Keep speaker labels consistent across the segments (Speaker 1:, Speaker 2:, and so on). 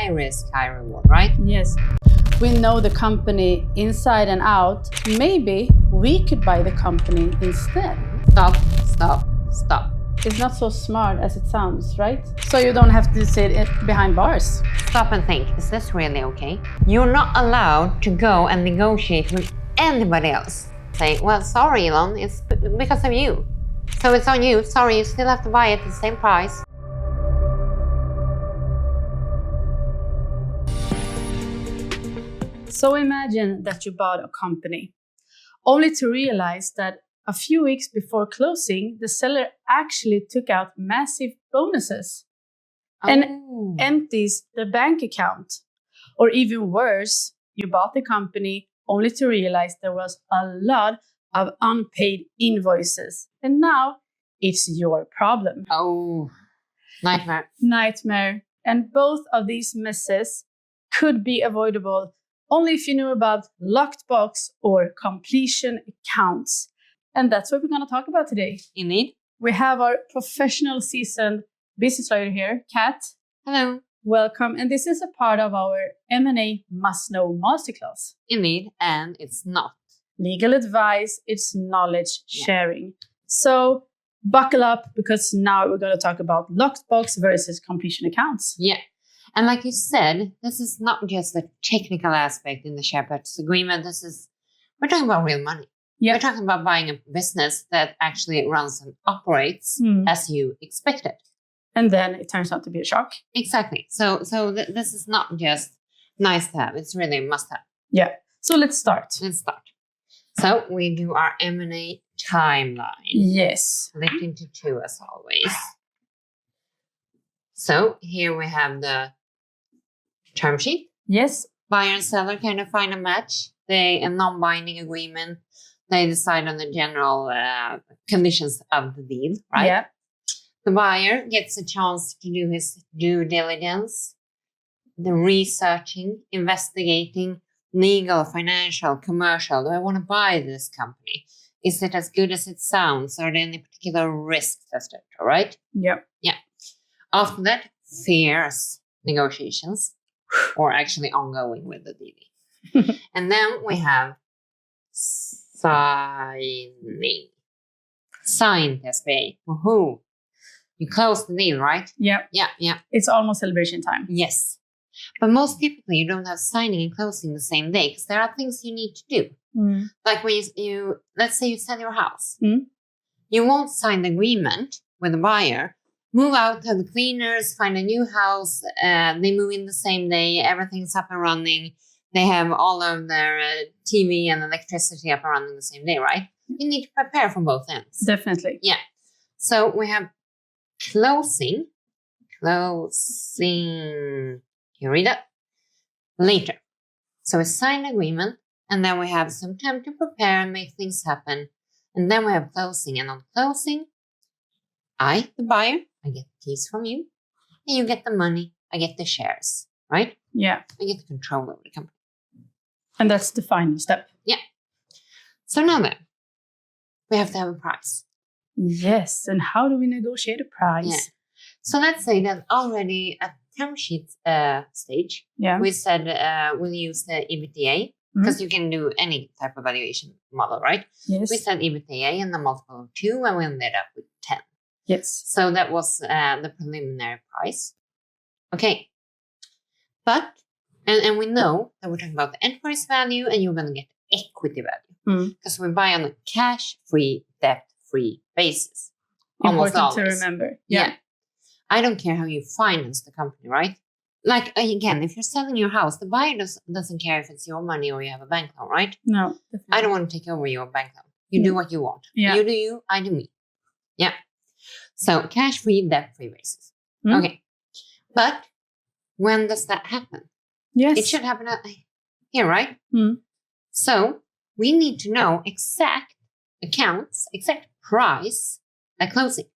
Speaker 1: high risk, high reward, right?
Speaker 2: Yes. We know the company inside and out. Maybe we could buy the company instead.
Speaker 1: Stop, stop, stop.
Speaker 2: It's not so smart as it sounds, right? So you don't have to sit behind bars.
Speaker 1: Stop and think, is this really okay? You're not allowed to go and negotiate with anybody else. Say, well, sorry, Elon, it's because of you. So it's on you. Sorry, you still have to buy it at the same price.
Speaker 2: So imagine that you bought a company, only to realize that a few weeks before closing, the seller actually took out massive bonuses and empties the bank account. Or even worse, you bought the company only to realize there was a lot of unpaid invoices. And now it's your problem.
Speaker 1: Oh, nightmare.
Speaker 2: Nightmare. And both of these messes could be avoidable only if you knew about locked box or completion accounts. And that's what we're going to talk about today.
Speaker 1: Indeed.
Speaker 2: We have our professional seasoned business lawyer here, Kat.
Speaker 1: Hello.
Speaker 2: Welcome. And this is a part of our M&A Must-Know Masterclass.
Speaker 1: Indeed, and it's not
Speaker 2: Legal advice, it's knowledge sharing. So buckle up, because now we're going to talk about locked box versus completion accounts.
Speaker 1: Yeah. And like you said, this is not just the technical aspect in the share purchase agreement. We're talking about real money.
Speaker 2: Yeah.
Speaker 1: We're talking about buying a business that actually runs and operates as you expected.
Speaker 2: And then it turns out to be a shock.
Speaker 1: Exactly. So this is not just nice to have. It's really a must have.
Speaker 2: Yeah. So let's start.
Speaker 1: So we do our M&A timeline.
Speaker 2: Yes.
Speaker 1: Split into two as always. So here we have the term sheet.
Speaker 2: Yes.
Speaker 1: Buyer and seller kind of find a match. A non-binding agreement. They decide on the general conditions of the deal, right?
Speaker 2: Yeah.
Speaker 1: The buyer gets a chance to do his due diligence, the researching, investigating, legal, financial, commercial. Do I want to buy this company? Is it as good as it sounds? Are there any particular risks, etc., right?
Speaker 2: Yeah.
Speaker 1: Yeah. After that, fierce negotiations, or actually ongoing with the deal. And then we have signing. Signed SPA. Woohoo! You close the deal, right?
Speaker 2: Yeah.
Speaker 1: Yeah.
Speaker 2: It's almost celebration time.
Speaker 1: Yes. But most typically, you don't have signing and closing the same day because there are things you need to do. Like when you let's say you sell your house. You won't sign the agreement with the buyer, move out, have the cleaners, find a new house, they move in the same day, everything's up and running. They have all of their TV and electricity up and running the same day, right? You need to prepare from both ends.
Speaker 2: Definitely.
Speaker 1: Yeah. So we have closing. You read it later. So we sign agreement, and then we have some time to prepare and make things happen. And then we have closing. And on closing, I, the buyer, I get the keys from you, and you get the money. I get the shares, right?
Speaker 2: Yeah.
Speaker 1: I get the control over the company.
Speaker 2: And that's the final step.
Speaker 1: Yeah. So now then, we have to have a price.
Speaker 2: Yes. And how do we negotiate a price?
Speaker 1: Yeah. So let's say that already at term sheet stage, we said we'll use the EBITDA, because you can do any type of valuation model, right?
Speaker 2: Yes.
Speaker 1: We said EBITDA and the multiple of 2, and we ended up with 10.
Speaker 2: Yes.
Speaker 1: So that was the preliminary price. Okay. But, and we know that we're talking about the enterprise value, and you're going to get equity value. Because we buy on a cash-free, debt-free basis. Almost
Speaker 2: Important
Speaker 1: always.
Speaker 2: to remember.
Speaker 1: Yeah. I don't care how you finance the company, right? Like, again, if you're selling your house, the buyer doesn't care if it's your money or you have a bank loan, right?
Speaker 2: No. Definitely.
Speaker 1: I don't want to take over your bank loan. You do what you want.
Speaker 2: Yeah.
Speaker 1: You do you, I do me. Yeah. So, cash-free, debt-free basis. Okay. But when does that happen?
Speaker 2: Yes.
Speaker 1: It should happen here, right? So, we need to know exact accounts, exact price at closing.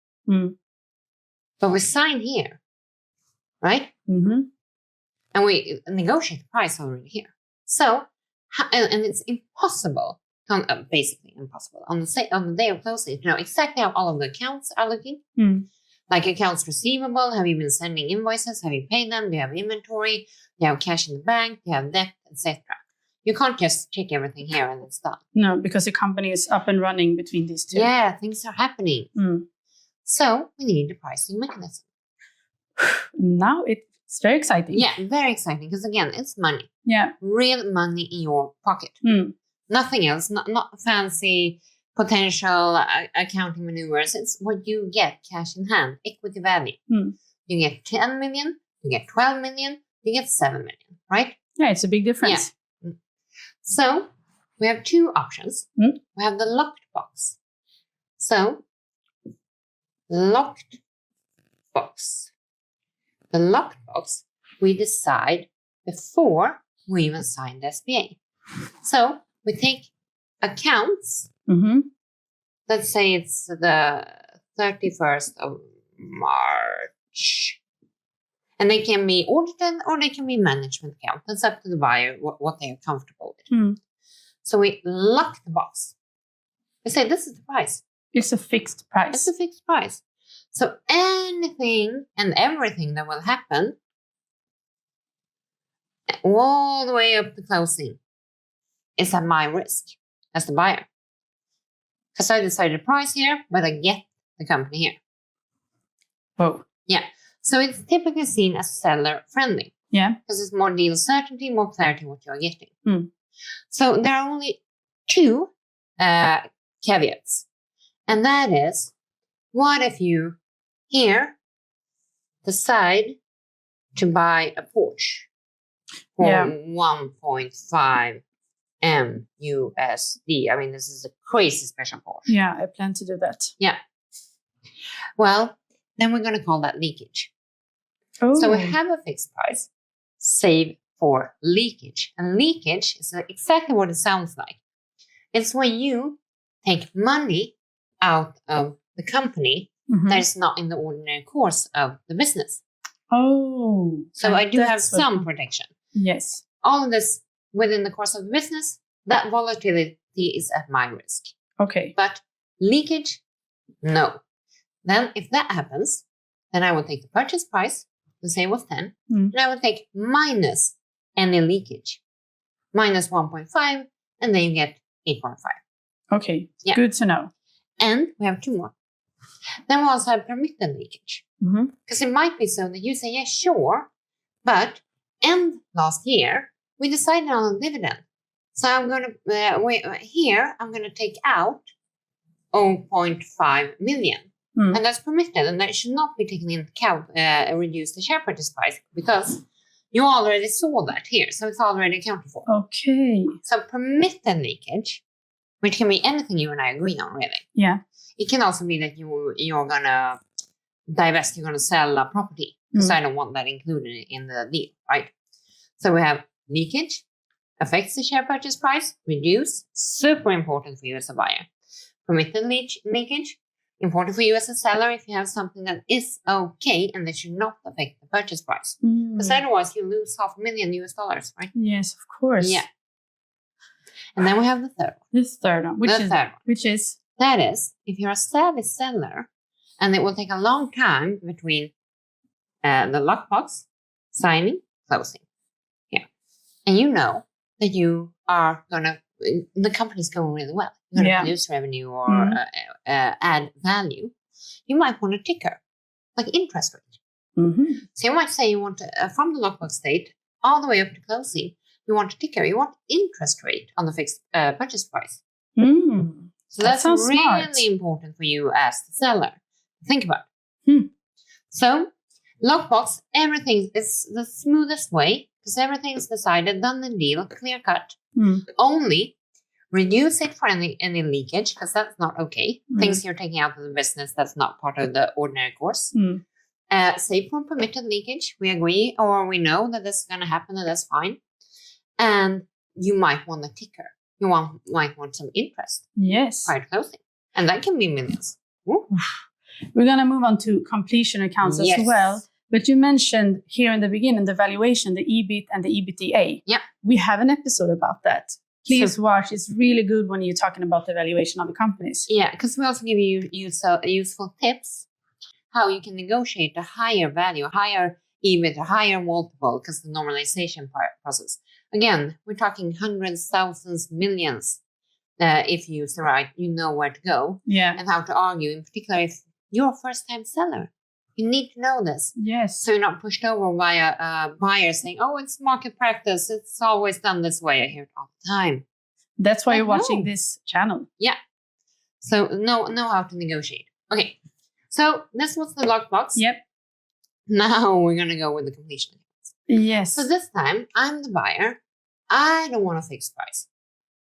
Speaker 1: But we sign here, right? And we negotiate the price already here. So, and it's impossible, basically impossible, on the day of closing to know exactly how all of the accounts are looking. Like accounts receivable, have you been sending invoices? Have you paid them? Do you have inventory? Do you have cash in the bank? Do you have debt, etc.? You can't just check everything here and it's done.
Speaker 2: No, because the company is up and running between these two.
Speaker 1: Yeah, things are happening. So we need a pricing mechanism.
Speaker 2: Now it's very exciting.
Speaker 1: Yeah, very exciting because again, it's money.
Speaker 2: Yeah.
Speaker 1: Real money in your pocket. Nothing else, not fancy potential accounting maneuvers. It's what you get cash in hand, equity value. You get 10 million, you get 12 million, you get 7 million, right?
Speaker 2: Yeah, it's a big difference.
Speaker 1: Yeah. So we have two options. We have the locked box. So locked box. The locked box, we decide before we even sign the SPA. So we take accounts. Let's say it's the 31st of March. And they can be audited or they can be management account. That's up to the buyer what they are comfortable with. So we lock the box. We say this is the price.
Speaker 2: It's a fixed price.
Speaker 1: It's a fixed price. So anything and everything that will happen all the way up to closing is at my risk as the buyer. Because I decided the price here, but I get the company here.
Speaker 2: Whoa.
Speaker 1: Yeah. So it's typically seen as seller friendly.
Speaker 2: Yeah.
Speaker 1: Because it's more deal certainty, more clarity what you're getting. So there are only two caveats. And that is, what if you here decide to buy a porch for 1.5 M USD? I mean, this is a crazy special porch.
Speaker 2: Yeah, I plan to do that.
Speaker 1: Yeah. Well, then we're going to call that leakage.
Speaker 2: Oh.
Speaker 1: So we have a fixed price, save for leakage. And leakage is exactly what it sounds like. It's when you take money out of the company that is not in the ordinary course of the business.
Speaker 2: Oh.
Speaker 1: So I do have some protection.
Speaker 2: Yes.
Speaker 1: All of this within the course of the business, that volatility is at my risk.
Speaker 2: Okay.
Speaker 1: But leakage, no. Then if that happens, then I will take the purchase price, let's say it was 10, and I will take minus any leakage, minus 1.5, and then you get 8.5.
Speaker 2: Okay, good to know.
Speaker 1: And we have two more. Then we also have permitted leakage. Because it might be so that you say, yeah, sure, but end last year, we decided on a dividend. So I'm going to, here, I'm going to take out 0.5 million. And that's permitted, and that should not be taken into account, reduce the share purchase price, because you already saw that here, so it's already accounted for.
Speaker 2: Okay.
Speaker 1: So permitted leakage, which can be anything you and I agree on, really.
Speaker 2: Yeah.
Speaker 1: It can also be that you're going to divest, you're going to sell a property, because I don't want that included in the deal, right? So we have leakage, affects the share purchase price, reduce, super important for you as a buyer. Permitted leakage, important for you as a seller if you have something that is okay and that should not affect the purchase price. Because otherwise you lose $500,000 US, right?
Speaker 2: Yes, of course.
Speaker 1: Yeah. And then we have the third one.
Speaker 2: The third one. Which is?
Speaker 1: That is, if you're a savvy seller and it will take a long time between the lockbox, signing, closing. Yeah. And you know that you are going to, the company's going really well. You're going to produce revenue or add value. You might want a ticker, like interest rate. So you might say you want to, from the lockbox state all the way up to closing, you want a ticker. You want interest rate on the fixed purchase price. So that's really important for you as the seller. Think about it. So lockbox, everything is the smoothest way because everything is decided, done the deal, clear cut. Only reduce it for any leakage because that's not okay. Things you're taking out of the business, that's not part of the ordinary course. Save for permitted leakage. We agree or we know that this is going to happen and that's fine. And you might want a ticker. You might want some interest.
Speaker 2: Yes.
Speaker 1: Prior to closing. And that can be millions. Ooh.
Speaker 2: We're going to move on to completion accounts as well. But you mentioned here in the beginning the valuation, the EBIT and the EBITDA.
Speaker 1: Yeah.
Speaker 2: We have an episode about that. Please watch. It's really good when you're talking about the valuation of the companies.
Speaker 1: Yeah, because we also give you useful tips how you can negotiate a higher value, a higher EBIT, a higher multiple, because the normalization process. Again, we're talking hundreds, thousands, millions. If you use the right, you know where to go and how to argue. In particular, if you're a first-time seller, you need to know this.
Speaker 2: Yes.
Speaker 1: So you're not pushed over by a buyer saying, "Oh, it's market practice. It's always done this way. I hear it all the time."
Speaker 2: That's why you're watching this channel.
Speaker 1: Yeah. So know how to negotiate. Okay. So this was the lockbox.
Speaker 2: Yep.
Speaker 1: Now we're gonna go with the completion.
Speaker 2: Yes.
Speaker 1: So this time I'm the buyer. I don't want a fixed price.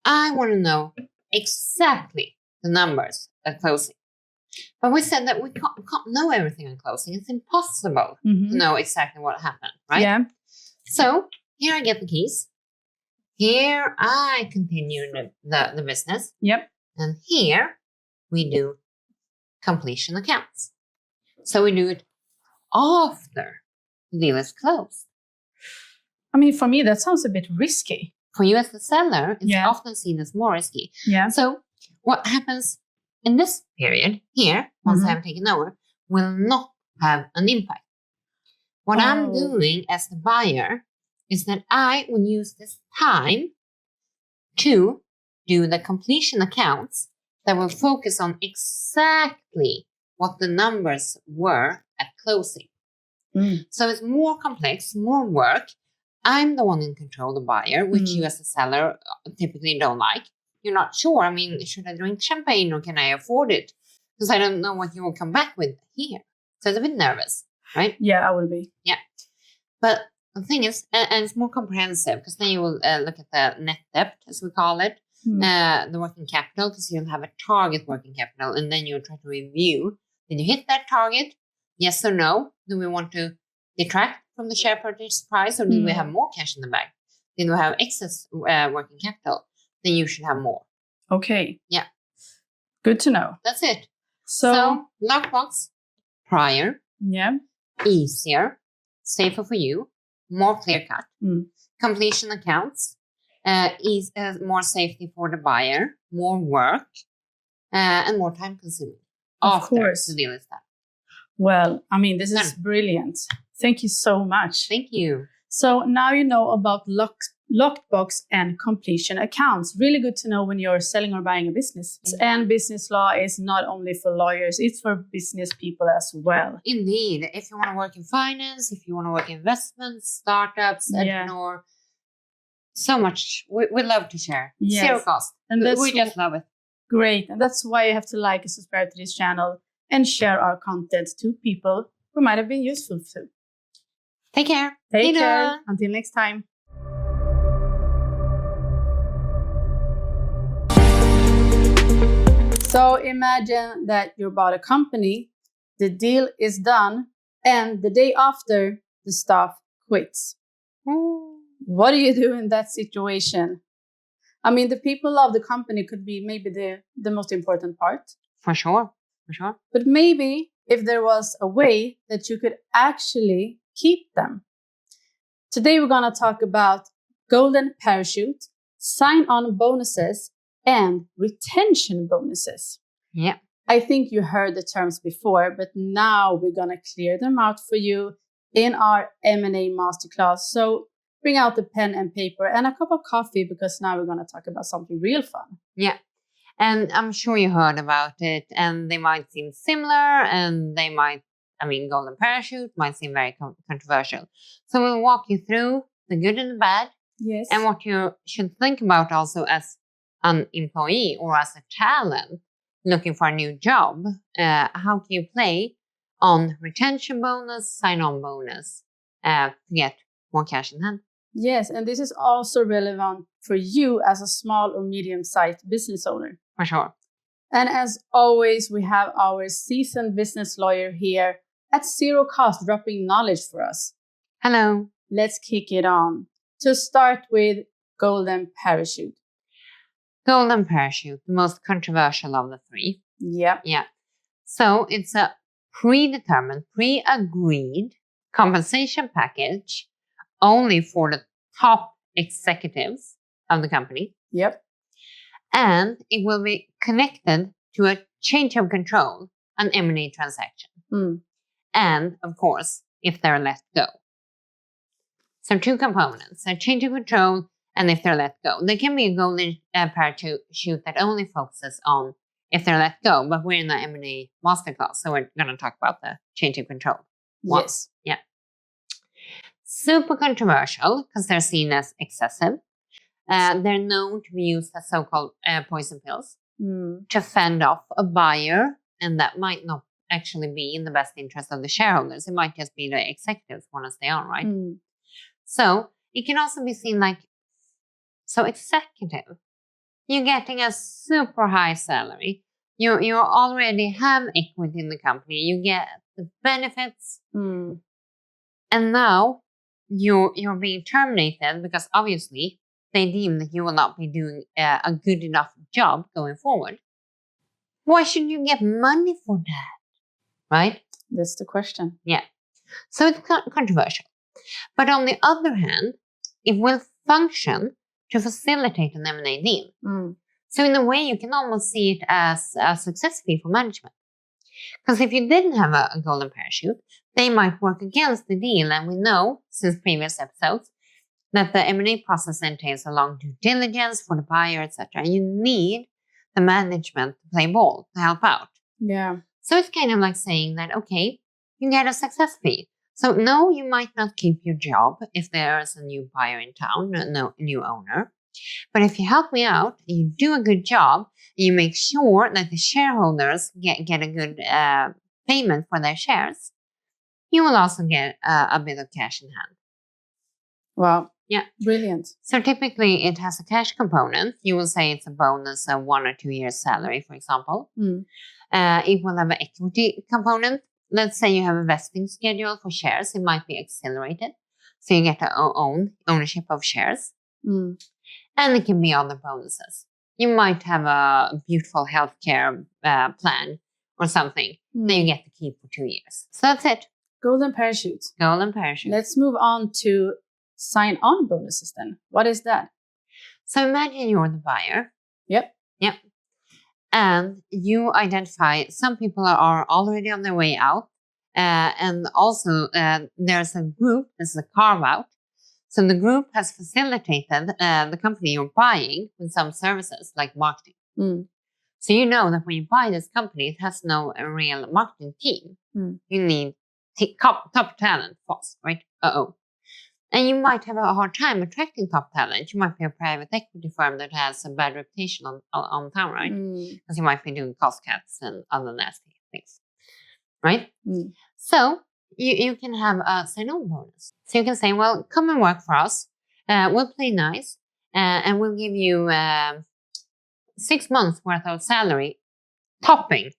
Speaker 1: I want to know exactly the numbers at closing. But we said that we can't know everything at closing. It's impossible to know exactly what happened, right?
Speaker 2: Yeah.
Speaker 1: So here I get the keys. Here I continue the business.
Speaker 2: Yep.
Speaker 1: And here we do completion accounts. So we do it after the deal is closed.
Speaker 2: I mean, for me, that sounds a bit risky.
Speaker 1: For you as the seller, it's often seen as more risky.
Speaker 2: Yeah.
Speaker 1: So what happens in this period here, once I have taken over, will not have an impact. What I'm doing as the buyer is that I will use this time to do the completion accounts that will focus on exactly what the numbers were at closing. So it's more complex, more work. I'm the one in control, the buyer, which you as a seller typically don't like. You're not sure. I mean, should I drink champagne or can I afford it? Because I don't know what you will come back with here. So it's a bit nervous, right?
Speaker 2: Yeah, I will be.
Speaker 1: Yeah. But the thing is, and it's more comprehensive because then you will look at the net debt, as we call it, the working capital, because you'll have a target working capital, and then you'll try to review. Did you hit that target? Yes or no? Do we want to detract from the share purchase price, or do we have more cash in the bank? Did we have excess working capital? Then you should have more.
Speaker 2: Okay.
Speaker 1: Yeah.
Speaker 2: Good to know.
Speaker 1: That's it.
Speaker 2: So
Speaker 1: lockbox, prior.
Speaker 2: Yeah.
Speaker 1: Easier, safer for you, more clear cut. Completion accounts, is more safety for the buyer, more work, and more time consuming.
Speaker 2: Of course.
Speaker 1: The deal is done.
Speaker 2: Well, I mean, this is brilliant. Thank you so much.
Speaker 1: Thank you.
Speaker 2: So now you know about lockbox and completion accounts. Really good to know when you're selling or buying a business. And business law is not only for lawyers, it's for business people as well.
Speaker 1: Indeed. If you want to work in finance, if you want to work in investments, startups, entrepreneur, so much. We love to share.
Speaker 2: Yes.
Speaker 1: Zero cost. And we just love it.
Speaker 2: Great. And that's why you have to like and subscribe to this channel and share our content to people who might have been useful to.
Speaker 1: Take care.
Speaker 2: Take care. Until next time. So imagine that you bought a company, the deal is done, and the day after, the staff quits. What do you do in that situation? I mean, the people of the company could be maybe the most important part.
Speaker 1: For sure. For sure.
Speaker 2: But maybe if there was a way that you could actually keep them. Today, we're going to talk about golden parachute, sign-on bonuses, and retention bonuses.
Speaker 1: Yeah.
Speaker 2: I think you heard the terms before, but now we're going to clear them out for you in our M&A Masterclass. So bring out the pen and paper and a cup of coffee, because now we're going to talk about something real fun.
Speaker 1: Yeah. And I'm sure you heard about it, and they might seem similar, and they might, golden parachute might seem very controversial. So we'll walk you through the good and the bad.
Speaker 2: Yes.
Speaker 1: And what you should think about also as an employee or as a talent looking for a new job. How can you play on retention bonus, sign-on bonus to get more cash in hand?
Speaker 2: Yes, and this is also relevant for you as a small or medium-sized business owner.
Speaker 1: For sure.
Speaker 2: And as always, we have our seasoned business lawyer here at zero cost, dropping knowledge for us.
Speaker 1: Hello.
Speaker 2: Let's kick it on. To start with golden parachute.
Speaker 1: Golden parachute, the most controversial of the three.
Speaker 2: Yep.
Speaker 1: Yeah. So it's a predetermined, pre-agreed compensation package only for the top executives of the company.
Speaker 2: Yep.
Speaker 1: And it will be connected to a change of control, an M&A transaction. and, of course, if they're let go. So 2 components, a change of control and if they're let go. There can be a golden parachute that only focuses on if they're let go, but we're in the M&A Masterclass, so we're going to talk about the change of control.
Speaker 2: Yes.
Speaker 1: Yeah. Super controversial because they're seen as excessive. They're known to be used as so-called poison pills to fend off a buyer, and that might not actually be in the best interest of the shareholders. It might just be the executives want to stay on, right? So it can also be seen like, so executive, you're getting a super high salary. You already have equity in the company. You get the benefits. And now you're being terminated because obviously they deem that you will not be doing a good enough job going forward. Why should you get money for that? Right?
Speaker 2: That's the question.
Speaker 1: Yeah. So it's controversial. But on the other hand, it will function to facilitate an M&A deal. So in a way, you can almost see it as a success fee for management. Because if you didn't have a golden parachute, they might work against the deal. And we know, since previous episodes, that the M&A process entails a long due diligence for the buyer, etc. And you need the management to play ball, to help out.
Speaker 2: Yeah.
Speaker 1: So it's kind of like saying that, okay, you get a success fee. So no, you might not keep your job if there's a new buyer in town, a new owner. But if you help me out, you do a good job, you make sure that the shareholders get a good payment for their shares, you will also get a bit of cash in hand.
Speaker 2: Wow.
Speaker 1: Yeah.
Speaker 2: Brilliant.
Speaker 1: So typically it has a cash component. You will say it's a bonus of 1 or 2 years salary, for example. It will have an equity component. Let's say you have a vesting schedule for shares. It might be accelerated. So you get to own ownership of shares. And it can be other bonuses. You might have a beautiful healthcare plan or something that you get to keep for 2 years. So that's it.
Speaker 2: Golden parachute.
Speaker 1: Golden parachute.
Speaker 2: Let's move on to sign-on bonuses then. What is that?
Speaker 1: So imagine you're the buyer.
Speaker 2: Yep.
Speaker 1: And you identify some people are already on their way out. And also there's a group, this is a carve-out. So the group has facilitated the company you're buying with some services like marketing. So you know that when you buy this company, it has no real marketing team. You need top talent fast, right? And you might have a hard time attracting top talent. You might be a private equity firm that has a bad reputation on town, right? Because you might be doing cost cuts and other nasty things, right? So you can have a sign-on bonus. So you can say, well, come and work for us. We'll play nice. And we'll give you 6 months worth of salary topping.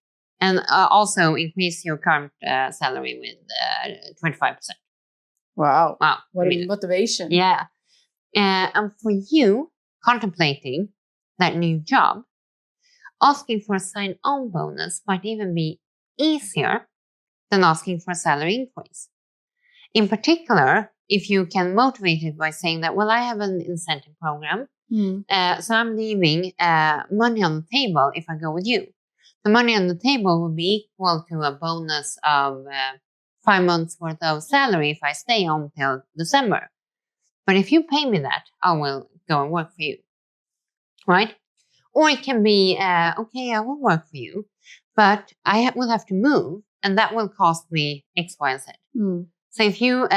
Speaker 1: And also increase your current salary with 25%.
Speaker 2: Wow. What a motivation.
Speaker 1: Yeah. And for you contemplating that new job, asking for a sign-on bonus might even be easier than asking for a salary increase. In particular, if you can motivate it by saying that, well, I have an incentive program, so I'm leaving money on the table if I go with you. The money on the table will be equal to a bonus of 5 months worth of salary if I stay on till December. But if you pay me that, I will go and work for you, right? Or it can be, okay, I will work for you, but I will have to move, and that will cost me X, Y, and Z. So if you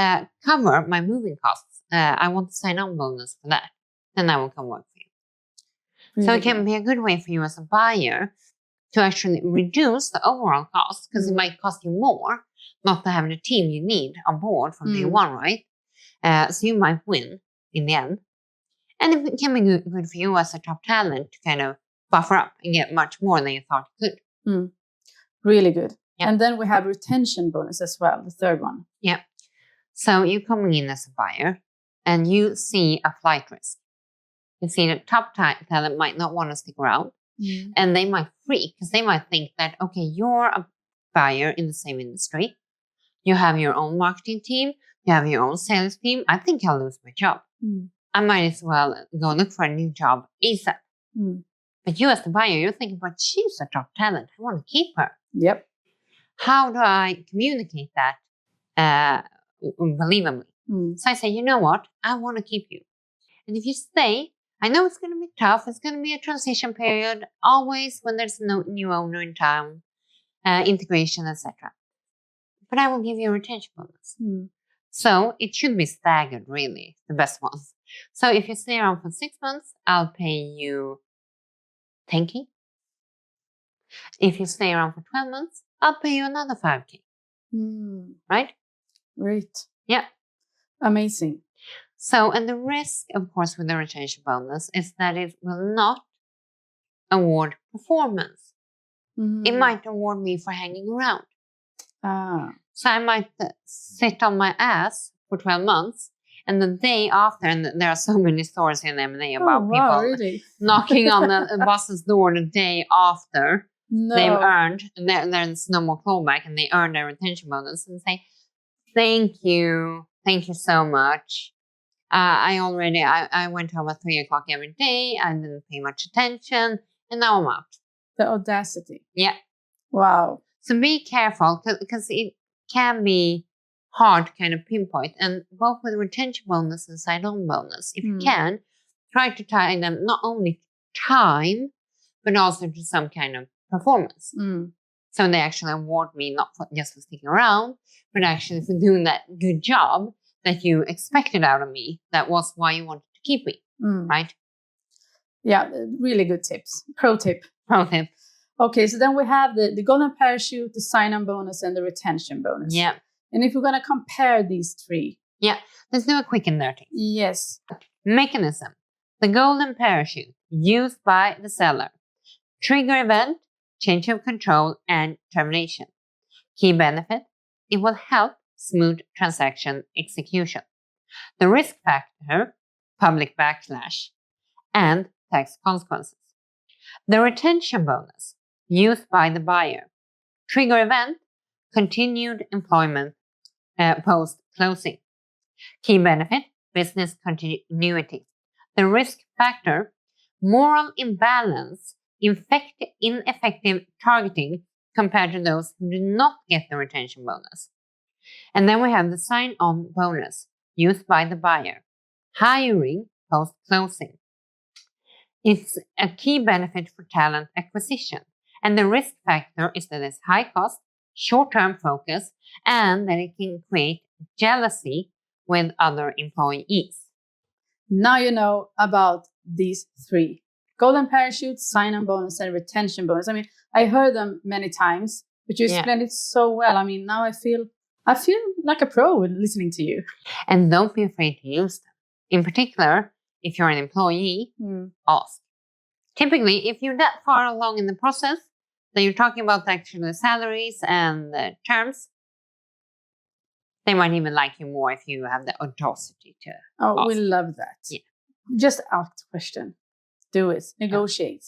Speaker 1: cover my moving costs, I want to sign on bonus for that, then I will come work for you. Really? So it can be a good way for you as a buyer to actually reduce the overall cost, because it might cost you more not to have the team you need on board from day one, right? So you might win in the end. And it can be good for you as a top talent to kind of buffer up and get much more than you thought you could.
Speaker 2: Really good.
Speaker 1: Yep.
Speaker 2: And then we have retention bonus as well, the third one.
Speaker 1: Yeah. So you're coming in as a buyer and you see a flight risk. You see that top talent might not want to stick around and they might freak because they might think that, okay, you're a buyer in the same industry. You have your own marketing team. You have your own sales team. I think I'll lose my job. I might as well go look for a new job ASAP. But you as the buyer, you're thinking, but she's a top talent. I want to keep her.
Speaker 2: Yep.
Speaker 1: how do I communicate that believably? So I say, you know what? I want to keep you. And if you stay, I know it's going to be tough. It's going to be a transition period, always when there's no new owner in town, integration, etc. But I will give you a retention bonus. So it should be staggered, really, the best ones. So if you stay around for 6 months, I'll pay you 10K. If you stay around for 12 months, I'll pay you another 5K. Right?
Speaker 2: Great.
Speaker 1: Yeah.
Speaker 2: Amazing.
Speaker 1: So, and the risk, of course, with the retention bonus is that it will not award performance. It might award me for hanging around. So I might sit on my ass for 12 months, and the day after, and there are so many stories in M&A about people
Speaker 2: really?
Speaker 1: knocking on the boss's door the day after they've earned, and there's no more clawback, and they earn their retention bonus, and say, thank you so much. I went home at 3 o'clock every day. I didn't pay much attention, and now I'm out.
Speaker 2: The audacity.
Speaker 1: Yeah.
Speaker 2: Wow.
Speaker 1: So be careful, because it can be hard to kind of pinpoint. And both with retention bonus and sign-on bonus, if you can, try to tie them not only time, but also to some kind of performance. So they actually award me not just for sticking around, but actually for doing that good job that you expected out of me. That was why you wanted to keep me, right?
Speaker 2: Yeah, really good tips. Pro tip. Okay, so then we have the golden parachute, the sign-on bonus, and the retention bonus.
Speaker 1: Yeah.
Speaker 2: And if we're going to compare these three.
Speaker 1: Yeah, let's do a quick and dirty.
Speaker 2: Yes.
Speaker 1: Mechanism. The golden parachute used by the seller. Trigger event, change of control, and termination. Key benefit, it will help smooth transaction execution. The risk factor, public backlash, and tax consequences. The retention bonus, used by the buyer. Trigger event, continued employment post-closing. Key benefit, business continuity. The risk factor, moral imbalance, ineffective targeting compared to those who do not get the retention bonus. And then we have the sign-on bonus, used by the buyer. Hiring post-closing. It's a key benefit for talent acquisition. And the risk factor is that it's high cost, short-term focus, and that it can create jealousy with other employees.
Speaker 2: Now you know about these three. Golden parachute, sign-on bonus, and retention bonus. I mean, I heard them many times, but you explained it so well. I mean, now I feel like a pro listening to you.
Speaker 1: And don't be afraid to use them. In particular, if you're an employee, ask. Typically, if you're that far along in the process, that you're talking about actually salaries and terms, they might even like you more if you have the audacity to ask.
Speaker 2: We love that.
Speaker 1: Yeah.
Speaker 2: Just ask the question. Do it. Negotiate.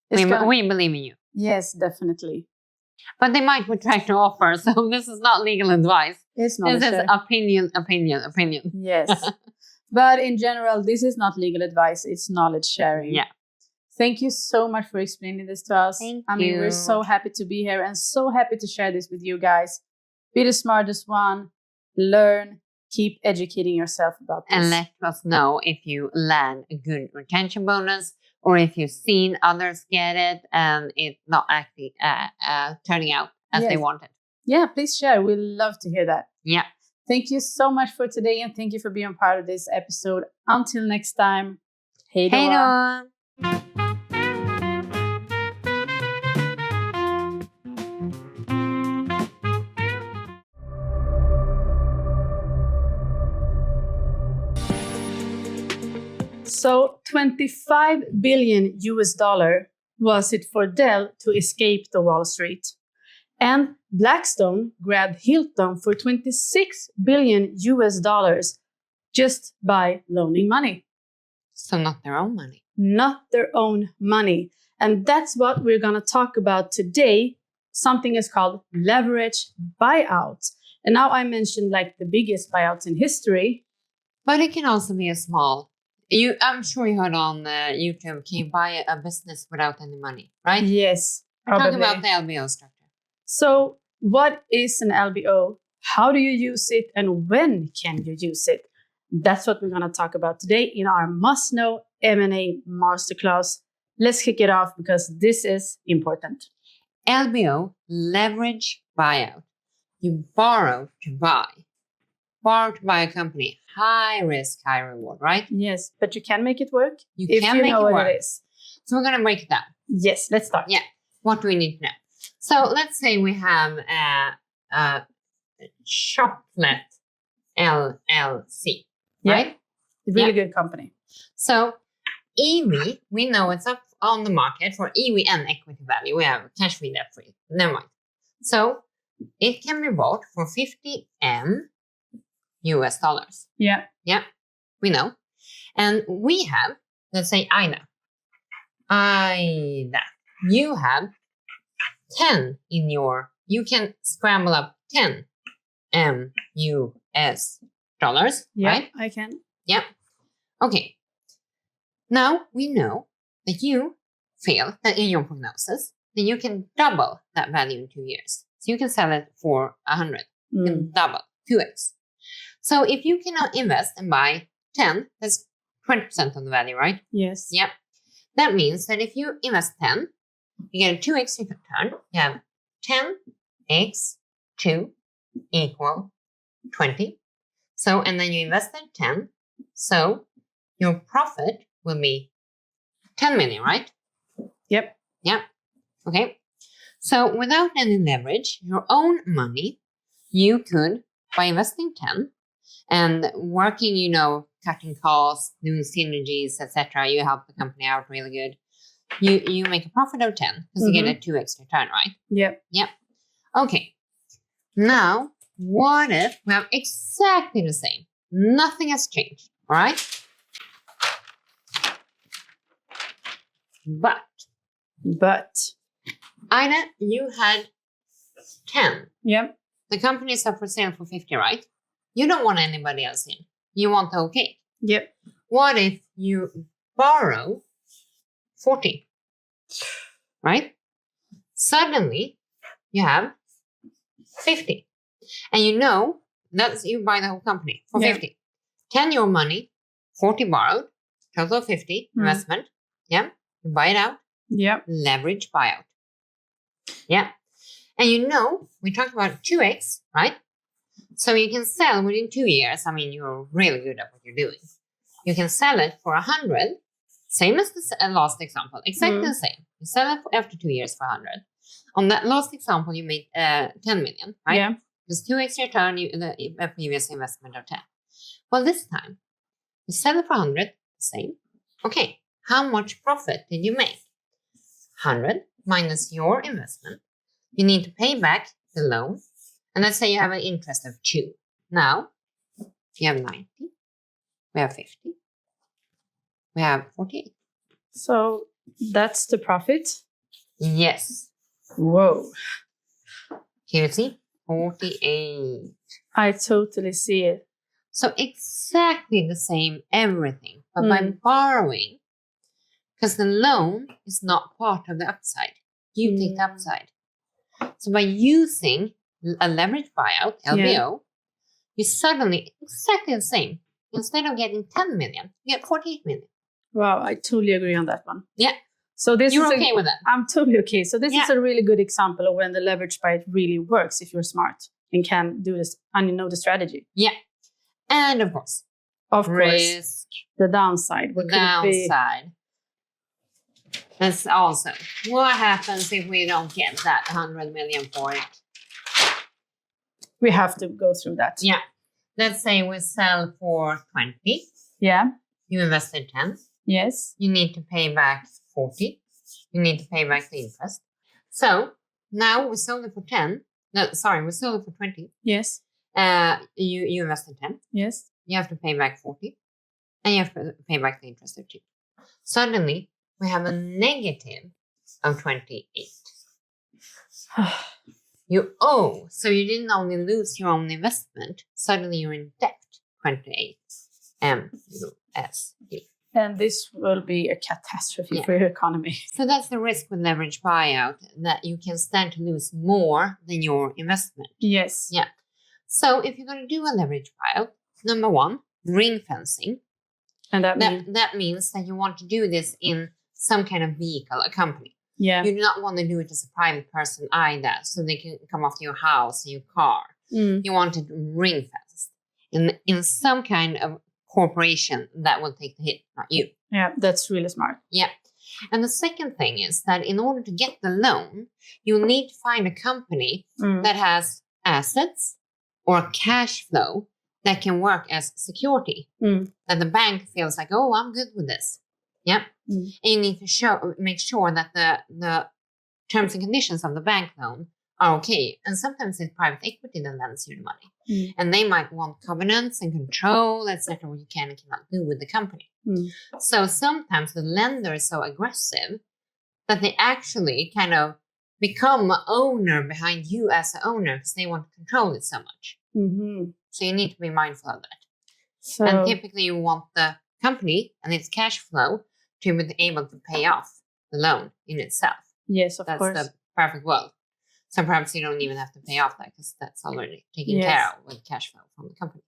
Speaker 1: Yeah. We believe in you.
Speaker 2: Yes, definitely.
Speaker 1: But they might retract the offer, so this is not legal advice.
Speaker 2: It's not.
Speaker 1: This is opinion.
Speaker 2: Yes. But in general, this is not legal advice. It's knowledge sharing.
Speaker 1: Yeah.
Speaker 2: Thank you so much for explaining this to us.
Speaker 1: Thank
Speaker 2: you. We're so happy to be here and so happy to share this with you guys. Be the smartest one. Learn. Keep educating yourself about this.
Speaker 1: And let us know if you land a good retention bonus, or if you've seen others get it and it's not actually turning out as they wanted.
Speaker 2: Yeah, please share. We'd love to hear that.
Speaker 1: Yeah.
Speaker 2: Thank you so much for today, and thank you for being part of this episode. Until next time, hej då.
Speaker 1: Hej då.
Speaker 2: So 25 billion US dollar was it for Dell to escape the Wall Street. And Blackstone grabbed Hilton for 26 billion US dollars just by loaning money.
Speaker 1: So not their own money.
Speaker 2: Not their own money. And that's what we're going to talk about today. Something is called leverage buyout. And now I mentioned like the biggest buyouts in history.
Speaker 1: But it can also be a small. I'm sure you heard on YouTube, can you buy a business without any money, right?
Speaker 2: Yes,
Speaker 1: probably. Talk about the LBO structure.
Speaker 2: So what is an LBO? How do you use it? And when can you use it? That's what we're going to talk about today in our must-know M&A Masterclass. Let's kick it off because this is important.
Speaker 1: LBO, leverage buyout. You borrow to buy. Borrow to buy a company. High risk, high reward, right?
Speaker 2: Yes, but you can make it work
Speaker 1: if you know what
Speaker 2: it is.
Speaker 1: So we're going to break it down.
Speaker 2: Yes, let's start.
Speaker 1: Yeah. What do we need to know? So let's say we have a Chocolate LLC, right?
Speaker 2: Really good company.
Speaker 1: So EV, we know it's up on the market for EV and equity value. We have cash free, debt free. Never mind. So it can be bought for $50 million US.
Speaker 2: Yeah.
Speaker 1: Yeah, we know. And we have, let's say Ida, you have 10 in your, you can scramble up 10 US dollars, right?
Speaker 2: I can.
Speaker 1: Yeah. Okay. Now we know that you failed in your prognosis, then you can double that value in 2 years. So you can sell it for 100. You can double, 2x. So if you cannot invest and buy 10, that's 20% of the value, right?
Speaker 2: Yes.
Speaker 1: Yep. That means that if you invest 10, you get a 2x return. You have 10x 2 equal 20. So, and then you invested 10. So your profit will be 10 million, right?
Speaker 2: Yep.
Speaker 1: Yep. Okay. So without any leverage, your own money, you could, by investing 10 and working, cutting costs, doing synergies, etc., you help the company out really good. You make a profit of 10 because you get a 2x return, right?
Speaker 2: Yep.
Speaker 1: Yep. Okay. Now, what if we have exactly the same? Nothing has changed, all right? But, Ida, you had 10.
Speaker 2: Yep.
Speaker 1: The company is up for sale for 50, right? You don't want anybody else in. You want the okay.
Speaker 2: Yep.
Speaker 1: What if you borrow 40, right? Suddenly, you have 50. And that's you buy the whole company for 50. 10 your money, 40 borrowed, total 50 investment. Yeah. You buy it out.
Speaker 2: Yep.
Speaker 1: Leverage buyout. Yeah. And we talked about 2x, right? So you can sell within 2 years. I mean, you're really good at what you're doing. You can sell it for 100, same as the last example, exactly the same. You sell it after 2 years for 100. On that last example, you made 10 million, right?
Speaker 2: Yeah.
Speaker 1: Because 2x return, the previous investment of 10. Well, this time, you sell it for 100, same. Okay, how much profit did you make? 100 minus your investment. You need to pay back the loan. And let's say you have an interest of 2. Now, you have 90. We have 50. We have 48.
Speaker 2: So that's the profit?
Speaker 1: Yes.
Speaker 2: Whoa.
Speaker 1: Here you see? 48.
Speaker 2: I totally see it.
Speaker 1: So exactly the same everything. But by borrowing, because the loan is not part of the upside. You take the upside. So by using a leverage buyout, LBO, you suddenly, exactly the same. Instead of getting 10 million, you get 48 million.
Speaker 2: Wow, I totally agree on that one.
Speaker 1: Yeah.
Speaker 2: So this
Speaker 1: You're
Speaker 2: is
Speaker 1: okay with that?
Speaker 2: I'm totally okay. So this is a really good example of when the leverage buyout really works if you're smart and can do this and you know the strategy.
Speaker 1: Yeah. And of course, risk.
Speaker 2: The downside.
Speaker 1: The downside. That's also, what happens if we don't get that 100 million for it?
Speaker 2: We have to go through that.
Speaker 1: Yeah. Let's say we sell for 20.
Speaker 2: Yeah.
Speaker 1: You invested 10.
Speaker 2: Yes.
Speaker 1: You need to pay back 40. You need to pay back the interest. So now we sold it for 10. No, sorry, we sold it for 20.
Speaker 2: Yes.
Speaker 1: You invested 10.
Speaker 2: Yes.
Speaker 1: You have to pay back 40. And you have to pay back the interest of 2. Suddenly, we have a negative of 28. You owe. So you didn't only lose your own investment. Suddenly you're in debt. 28 MUSD.
Speaker 2: And this will be a catastrophe for your economy.
Speaker 1: So that's the risk with leverage buyout, that you can stand to lose more than your investment.
Speaker 2: Yes.
Speaker 1: Yeah. So if you're going to do a leverage buyout, number one, ring fencing.
Speaker 2: And
Speaker 1: that means that you want to do this in some kind of vehicle, a company.
Speaker 2: Yeah.
Speaker 1: You do not want to do it as a private person either, so they can come after your house and your car. You want it ring fenced in some kind of corporation that will take the hit, not you.
Speaker 2: Yeah, that's really smart.
Speaker 1: Yeah. And the second thing is that in order to get the loan, you need to find a company that has assets or cash flow that can work as security. That the bank feels like, oh, I'm good with this. Yep. And you need to make sure that the terms and conditions of the bank loan are okay. And sometimes it's private equity that lends you the money. And they might want covenants and control, etc., what you can and cannot do with the company. So sometimes the lender is so aggressive that they actually kind of become an owner behind you as an owner because they want to control it so much. So you need to be mindful of that. And typically you want the company and its cash flow to be able to pay off the loan in itself.
Speaker 2: Yes, of course.
Speaker 1: That's the perfect world. So perhaps you don't even have to pay off that because that's already taken care of with cash flow from the company.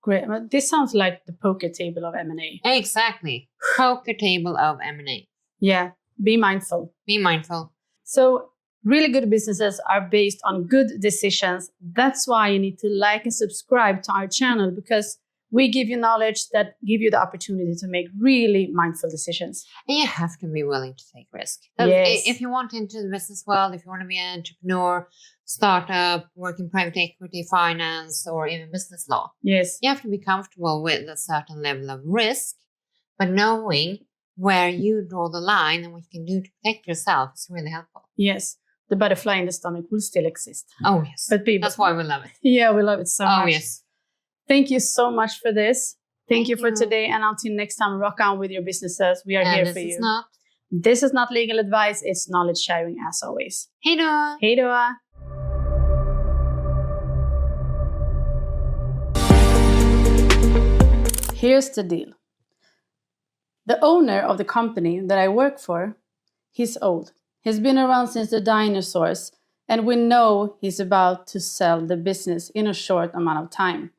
Speaker 2: Great. This sounds like the poker table of M&A.
Speaker 1: Exactly. Poker table of M&A.
Speaker 2: Yeah. Be mindful.
Speaker 1: Be mindful.
Speaker 2: So really good businesses are based on good decisions. That's why you need to like and subscribe to our channel, because we give you knowledge that give you the opportunity to make really mindful decisions.
Speaker 1: And you have to be willing to take risk.
Speaker 2: Yes.
Speaker 1: If you want into the business world, if you want to be an entrepreneur, startup, work in private equity, finance, or even business law,
Speaker 2: yes,
Speaker 1: you have to be comfortable with a certain level of risk, but knowing where you draw the line and what you can do to protect yourself is really helpful.
Speaker 2: Yes. The butterfly in the stomach will still exist.
Speaker 1: Oh, yes.
Speaker 2: But
Speaker 1: that's why we love it.
Speaker 2: Yeah, we love it so much.
Speaker 1: Oh, yes.
Speaker 2: Thank you so much for this. Thank you for today. And until next time, rock on with your businesses. We are here for you. This is not legal advice. It's knowledge sharing as always.
Speaker 1: Hej då!
Speaker 2: Hej då! Here's the deal. The owner of the company that I work for, he's old. He's been around since the dinosaurs, and we know he's about to sell the business in a short amount of time.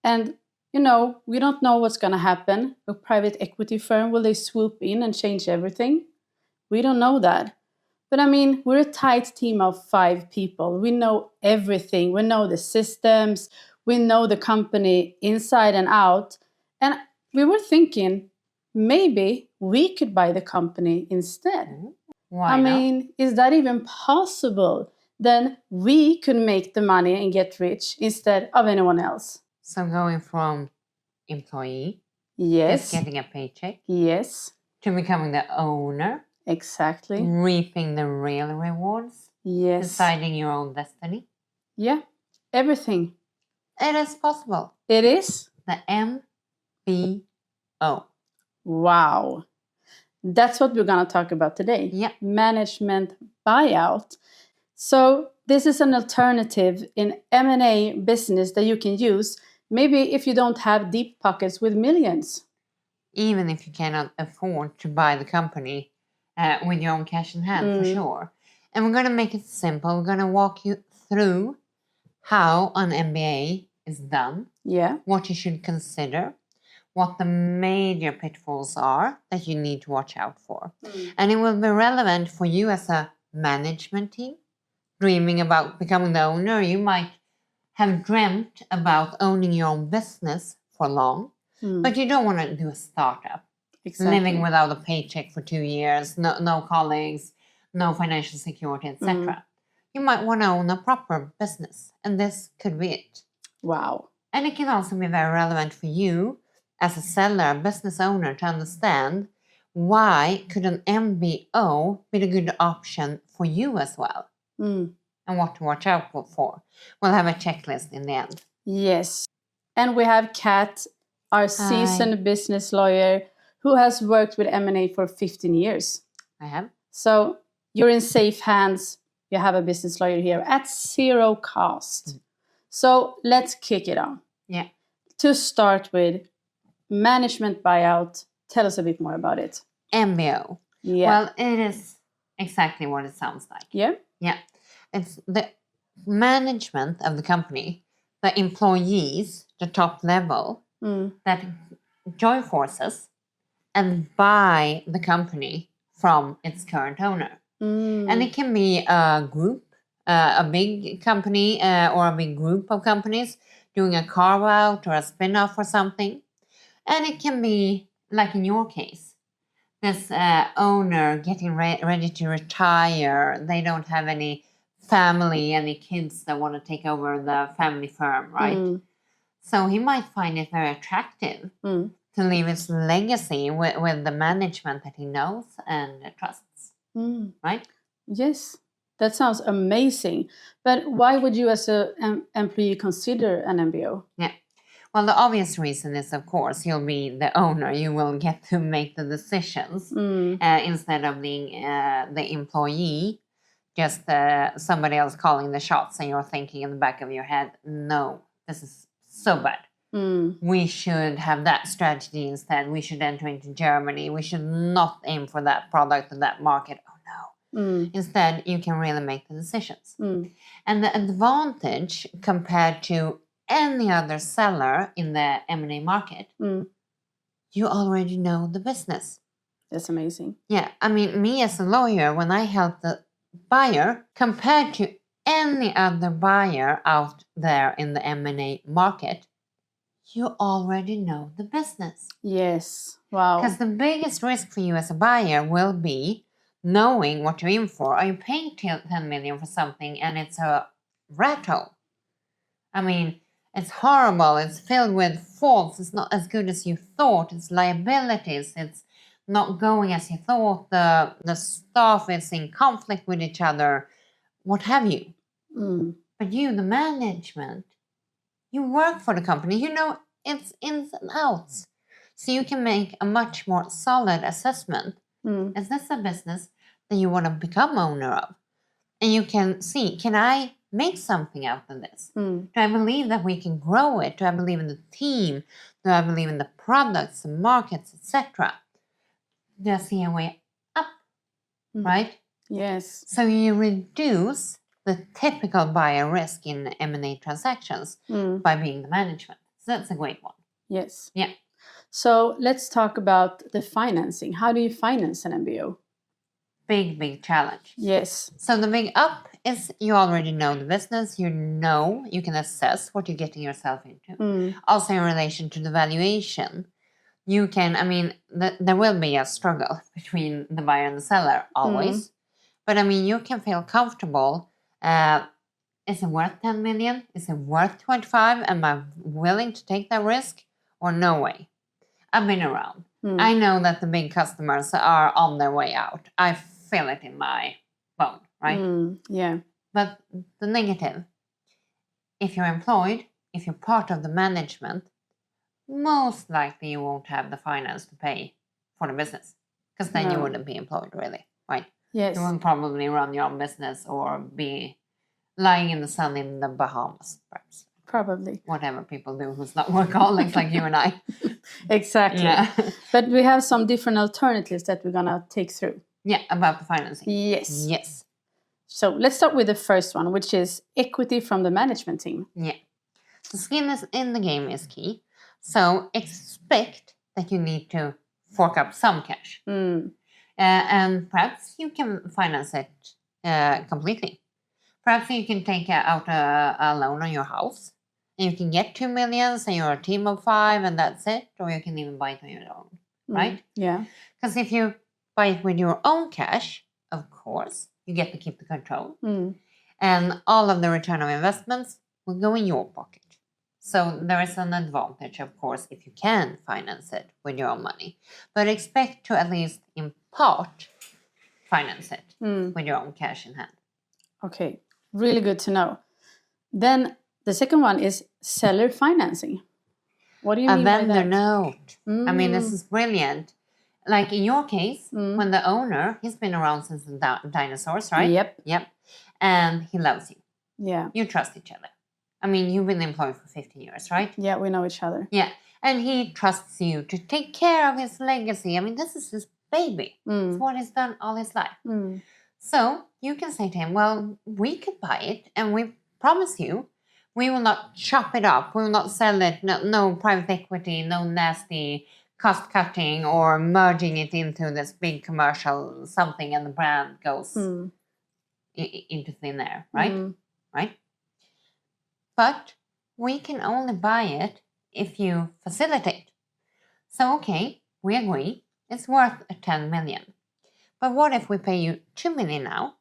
Speaker 2: And, you know, we don't know what's going to happen. A private equity firm, will they swoop in and change everything? We don't know that. But I mean, we're a tight team of 5 people. We know everything. We know the systems. We know the company inside and out. And we were thinking, maybe we could buy the company instead.
Speaker 1: Why not?
Speaker 2: mean, is that even possible? Then we could make the money and get rich instead of anyone else.
Speaker 1: So going from employee,
Speaker 2: yes,
Speaker 1: just getting a paycheck,
Speaker 2: yes,
Speaker 1: to becoming the owner,
Speaker 2: exactly,
Speaker 1: reaping the real rewards,
Speaker 2: yes,
Speaker 1: deciding your own destiny.
Speaker 2: Yeah, everything.
Speaker 1: It is possible.
Speaker 2: It is.
Speaker 1: The MBO.
Speaker 2: Wow. That's what we're going to talk about today.
Speaker 1: Yeah.
Speaker 2: Management buyout. So this is an alternative in M&A business that you can use, maybe if you don't have deep pockets with millions.
Speaker 1: Even if you cannot afford to buy the company with your own cash in hand, for sure. And we're going to make it simple. We're going to walk you through how an MBA is done.
Speaker 2: Yeah.
Speaker 1: What you should consider. What the major pitfalls are that you need to watch out for. And it will be relevant for you as a management team, dreaming about becoming the owner. You might have dreamt about owning your own business for long, but you don't want to do a startup. Exactly. Living without a paycheck for 2 years, no colleagues, no financial security, etc. You might want to own a proper business, and this could be it.
Speaker 2: Wow.
Speaker 1: And it can also be very relevant for you as a seller, a business owner, to understand why could an MBO be a good option for you as well, and what to watch out for. We'll have a checklist in the end. Yes.
Speaker 2: And we have Kat, our seasoned business lawyer, who has worked with M&A for 15 years.
Speaker 1: I have.
Speaker 2: So you're in safe hands. You have a business lawyer here at 0 cost. So let's kick it on.
Speaker 1: Yeah.
Speaker 2: To start with, management buyout, Tell us a bit more about it.
Speaker 1: MBO.
Speaker 2: Yeah.
Speaker 1: Well, it is exactly what it sounds like.
Speaker 2: Yeah.
Speaker 1: Yeah. It's the management of the company, the employees, the top level, that join forces and buy the company from its current owner. And it can be a group, a big company or a big group of companies doing a carve-out or a spin-off or something. And it can be, like in your case, this owner getting ready to retire. They don't have any family, any kids that want to take over the family firm, right? So he might find it very attractive to leave his legacy with the management that he knows and trusts, right?
Speaker 2: Yes, that sounds amazing. But why would you as an employee consider an MBO?
Speaker 1: Yeah. Well, the obvious reason is, of course, you'll be the owner. You will get to make the decisions instead of being the employee, just somebody else calling the shots, and you're thinking in the back of your head, no, this is so bad. We should have that strategy instead. We should enter into Germany. We should not aim for that product and that market. Oh, no. Instead, you can really make the decisions. And the advantage compared to any other seller in the M&A market, you already know the business.
Speaker 2: That's amazing.
Speaker 1: Yeah, I mean, me as a lawyer, when I help the buyer, compared to any other buyer out there in the M&A market, you already know the business.
Speaker 2: Yes, wow.
Speaker 1: Because the biggest risk for you as a buyer will be knowing what you're in for. Are you paying 10 million for something and it's a rat hole? I mean, it's horrible. It's filled with faults. It's not as good as you thought. It's liabilities. It's not going as you thought. The staff is in conflict with each other. What have you? But you, the management, you work for the company. You know its ins and outs. So you can make a much more solid assessment. Is this a business that you want to become owner of? And you can see, can I make something out of this? Do I believe that we can grow it? Do I believe in the team? Do I believe in the products, the markets, etc.? Do I see a way up? Right?
Speaker 2: Yes.
Speaker 1: So you reduce the typical buyer risk in M&A transactions by being the management. So that's a great one.
Speaker 2: Yes.
Speaker 1: Yeah.
Speaker 2: So let's talk about the financing. How do you finance an MBO?
Speaker 1: Big challenge.
Speaker 2: Yes.
Speaker 1: So the big up is you already know the business. You know, you can assess what you're getting yourself into. Also in relation to the valuation, you can, I mean, there will be a struggle between the buyer and the seller always. But I mean, you can feel comfortable. Is it worth 10 million? Is it worth 25? Am I willing to take that risk or no way? I've been around. I know that the big customers are on their way out. I feel it in my bone, right?
Speaker 2: Yeah.
Speaker 1: But the negative, if you're employed, if you're part of the management, most likely you won't have the finance to pay for the business because then you wouldn't be employed really, right?
Speaker 2: Yes.
Speaker 1: You wouldn't probably run your own business or be lying in the sun in the Bahamas, perhaps.
Speaker 2: Probably.
Speaker 1: Whatever people do who's not workaholics like you and I.
Speaker 2: Exactly.
Speaker 1: Yeah.
Speaker 2: But we have some different alternatives that we're going to take through.
Speaker 1: Yeah, about the financing.
Speaker 2: Yes.
Speaker 1: Yes.
Speaker 2: So let's start with the first one, which is equity from the management team.
Speaker 1: Yeah. The skin is in the game is key. So expect that you need to fork up some cash. And perhaps you can finance it completely. Perhaps you can take out a loan on your house. And you can get 2 million and you're a team of 5 and that's it. Or you can even buy it on your own. Right?
Speaker 2: Yeah.
Speaker 1: Because if you buy it with your own cash, of course, you get to keep the control. And all of the return on investments will go in your pocket. So there is an advantage, of course, if you can finance it with your own money. But expect to at least in part finance it with your own cash in hand.
Speaker 2: Okay, really good to know. Then the second one is seller financing. What do you mean by that?
Speaker 1: A vendor note. I mean, this is brilliant. Like in your case, when the owner, he's been around since the dinosaurs, right?
Speaker 2: Yep.
Speaker 1: And he loves you.
Speaker 2: Yeah.
Speaker 1: You trust each other. I mean, you've been employed for 15 years, right?
Speaker 2: Yeah, we know each other.
Speaker 1: Yeah. And he trusts you to take care of his legacy. I mean, this is his baby. It's what he's done all his life. So you can say to him, well, we could buy it, and we promise you we will not chop it up. We will not sell it. No private equity, no nasty cost cutting or merging it into this big commercial something, and the brand goes into thin air, right? Right? But we can only buy it if you facilitate. So, okay, we agree. It's worth 10 million. But what if we pay you 2 million now,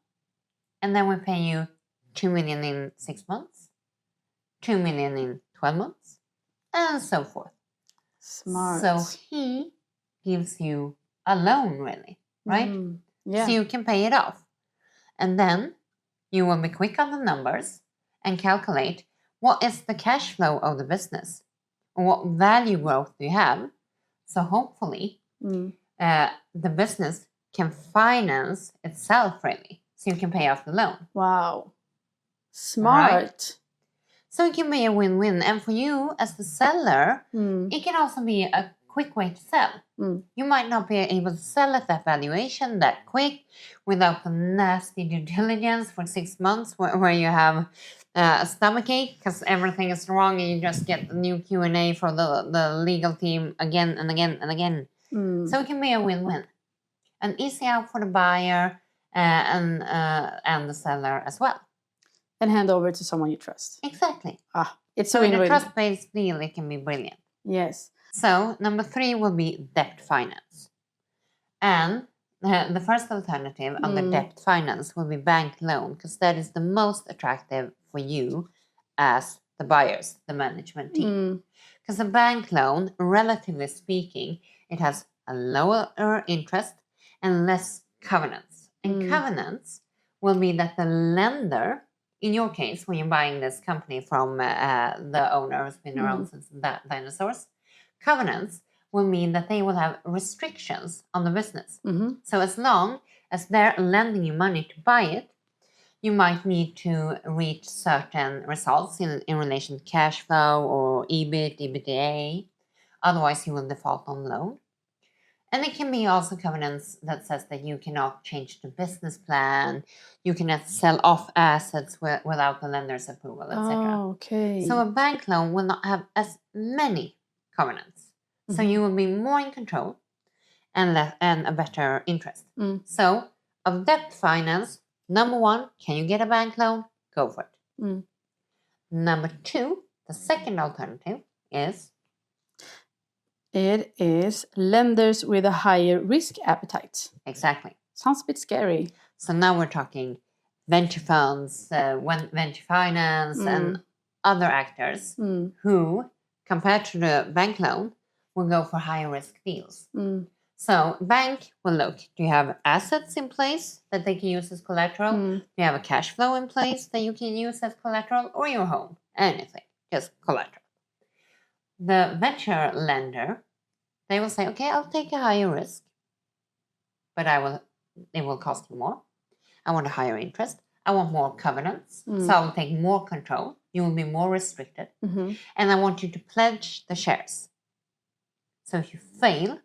Speaker 1: and then we pay you 2 million in 6 months, 2 million in 12 months, and so forth.
Speaker 2: Smart.
Speaker 1: So he gives you a loan, really, right?
Speaker 2: Yeah.
Speaker 1: So you can pay it off. And then you will be quick on the numbers and calculate what is the cash flow of the business, and what value growth do you have. So hopefully the business can finance itself, really. So you can pay off the loan.
Speaker 2: Wow. Smart.
Speaker 1: Right? So it can be a win-win. And for you as the seller, it can also be a quick way to sell. You might not be able to sell at that valuation that quick without the nasty due diligence for 6 months where you have a stomachache because everything is wrong and you just get the new Q&A from the legal team again and again and again. So it can be a win-win. An easy out for the buyer and the seller as well.
Speaker 2: And hand over to someone you trust.
Speaker 1: Exactly.
Speaker 2: It's
Speaker 1: so
Speaker 2: a win-win.
Speaker 1: in a trust-based deal, it can be brilliant.
Speaker 2: Yes.
Speaker 1: So number 3 will be debt finance. And the first alternative on the debt finance will be bank loan, because that is the most attractive for you as the buyers, the management team. Because a bank loan, relatively speaking, it has a lower interest and less covenants. And covenants will be that the lender, in your case, when you're buying this company from the owner who's been around since the dinosaurs, covenants will mean that they will have restrictions on the business. So as long as they're lending you money to buy it, you might need to reach certain results in relation to cash flow or EBIT, EBITDA. Otherwise, you will default on loan. And it can be also covenants that says that you cannot change the business plan, you cannot sell off assets without the lender's approval, etc.
Speaker 2: Okay.
Speaker 1: So a bank loan will not have as many covenants. So you will be more in control and a better interest. So of debt finance, number 1, can you get a bank loan? Go for it. Number 2, the second alternative is?
Speaker 2: It is lenders with a higher risk appetite.
Speaker 1: Exactly.
Speaker 2: Sounds a bit scary.
Speaker 1: So now we're talking venture funds, venture finance, and other actors who, compared to the bank loan, will go for higher risk deals. So bank will look, do you have assets in place that they can use as collateral? Do you have a cash flow in place that you can use as collateral, or your home? Anything, just collateral. The venture lender, they will say, okay, I'll take a higher risk, but it will cost you more. I want a higher interest. I want more covenants, so I'll take more control. You will be more restricted. And I want you to pledge the shares. So if you fail,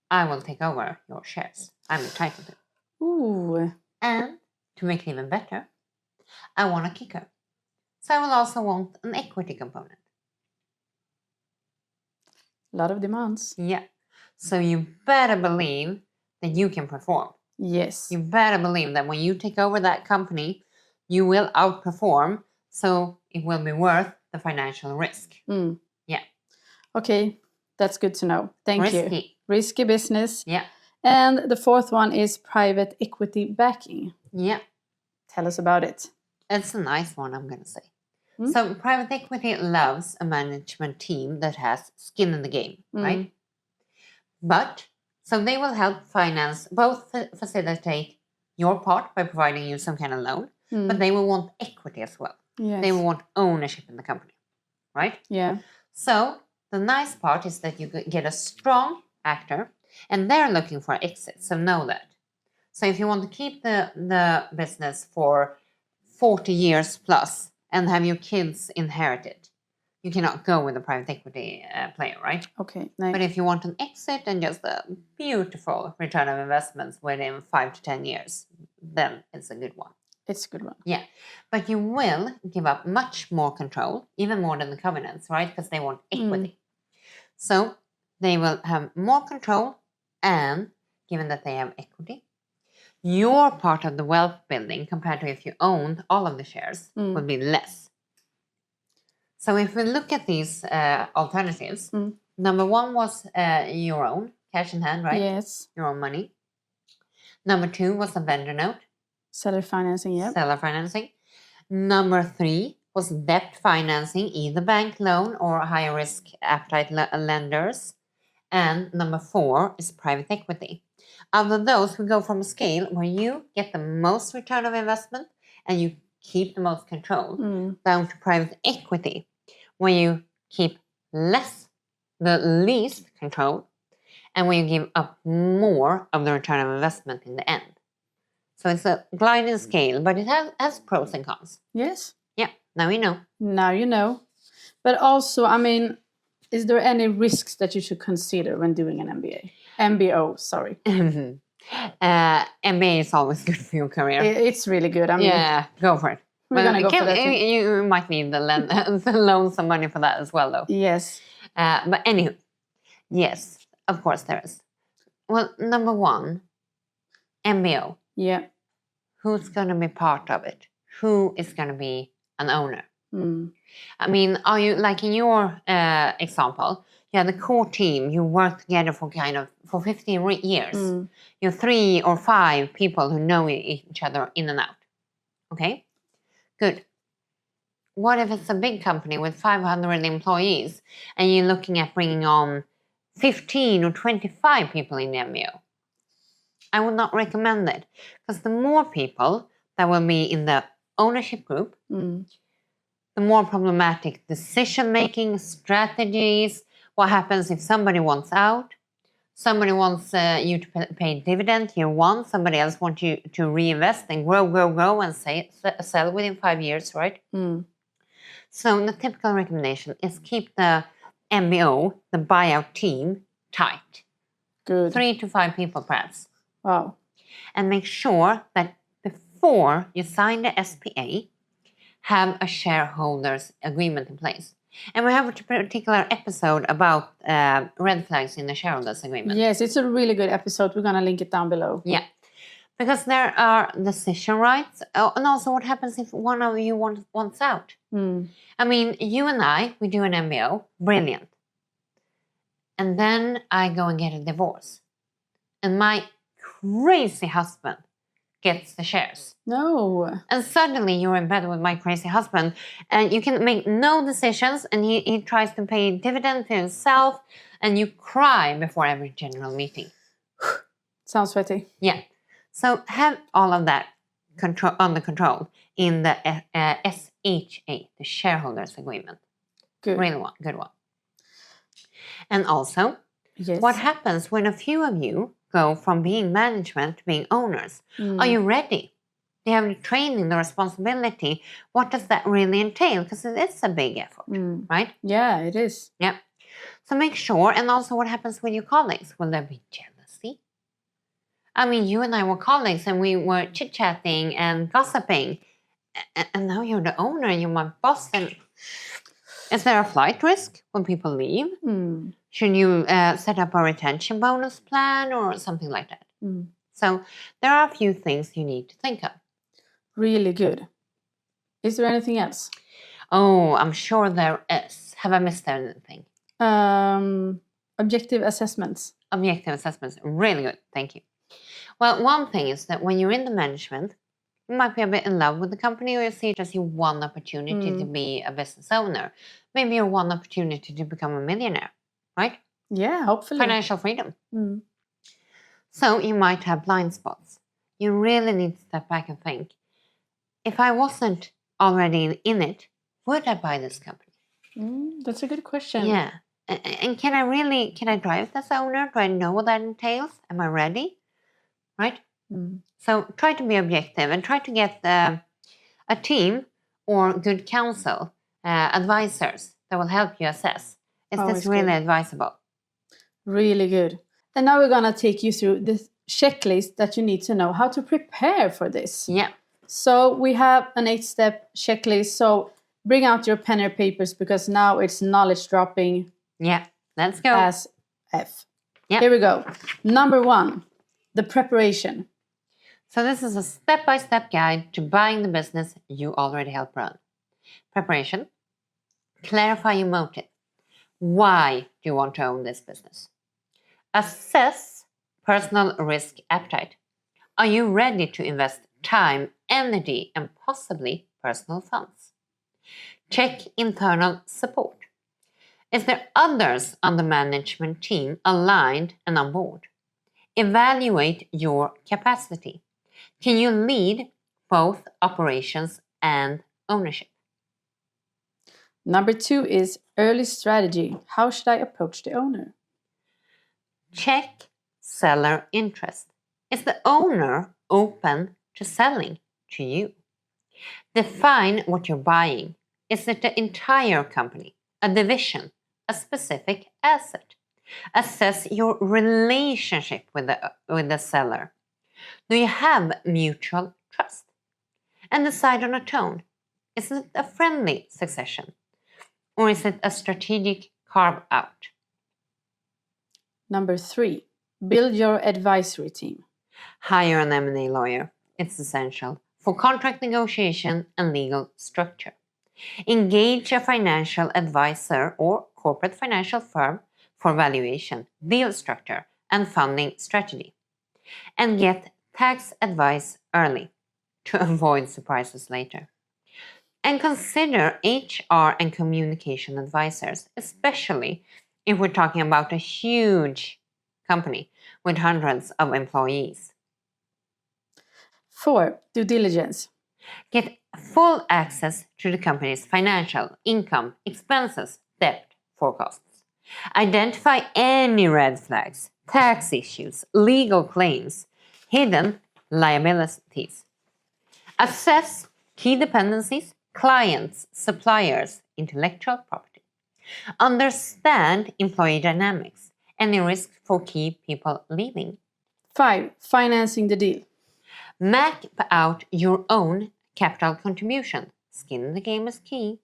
Speaker 1: I will take over your shares. I'm entitled to.
Speaker 2: Ooh.
Speaker 1: And to make it even better, I want a kicker. So I will also want an equity component.
Speaker 2: A lot of demands.
Speaker 1: Yeah. So you better believe that you can perform.
Speaker 2: Yes.
Speaker 1: You better believe that when you take over that company, you will outperform, so it will be worth the financial risk. Yeah.
Speaker 2: Okay, that's good to know. Thank you. Risky business.
Speaker 1: Yeah.
Speaker 2: And the fourth one is private equity backing.
Speaker 1: Yeah.
Speaker 2: Tell us about it.
Speaker 1: It's a nice one, I'm going to say. So private equity loves a management team that has skin in the game, right? But, so they will help finance, both facilitate your part by providing you some kind of loan, but they will want equity as well.
Speaker 2: Yes.
Speaker 1: They will want ownership in the company, right?
Speaker 2: Yeah.
Speaker 1: So the nice part is that you get a strong actor, and they're looking for exit, so know that. So if you want to keep the business for 40 years plus, and have your kids inherit it, you cannot go with a private equity player, right?
Speaker 2: Okay, nice.
Speaker 1: But if you want an exit and just a beautiful return of investments within 5 to 10 years, then it's a good one.
Speaker 2: It's a good one.
Speaker 1: Yeah, but you will give up much more control, even more than the covenants, right? Because they want equity. So they will have more control, and given that they have equity, your part of the wealth building compared to if you owned all of the shares would be less. So if we look at these alternatives, number one was your own cash in hand, right?
Speaker 2: Yes.
Speaker 1: Your own money. Number 2 was a vendor note.
Speaker 2: Seller financing, yeah.
Speaker 1: Seller financing. Number 3 was debt financing, either bank loan or higher risk appetite lenders. And number 4 is private equity. Out of those, we go from a scale where you get the most return of investment and you keep the most control, down to private equity, where you keep the least control, and where you give up more of the return of investment in the end. So it's a gliding scale, but it has pros and cons.
Speaker 2: Yes.
Speaker 1: Yeah, now you know.
Speaker 2: Now you know. But also, I mean, is there any risks that you should consider when doing an MBA? MBO, sorry.
Speaker 1: MBA is always good for your career.
Speaker 2: It's really good. I mean,
Speaker 1: yeah, go for it.
Speaker 2: We're going to go for that too.
Speaker 1: You might need the loan some money for that as well, though.
Speaker 2: Yes.
Speaker 1: But anywho, yes, of course there is. Well, number 1, MBO.
Speaker 2: Yeah.
Speaker 1: Who's going to be part of it? Who is going to be an owner? I mean, are you, like in your example, you have the core team, you work together for 15 years. You're 3 or 5 people who know each other in and out. Okay? Good. What if it's a big company with 500 employees and you're looking at bringing on 15 or 25 people in the MBO? I would not recommend it, because the more people that will be in the ownership group, the more problematic decision-making, strategies, what happens if somebody wants out, somebody wants you to pay dividend year 1, somebody else wants you to reinvest and grow and sell within 5 years, right? So the typical recommendation is keep the MBO, the buyout team, tight.
Speaker 2: Good.
Speaker 1: 3 to 5 people perhaps.
Speaker 2: Wow.
Speaker 1: And make sure that before you sign the SPA, have a shareholders agreement in place. And we have a particular episode about red flags in the shareholders agreement.
Speaker 2: Yes, it's a really good episode. We're going to link it down below.
Speaker 1: Yeah, because there are decision rights. And also what happens if one of you wants out. I mean, you and I, we do an MBO. Brilliant. And then I go and get a divorce. And my crazy husband gets the shares.
Speaker 2: No.
Speaker 1: And suddenly you're in bed with my crazy husband and you can make no decisions, and he tries to pay dividend to himself, and you cry before every general meeting.
Speaker 2: Sounds sweaty.
Speaker 1: Yeah. So have all of that under control in the SHA, the shareholders agreement.
Speaker 2: Good.
Speaker 1: Really good one. And also,
Speaker 2: yes,
Speaker 1: what happens when a few of you go from being management to being owners? Are you ready? Do you have the training, the responsibility? What does that really entail? Because it is a big effort, right?
Speaker 2: Yeah, it is.
Speaker 1: Yeah. So make sure. And also, what happens with your colleagues? Will there be jealousy? I mean, you and I were colleagues and we were chit-chatting and gossiping. And now you're the owner, you're my boss. And is there a flight risk when people leave? Should you set up a retention bonus plan or something like that? So there are a few things you need to think of.
Speaker 2: Really good. Is there anything else?
Speaker 1: Oh, I'm sure there is. Have I missed anything?
Speaker 2: Objective assessments.
Speaker 1: Objective assessments. Really good. Thank you. Well, one thing is that when you're in the management, you might be a bit in love with the company, or you see it as your one opportunity to be a business owner. Maybe your one opportunity to become a millionaire, right?
Speaker 2: Yeah, hopefully.
Speaker 1: Financial freedom. So you might have blind spots. You really need to step back and think, if I wasn't already in it, would I buy this company?
Speaker 2: That's a good question.
Speaker 1: Yeah. And can I drive this owner? Do I know what that entails? Am I ready? Right? So try to be objective and try to get a team or good counsel, advisors that will help you assess. Is this really advisable?
Speaker 2: Really good. And now we're going to take you through the checklist that you need to know how to prepare for this.
Speaker 1: Yeah.
Speaker 2: So we have an 8-step checklist. So bring out your pen and papers because now it's knowledge dropping.
Speaker 1: Yeah, let's go.
Speaker 2: As F.
Speaker 1: Yeah.
Speaker 2: Here we go. Number 1, the preparation.
Speaker 1: So this is a step-by-step guide to buying the business you already help run. Preparation. Clarify your motive. Why do you want to own this business? Assess personal risk appetite. Are you ready to invest time, energy, and possibly personal funds? Check internal support. Is there others on the management team aligned and on board? Evaluate your capacity. Can you lead both operations and ownership?
Speaker 2: Number 2 is early strategy. How should I approach the owner?
Speaker 1: Check seller interest. Is the owner open to selling to you? Define what you're buying. Is it the entire company, a division, a specific asset? Assess your relationship with the seller. Do you have mutual trust? And decide on a tone. Is it a friendly succession? Or is it a strategic carve-out?
Speaker 2: Number 3, build your advisory team.
Speaker 1: Hire an M&A lawyer. It's essential for contract negotiation and legal structure. Engage a financial advisor or corporate financial firm for valuation, deal structure, and funding strategy. And get tax advice early to avoid surprises later. And consider HR and communication advisors, especially if we're talking about a huge company with hundreds of employees.
Speaker 2: 4, due diligence.
Speaker 1: Get full access to the company's financial, income, expenses, debt forecasts. Identify any red flags, tax issues, legal claims, hidden liabilities. Assess key dependencies, clients, suppliers, intellectual property. Understand employee dynamics, any risk for key people leaving.
Speaker 2: 5, financing the deal.
Speaker 1: Map out your own capital contribution. Skin in the game is key.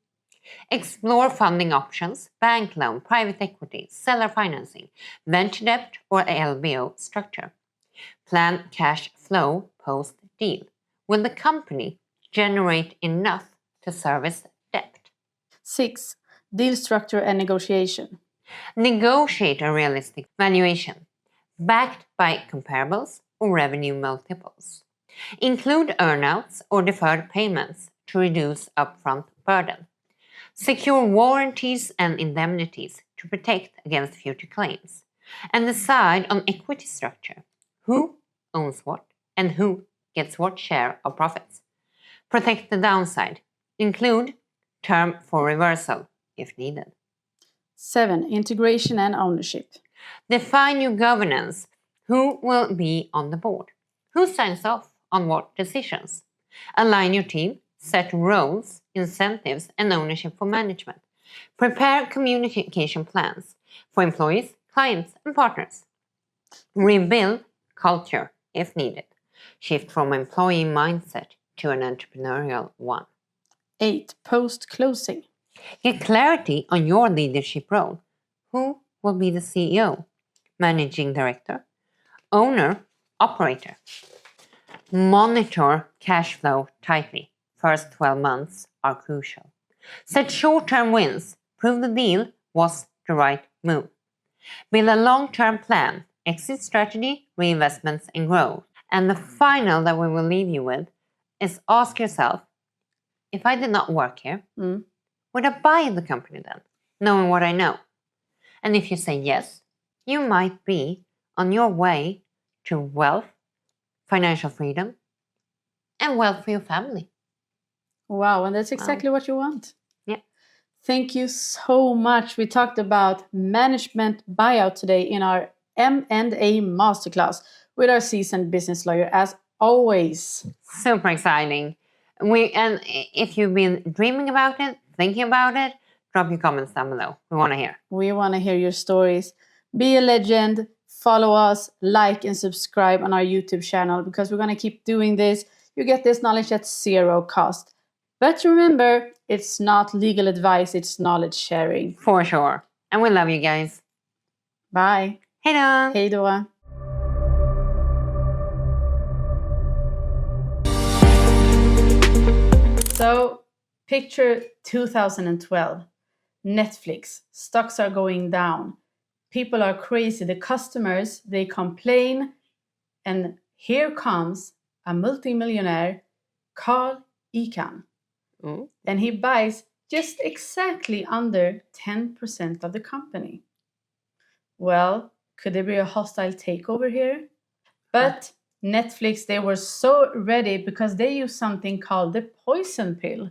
Speaker 1: Explore funding options, bank loan, private equity, seller financing, venture debt, or LBO structure. Plan cash flow post-deal. Will the company generate enough to service debt?
Speaker 2: 6, deal structure and negotiation.
Speaker 1: Negotiate a realistic valuation, backed by comparables or revenue multiples. Include earnouts or deferred payments to reduce upfront burden. Secure warranties and indemnities to protect against future claims. And decide on equity structure. Who owns what and who gets what share of profits. Protect the downside. Include term for reversal if needed.
Speaker 2: 7, integration and ownership.
Speaker 1: Define your governance. Who will be on the board? Who signs off on what decisions? Align your team, set roles, incentives, and ownership for management. Prepare communication plans for employees, clients, and partners. Rebuild culture if needed. Shift from employee mindset to an entrepreneurial one.
Speaker 2: 8, post-closing.
Speaker 1: Get clarity on your leadership role. Who will be the CEO, managing director, owner, operator? Monitor cash flow tightly. First 12 months are crucial. Set short-term wins. Prove the deal was the right move. Build a long-term plan. Exit strategy, reinvestments, and growth. And the final that we will leave you with is ask yourself, if I did not work here, would I buy the company then, knowing what I know? And if you say yes, you might be on your way to wealth, financial freedom, and wealth for your family.
Speaker 2: Wow, and that's exactly what you want.
Speaker 1: Yeah.
Speaker 2: Thank you so much. We talked about management buyout today in our M&A Masterclass with our seasoned business lawyer, as always.
Speaker 1: Super exciting. And if you've been dreaming about it, thinking about it, drop your comments down below. We want to hear.
Speaker 2: We want to hear your stories. Be a legend. Follow us, like and subscribe on our YouTube channel because we're going to keep doing this. You get this knowledge at zero cost. But remember, it's not legal advice, it's knowledge sharing.
Speaker 1: For sure. And we love you guys.
Speaker 2: Bye.
Speaker 1: Hej då.
Speaker 2: Hej då. So, picture 2012. Netflix. Stocks are going down. People are crazy. The customers, they complain. And here comes a multimillionaire, Carl Icahn. And he buys just exactly under 10% of the company. Well, could there be a hostile takeover here? But Netflix, they were so ready because they use something called the poison pill.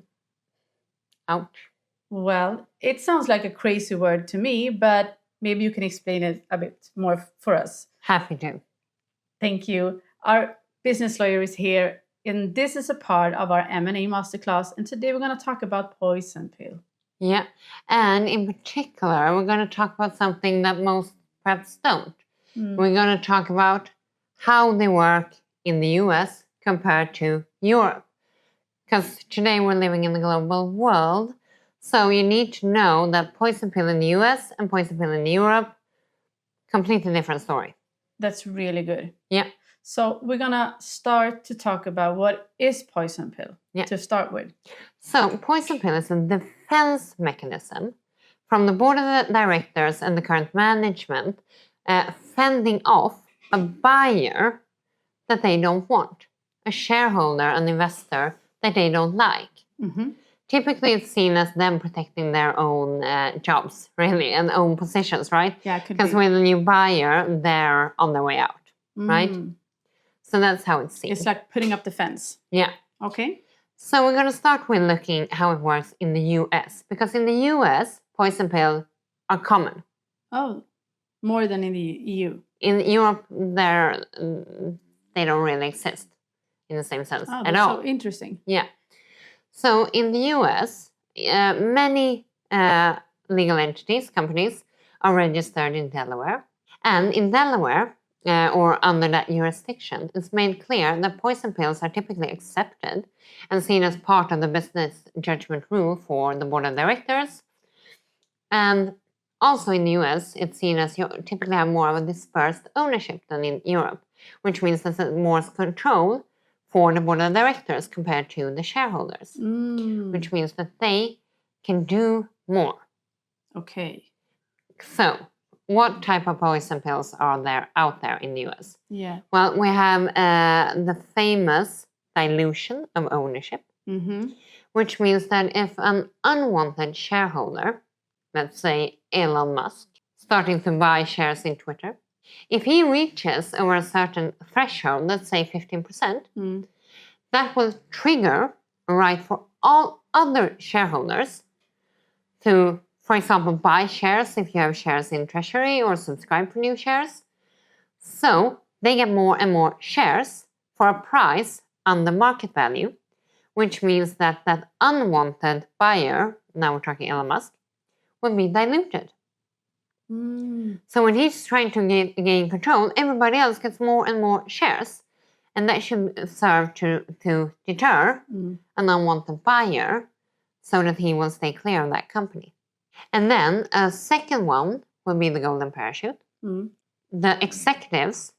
Speaker 1: Ouch.
Speaker 2: Well, it sounds like a crazy word to me, but maybe you can explain it a bit more for us.
Speaker 1: Happy to.
Speaker 2: Thank you. Our business lawyer is here, and this is a part of our M&A Masterclass, and today we're going to talk about poison pill.
Speaker 1: Yeah, and in particular, we're going to talk about something that most perhaps don't. We're going to talk about how they work in the US compared to Europe. Because today we're living in the global world, so you need to know that poison pill in the US and poison pill in Europe, completely different story.
Speaker 2: That's really good.
Speaker 1: Yeah.
Speaker 2: So we're going to start to talk about what is poison pill to start with.
Speaker 1: So poison pill is a defense mechanism from the board of directors and the current management fending off a buyer that they don't want, a shareholder, an investor that they don't like. Typically, it's seen as them protecting their own jobs, really, and own positions, right?
Speaker 2: Yeah, it could
Speaker 1: because with a new buyer, they're on their way out, right? So that's how it's seen.
Speaker 2: It's like putting up the fence.
Speaker 1: Yeah.
Speaker 2: Okay.
Speaker 1: So we're going to start with looking how it works in the US, because in the US, poison pills are common.
Speaker 2: Oh, more than in the EU.
Speaker 1: In Europe, they don't really exist in the same sense at all.
Speaker 2: So interesting.
Speaker 1: Yeah. So in the US, many legal entities, companies, are registered in Delaware. And in Delaware, or under that jurisdiction, it's made clear that poison pills are typically accepted and seen as part of the business judgment rule for the board of directors. And also in the US, it's seen as you typically have more of a dispersed ownership than in Europe, which means there's more control for the board of directors compared to the shareholders, which means that they can do more.
Speaker 2: Okay.
Speaker 1: So, what type of poison pills are there out there in the US?
Speaker 2: Yeah.
Speaker 1: Well, we have the famous dilution of ownership, which means that if an unwanted shareholder, let's say Elon Musk, starting to buy shares in Twitter, if he reaches over a certain threshold, let's say 15%, that will trigger a right for all other shareholders to, for example, buy shares if you have shares in Treasury or subscribe for new shares. So they get more and more shares for a price under market value, which means that that unwanted buyer, now we're talking Elon Musk, will be diluted. So when he's trying to gain control, everybody else gets more and more shares. And that should serve to deter an unwanted buyer so that he will stay clear of that company. And then a second one will be the golden parachute. The executives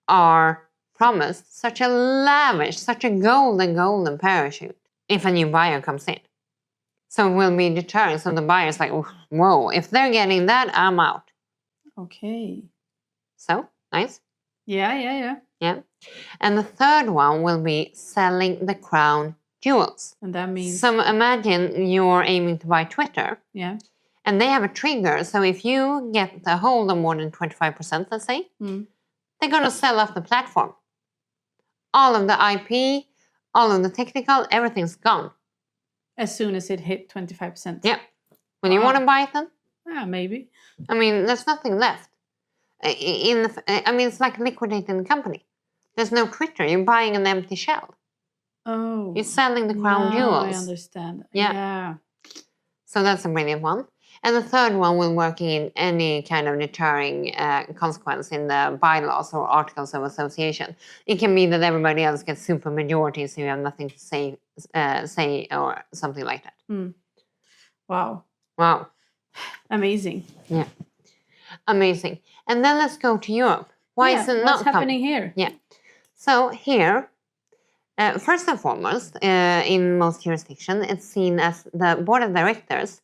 Speaker 1: are promised such a lavish, such a golden parachute if a new buyer comes in. So it will be deterring. So the buyer's like, whoa, if they're getting that, I'm out.
Speaker 2: Okay.
Speaker 1: So, nice.
Speaker 2: Yeah.
Speaker 1: And the third one will be selling the crown jewels.
Speaker 2: And that means...
Speaker 1: So imagine you're aiming to buy Twitter.
Speaker 2: Yeah.
Speaker 1: And they have a trigger. So if you get a hold of more than 25%, let's say, they're going to sell off the platform. All of the IP, all of the technical, everything's gone.
Speaker 2: As soon as it hit 25%.
Speaker 1: Yeah. When you want to buy it then?
Speaker 2: Yeah, maybe.
Speaker 1: I mean, there's nothing left. It's like liquidating the company. There's no Twitter. You're buying an empty shell.
Speaker 2: Oh.
Speaker 1: You're selling the crown jewels.
Speaker 2: I understand.
Speaker 1: Yeah.
Speaker 2: Yeah.
Speaker 1: So that's a brilliant one. And the third one, when working in any kind of deterring consequence in the bylaws or articles of association, it can be that everybody else gets super majority, so you have nothing to say or something like that.
Speaker 2: Wow.
Speaker 1: Wow.
Speaker 2: Amazing.
Speaker 1: Yeah. Amazing. And then let's go to Europe. Why is it not
Speaker 2: what's happening here?
Speaker 1: Yeah. So here, first and foremost, in most jurisdictions, it's seen as the board of directors.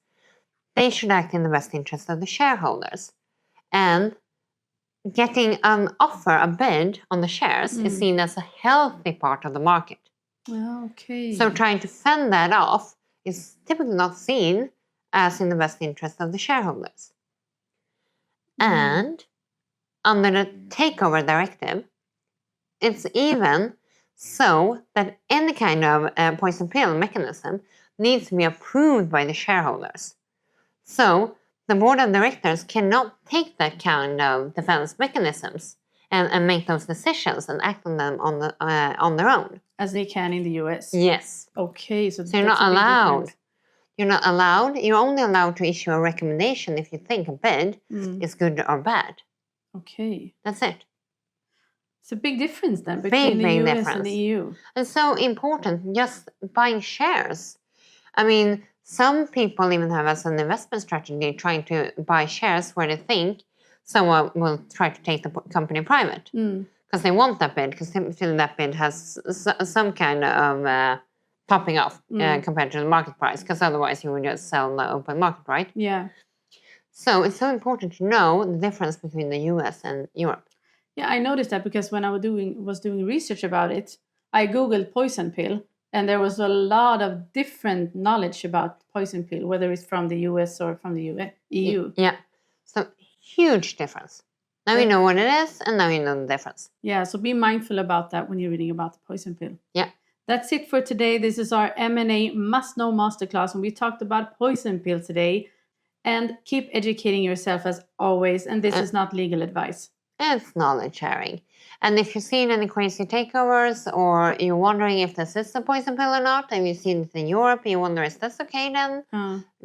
Speaker 1: They should act in the best interest of the shareholders. And getting an offer, a bid on the shares is seen as a healthy part of the market.
Speaker 2: Okay.
Speaker 1: So trying to fend that off is typically not seen as in the best interest of the shareholders. And under the takeover directive, it's even so that any kind of poison pill mechanism needs to be approved by the shareholders. So the board of directors cannot take that kind of defense mechanisms and make those decisions and act on them on their own.
Speaker 2: As they can in the US?
Speaker 1: Yes.
Speaker 2: Okay, so
Speaker 1: you're not allowed. You're not allowed. You're only allowed to issue a recommendation if you think a bid is good or bad.
Speaker 2: Okay.
Speaker 1: That's it.
Speaker 2: It's a big difference then between the US and the EU.
Speaker 1: And so important, just buying shares. I mean, some people even have as an investment strategy trying to buy shares where they think someone will try to take the company private. Because they want that bid, because they feel that bid has some kind of popping off compared to the market price, because otherwise you would just sell on the open market, right?
Speaker 2: Yeah.
Speaker 1: So it's so important to know the difference between the US and Europe.
Speaker 2: Yeah, I noticed that because when I was doing research about it, I Googled poison pill, and there was a lot of different knowledge about poison pill, whether it's from the US or from the EU.
Speaker 1: Yeah. So huge difference. Now you know what it is, and now you know the difference.
Speaker 2: Yeah, so be mindful about that when you're reading about the poison pill.
Speaker 1: Yeah.
Speaker 2: That's it for today. This is our M&A Must-Know Masterclass, and we talked about poison pill today. And keep educating yourself as always, and this is not legal advice.
Speaker 1: It's knowledge sharing. And if you've seen any crazy takeovers, or you're wondering if this is a poison pill or not, and you've seen it in Europe, and you wonder, is this okay then?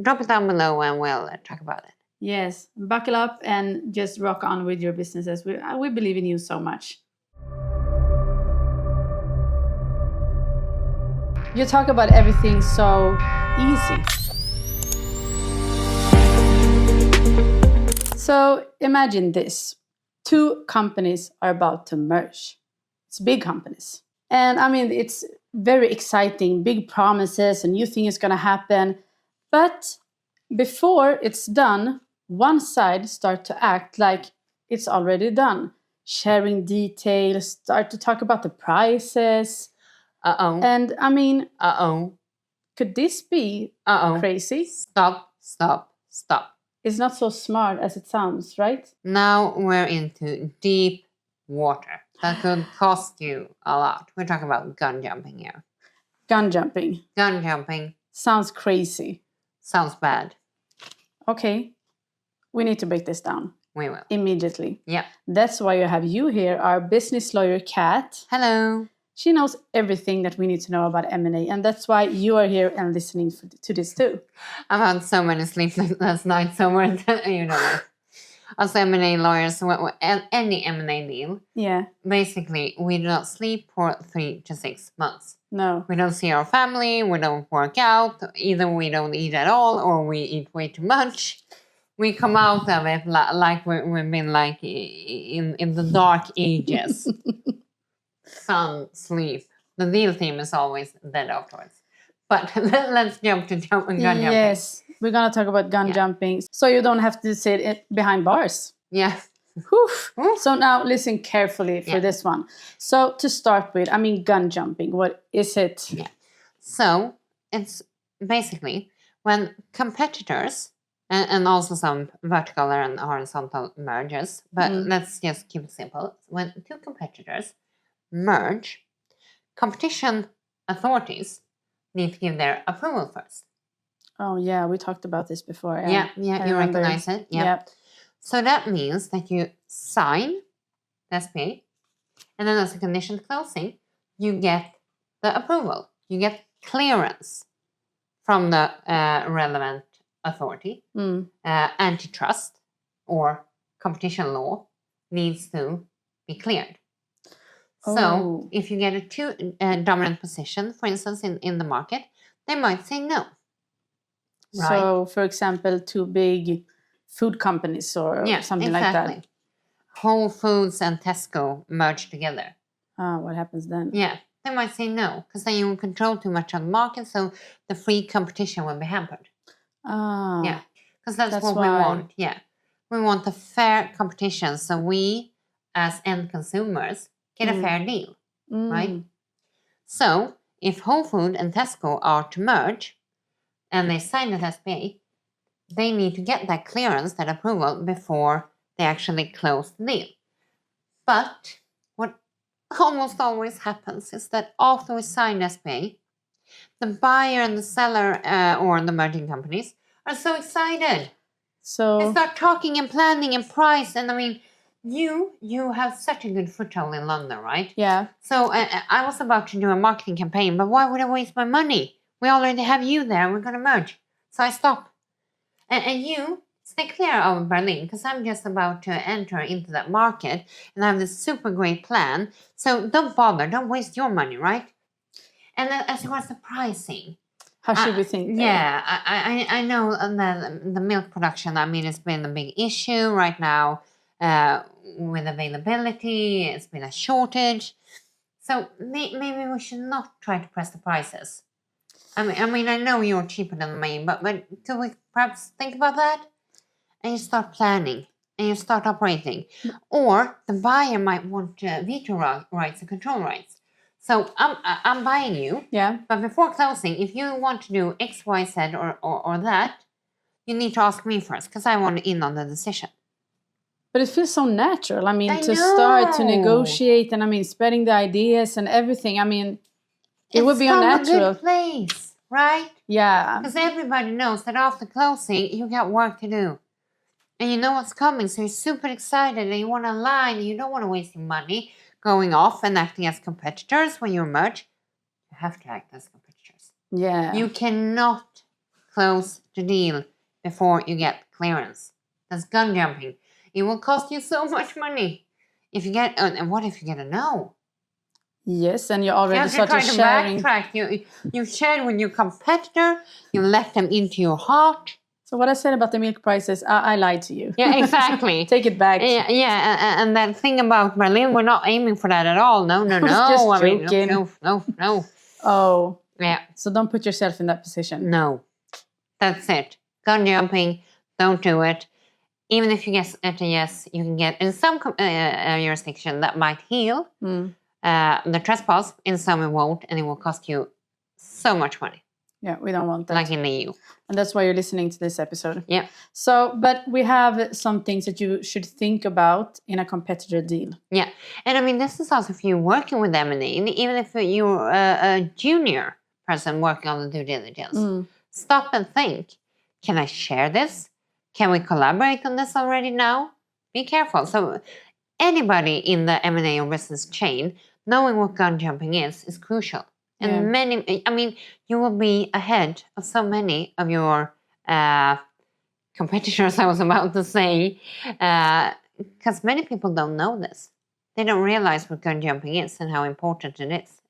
Speaker 1: Drop it down below and we'll talk about it.
Speaker 2: Yes, buckle up and just rock on with your businesses. We believe in you so much. You talk about everything so easy. So imagine this. 2 companies are about to merge. It's big companies. And I mean, it's very exciting, big promises, a new thing is going to happen. But before it's done, one side start to act like it's already done. Sharing details, start to talk about the prices. And I mean, could this be crazy?
Speaker 1: Stop.
Speaker 2: It's not so smart as it sounds, right?
Speaker 1: Now we're into deep water. That could cost you a lot. We're talking about gun jumping here.
Speaker 2: Gun jumping.
Speaker 1: Gun jumping.
Speaker 2: Sounds crazy.
Speaker 1: Sounds bad.
Speaker 2: Okay. We need to break this down.
Speaker 1: We will.
Speaker 2: Immediately.
Speaker 1: Yeah.
Speaker 2: That's why I have you here, our business lawyer, Kat.
Speaker 1: Hello.
Speaker 2: She knows everything that we need to know about M&A, and that's why you are here and listening to this too.
Speaker 1: I've had so many sleepless nights, so we're, you know that. As M&A lawyers, any M&A deal, basically, we do not sleep for 3 to 6 months.
Speaker 2: No.
Speaker 1: We don't see our family, we don't work out, either we don't eat at all, or we eat way too much. We come out of it like we've been like in the dark ages. Sun, sleep. The deal team is always dead afterwards. But let's jump to gun jumping.
Speaker 2: Yes, we're going to talk about gun jumping. So you don't have to sit behind bars.
Speaker 1: Yeah.
Speaker 2: So now listen carefully for this one. So to start with, I mean, gun jumping, what is it?
Speaker 1: Yeah. So it's basically when competitors, and also some vertical and horizontal mergers, but let's just keep it simple. When 2 competitors merge, competition authorities need to give their approval first.
Speaker 2: Oh yeah, we talked about this before.
Speaker 1: Yeah, you recognize it. Yeah. So that means that you sign the SPA, and then as a condition to closing, you get the approval. You get clearance from the relevant authority. Antitrust or competition law needs to be cleared. So if you get a too dominant position, for instance, in the market, they might say no.
Speaker 2: Right? So, for example, two big food companies or something like that.
Speaker 1: Whole Foods and Tesco merge together.
Speaker 2: What happens then?
Speaker 1: Yeah, they might say no, because then you will control too much of the market, so the free competition will be hampered. Yeah, because that's what we want. Yeah, we want a fair competition, so we, as end consumers, get a fair deal, right? So, if Whole Foods and Tesco are to merge, and they sign the SPA, they need to get that clearance, that approval, before they actually close the deal. But what almost always happens is that after we sign the SPA, the buyer and the seller or the merging companies are so excited. So they start talking and planning and price. And I mean, you have such a good foothold in London, right?
Speaker 2: Yeah.
Speaker 1: So I was about to do a marketing campaign, but why would I waste my money? We already have you there. We're going to merge. So I stop. And you stay clear of Berlin, because I'm just about to enter into that market and I have this super great plan. So don't bother. Don't waste your money, right? And then as far as the pricing.
Speaker 2: How should we think?
Speaker 1: Yeah, I know the milk production, I mean, it's been a big issue right now with availability. It's been a shortage. So maybe we should not try to press the prices. I mean, I know you're cheaper than me, but do we perhaps think about that? And you start planning, and you start operating. Or the buyer might want veto rights and control rights. So I'm buying you.
Speaker 2: Yeah.
Speaker 1: But before closing, if you want to do X, Y, Z, or that, you need to ask me first, because I want in on the decision.
Speaker 2: But it feels so natural. I mean, start to negotiate, and I mean, spreading the ideas and everything. I mean, it would be unnatural.
Speaker 1: It's from a good place, right?
Speaker 2: Yeah.
Speaker 1: Because everybody knows that after closing, you got work to do. And you know what's coming, so you're super excited, and you want to align, and you don't want to waste your money going off and acting as competitors when you merge. You have to act as competitors.
Speaker 2: Yeah.
Speaker 1: You cannot close the deal before you get clearance. That's gun jumping. It will cost you so much money. If you get, and what if you get a no?
Speaker 2: Yes, and you already started sharing.
Speaker 1: You shared with your competitor. You let them into your heart.
Speaker 2: So what I said about the milk prices, I lied to you.
Speaker 1: Yeah, exactly.
Speaker 2: Take it back.
Speaker 1: Yeah, and that thing about Berlin, we're not aiming for that at all. No.
Speaker 2: Just joking.
Speaker 1: No.
Speaker 2: Oh.
Speaker 1: Yeah.
Speaker 2: So don't put yourself in that position.
Speaker 1: No. That's it. Gun jumping. Don't do it. Even if you get a yes, you can get, in some jurisdiction, that might heal the trespass. In some it won't, and it will cost you so much money.
Speaker 2: Yeah, we don't want that.
Speaker 1: Like in the EU.
Speaker 2: And that's why you're listening to this episode.
Speaker 1: Yeah.
Speaker 2: So, but we have some things that you should think about in a competitor deal.
Speaker 1: Yeah. And I mean, this is also if you're working with M&A, even if you're a junior person working on the due diligence. Stop and think, can I share this? Can we collaborate on this already now? Be careful. So anybody in the M&A or business chain, knowing what gun jumping is crucial. And you will be ahead of so many of your competitors, I was about to say, because many people don't know this. They don't realize what gun jumping is and how important it is.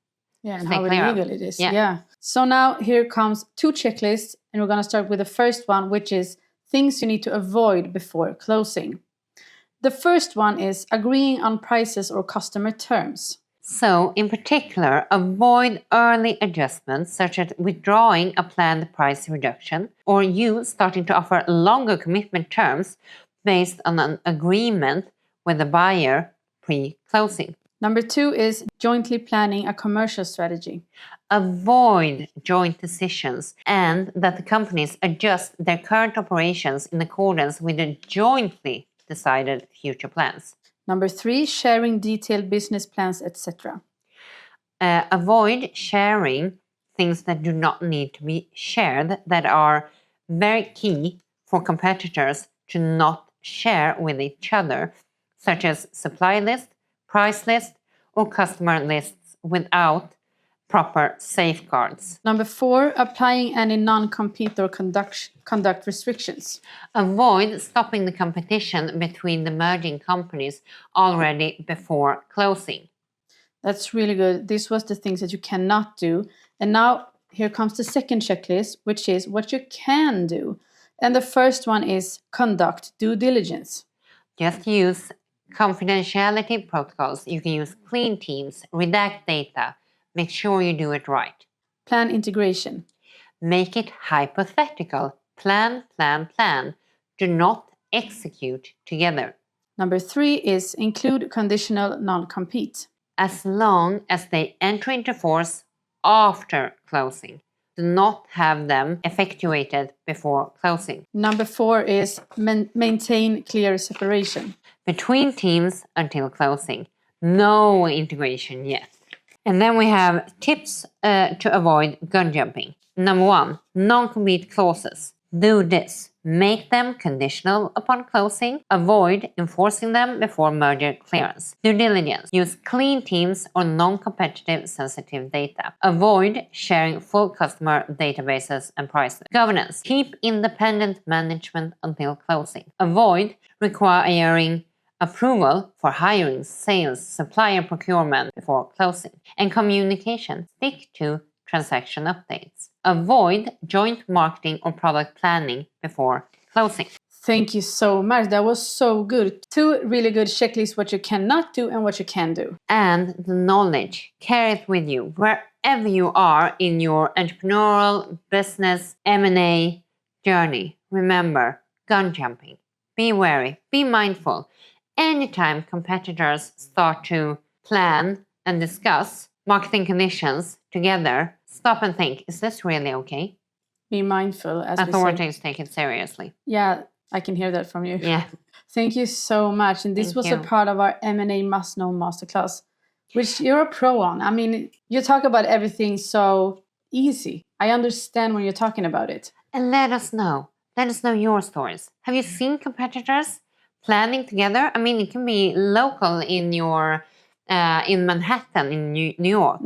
Speaker 2: Yeah, and how illegal it is. Yeah. So now here comes 2 checklists, and we're going to start with the first one, which is things you need to avoid before closing. The first one is agreeing on prices or customer terms.
Speaker 1: So, in particular, avoid early adjustments such as withdrawing a planned price reduction or you starting to offer longer commitment terms based on an agreement with the buyer pre-closing.
Speaker 2: Number 2 is jointly planning a commercial strategy.
Speaker 1: Avoid joint decisions and that the companies adjust their current operations in accordance with the jointly decided future plans.
Speaker 2: Number 3, sharing detailed business plans, etc.
Speaker 1: Avoid sharing things that do not need to be shared, that are very key for competitors to not share with each other, such as supply list, price list, or customer lists without proper safeguards.
Speaker 2: Number 4, applying any non-compete or conduct restrictions.
Speaker 1: Avoid stopping the competition between the merging companies already before closing.
Speaker 2: That's really good. This was the things that you cannot do. And now here comes the second checklist, which is what you can do. And the first one is conduct due diligence.
Speaker 1: Just use confidentiality protocols. You can use clean teams, redact data. Make sure you do it right.
Speaker 2: Plan integration.
Speaker 1: Make it hypothetical. Plan, plan, plan. Do not execute together.
Speaker 2: Number 3 is include conditional non-compete.
Speaker 1: As long as they enter into force after closing. Do not have them effectuated before closing.
Speaker 2: Number 4 is maintain clear separation.
Speaker 1: Between teams until closing. No integration yet. And then we have tips to avoid gun jumping. Number 1, non-compete clauses. Do this. Make them conditional upon closing. Avoid enforcing them before merger clearance. Due diligence. Use clean teams or non-competitive sensitive data. Avoid sharing full customer databases and prices. Governance. Keep independent management until closing. Avoid requiring approval for hiring, sales, supplier procurement before closing. And communication. Stick to transaction updates. Avoid joint marketing or product planning before closing.
Speaker 2: Thank you so much. That was so good. 2 really good checklists, what you cannot do and what you can do.
Speaker 1: And the knowledge, carry it with you wherever you are in your entrepreneurial, business, M&A journey. Remember, gun jumping. Be wary, be mindful. Anytime competitors start to plan and discuss marketing conditions together, stop and think, is this really okay?
Speaker 2: Be mindful. As
Speaker 1: authorities take it seriously.
Speaker 2: Yeah, I can hear that from you.
Speaker 1: Yeah.
Speaker 2: Thank you so much. And this was a part of our M&A Must-Know Masterclass, which you're a pro on. I mean, you talk about everything so easy. I understand when you're talking about it.
Speaker 1: And let us know. Let us know your stories. Have you seen competitors planning together? I mean, it can be local in your in Manhattan, in New York.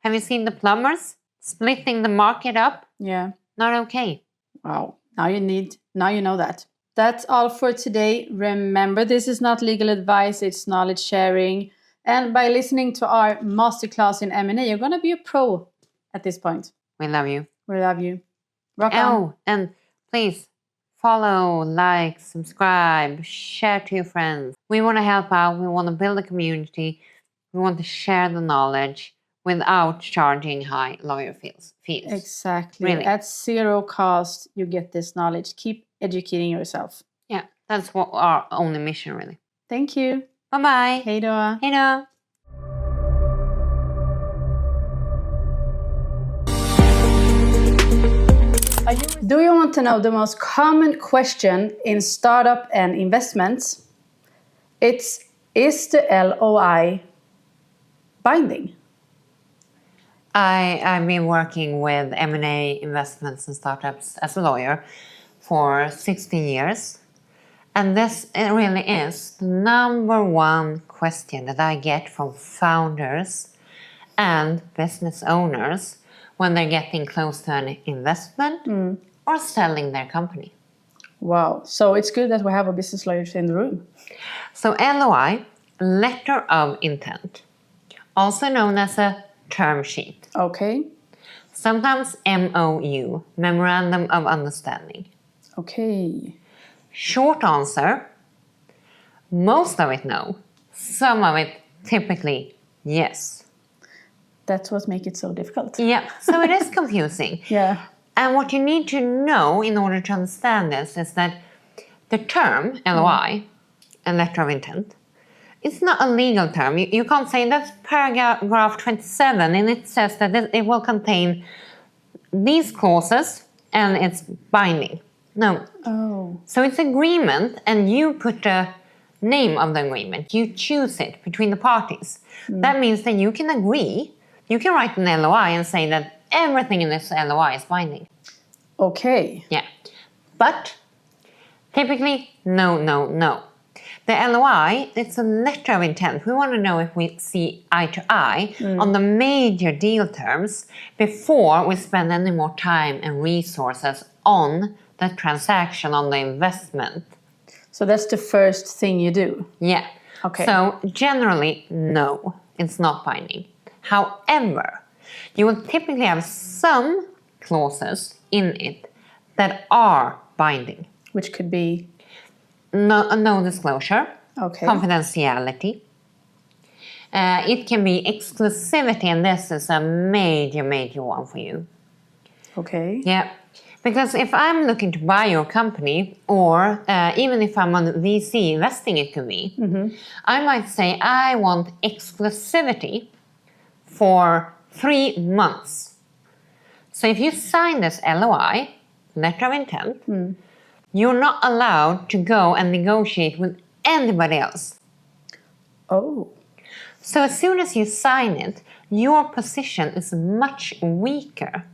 Speaker 1: Have you seen the plumbers splitting the market up?
Speaker 2: Yeah.
Speaker 1: Not okay.
Speaker 2: Wow. Now you know that. That's all for today. Remember, this is not legal advice, it's knowledge sharing. And by listening to our masterclass in M&A, you're going to be a pro at this point.
Speaker 1: We love you.
Speaker 2: We love you. Rock on.
Speaker 1: Oh, and please follow, like, subscribe, share to your friends. We want to help out. We want to build a community. We want to share the knowledge without charging high lawyer fees.
Speaker 2: Exactly.
Speaker 1: Really.
Speaker 2: At 0 cost, you get this knowledge. Keep educating yourself.
Speaker 1: Yeah, that's what our only mission, really.
Speaker 2: Thank you.
Speaker 1: Bye-bye.
Speaker 2: Hej då.
Speaker 1: Hej då.
Speaker 2: Do you want to know the most common question in startup and investments? Is the LOI binding?
Speaker 1: I've been working with M&A investments and startups as a lawyer for 16 years. And this really is the number one question that I get from founders and business owners when they're getting close to an investment or selling their company.
Speaker 2: Wow. So it's good that we have a business lawyer in the room.
Speaker 1: So LOI, letter of intent, also known as a term sheet.
Speaker 2: Okay.
Speaker 1: Sometimes MOU, memorandum of understanding.
Speaker 2: Okay.
Speaker 1: Short answer, most of it no, some of it typically yes.
Speaker 2: That's what makes it so difficult.
Speaker 1: Yeah, so it is confusing.
Speaker 2: Yeah.
Speaker 1: And what you need to know in order to understand this is that the term LOI, a letter of intent, it's not a legal term. You can't say that's paragraph 27 and it says that it will contain these clauses and it's binding. No.
Speaker 2: Oh.
Speaker 1: So it's agreement and you put the name of the agreement. You choose it between the parties. That means that you can agree. You can write an LOI and say that everything in this LOI is binding.
Speaker 2: Okay.
Speaker 1: Yeah. But typically, no. The LOI, it's a letter of intent. We want to know if we see eye to eye on the major deal terms before we spend any more time and resources on the transaction, on the investment.
Speaker 2: So that's the first thing you do?
Speaker 1: Yeah.
Speaker 2: Okay.
Speaker 1: So generally, no, it's not binding. However, you will typically have some clauses in it that are binding.
Speaker 2: Which could be?
Speaker 1: No disclosure,
Speaker 2: okay.
Speaker 1: Confidentiality. It can be exclusivity, and this is a major one for you.
Speaker 2: Okay.
Speaker 1: Yeah, because if I'm looking to buy your company, or even if I'm on VC investing, it could be, I might say I want exclusivity for 3 months. So if you sign this LOI, letter of intent, you're not allowed to go and negotiate with anybody else.
Speaker 2: Oh.
Speaker 1: So as soon as you sign it, your position is much weaker.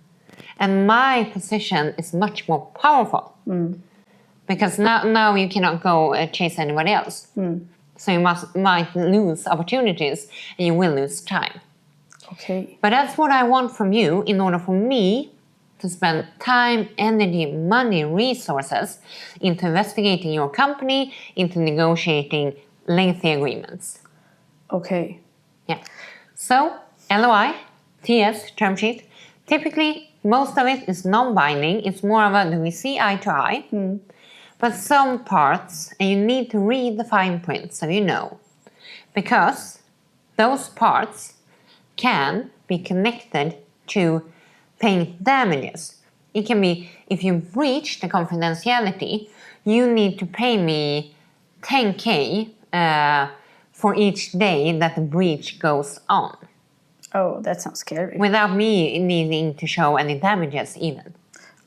Speaker 1: And my position is much more powerful. Because now you cannot go chase anybody else. So you might lose opportunities and you will lose time.
Speaker 2: Okay.
Speaker 1: But that's what I want from you in order for me to spend time, energy, money, resources into investigating your company, into negotiating lengthy agreements.
Speaker 2: Okay.
Speaker 1: Yeah. So, LOI, TS, term sheet, typically most of it is non-binding. It's more of a, do we see eye to eye? But some parts, and you need to read the fine print so you know. Because those parts can be connected to paying damages. It can be, if you breach the confidentiality, you need to pay me 10K for each day that the breach goes on.
Speaker 2: Oh, that sounds scary.
Speaker 1: Without me needing to show any damages even.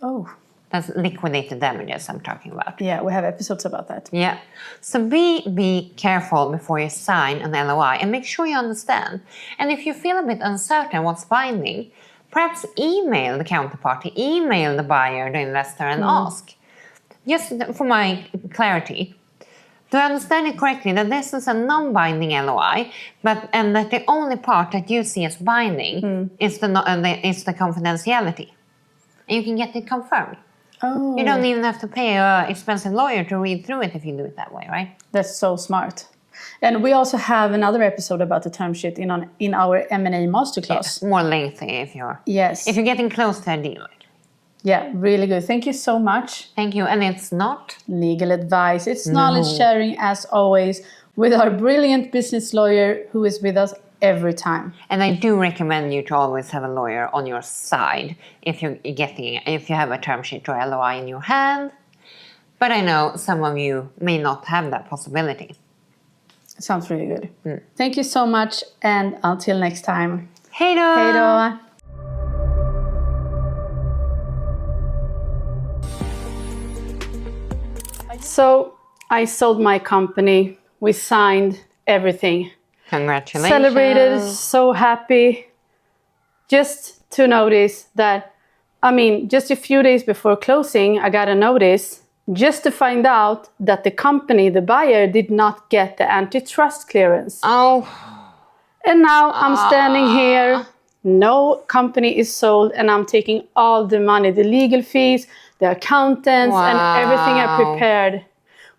Speaker 2: Oh.
Speaker 1: That's liquidated damages I'm talking about.
Speaker 2: Yeah, we have episodes about that.
Speaker 1: Yeah. So be careful before you sign an LOI and make sure you understand. And if you feel a bit uncertain what's binding, perhaps email the counterparty, email the buyer, the investor, and ask. Just for my clarity, do I understand it correctly that this is a non-binding LOI, and that the only part that you see as binding is the confidentiality? And you can get it confirmed.
Speaker 2: Oh.
Speaker 1: You don't even have to pay an expensive lawyer to read through it if you do it that way, right?
Speaker 2: That's so smart. And we also have another episode about the term sheet in our M&A Masterclass.
Speaker 1: Yes, more lengthy if you're getting close to a deal.
Speaker 2: Yeah, really good. Thank you so much.
Speaker 1: Thank you. And it's not
Speaker 2: legal advice. It's knowledge sharing, as always, with our brilliant business lawyer who is with us every time.
Speaker 1: And I do recommend you to always have a lawyer on your side if you have a term sheet or LOI in your hand. But I know some of you may not have that possibility.
Speaker 2: Sounds really good. Thank you so much, and until next time.
Speaker 1: Hej då!
Speaker 2: Hej då! So I sold my company. We signed everything.
Speaker 1: Congratulations.
Speaker 2: Celebrated, so happy. Just to notice that, just a few days before closing, I got a notice just to find out that the company, the buyer, did not get the antitrust clearance.
Speaker 1: Oh.
Speaker 2: And now I'm standing here. No company is sold, and I'm taking all the money, the legal fees, the accountants, and everything I prepared.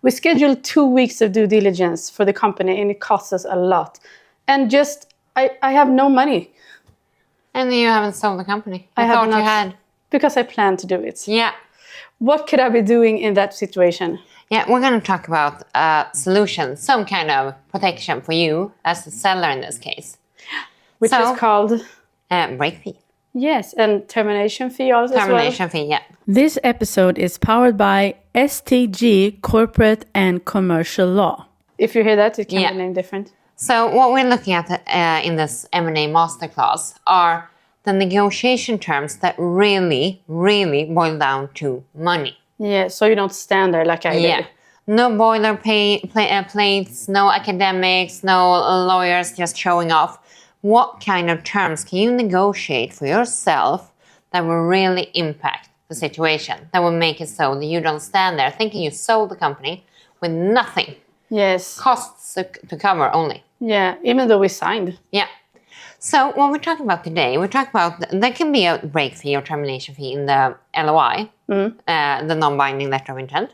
Speaker 2: We scheduled 2 weeks of due diligence for the company, and it costs us a lot. And I have no money.
Speaker 1: And you haven't sold the company. I thought you had.
Speaker 2: Because I planned to do it.
Speaker 1: Yeah.
Speaker 2: What could I be doing in that situation?
Speaker 1: Yeah, we're going to talk about solution, some kind of protection for you as the seller in this case.
Speaker 2: Which is called?
Speaker 1: Break fee.
Speaker 2: Yes, and termination fee also.
Speaker 1: Termination fee, yeah.
Speaker 2: This episode is powered by STG Corporate and Commercial Law. If you hear that, it can be named different.
Speaker 1: So what we're looking at in this M&A Masterclass are the negotiation terms that really, really boil down to money.
Speaker 2: Yeah, so you don't stand there like I did.
Speaker 1: Yeah. No boilerplates, no academics, no lawyers just showing off. What kind of terms can you negotiate for yourself that will really impact the situation, that will make it so that you don't stand there thinking you sold the company with nothing
Speaker 2: Yes.
Speaker 1: Costs to cover only.
Speaker 2: Yeah, even though we signed.
Speaker 1: Yeah. So what we're talking about today, we talk about there can be a break fee or termination fee in the LOI, the non-binding letter of intent,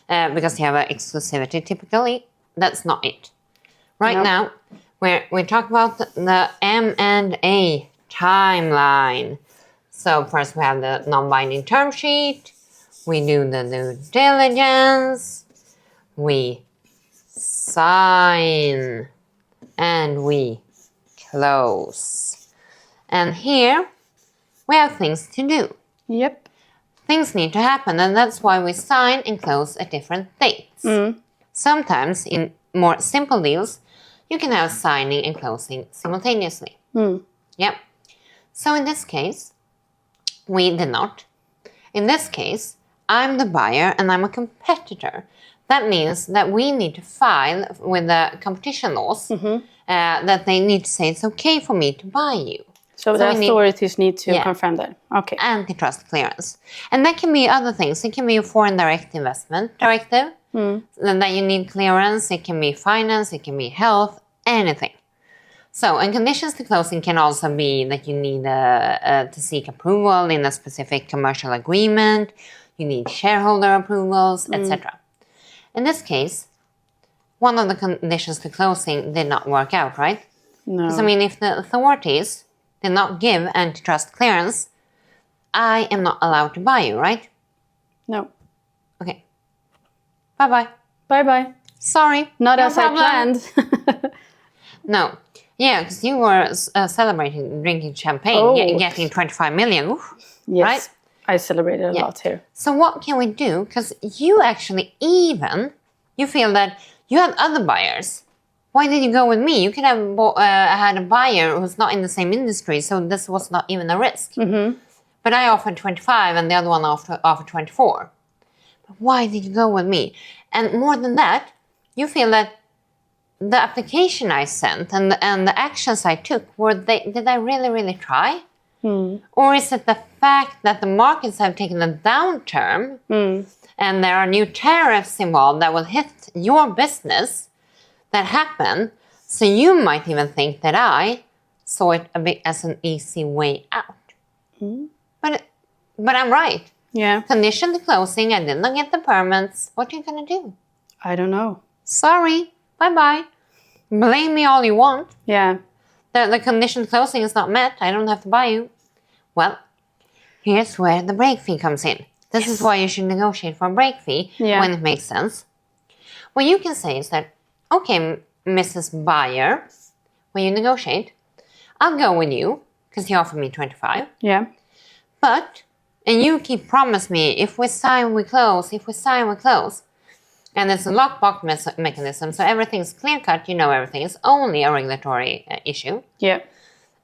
Speaker 1: because you have an exclusivity typically. That's not it. Right now, we talk about the M&A timeline. So first we have the non-binding term sheet. We do the due diligence. We sign. And we close. And here we have things to do.
Speaker 2: Yep.
Speaker 1: Things need to happen, and that's why we sign and close at different dates. Sometimes in more simple deals, you can have signing and closing simultaneously. Yep. So in this case, we did not. In this case, I'm the buyer and I'm a competitor. That means that we need to file with the competition laws that they need to say it's okay for me to buy you.
Speaker 2: So the authorities need to confirm that. Okay.
Speaker 1: Antitrust clearance. And that can be other things. It can be a foreign direct investment directive. That you need clearance. It can be finance. It can be health. Anything. So, and conditions to closing can also be that you need to seek approval in a specific commercial agreement. You need shareholder approvals, etc. In this case, one of the conditions to closing did not work out, right?
Speaker 2: No.
Speaker 1: Because, I mean, if the authorities did not give antitrust clearance, I am not allowed to buy you, right?
Speaker 2: No.
Speaker 1: Okay. Bye-bye.
Speaker 2: Bye-bye.
Speaker 1: Sorry.
Speaker 2: Not as I planned.
Speaker 1: No. Yeah, because you were celebrating, drinking champagne, getting 25 million. Oof,
Speaker 2: yes.
Speaker 1: Right?
Speaker 2: I celebrated a lot here.
Speaker 1: So what can we do? Because you actually you feel that you had other buyers. Why did you go with me? You could have had a buyer who's not in the same industry, so this was not even a risk. But I offered 25 and the other one offered 24. But why did you go with me? And more than that, you feel that the application I sent and the actions I took, did I really try? Or is it the fact that the markets have taken a downturn and there are new tariffs involved that will hit your business that happen? So you might even think that I saw it a bit as an easy way out. But I'm right.
Speaker 2: Yeah.
Speaker 1: Condition to closing, I did not get the permits. What are you going to do?
Speaker 2: I don't know.
Speaker 1: Sorry. Bye-bye. Blame me all you want.
Speaker 2: Yeah.
Speaker 1: The condition to closing is not met. I don't have to buy you. Well, here's where the break fee comes in. This is why you should negotiate for a break fee when it makes sense. What you can say is that, okay, Mrs. Buyer, when you negotiate, I'll go with you because you offered me 25.
Speaker 2: Yeah.
Speaker 1: But, and you keep promise me, if we sign, we close. If we sign, we close. And it's a lockbox mechanism, so everything's clear-cut. You know everything. It's only a regulatory issue.
Speaker 2: Yeah.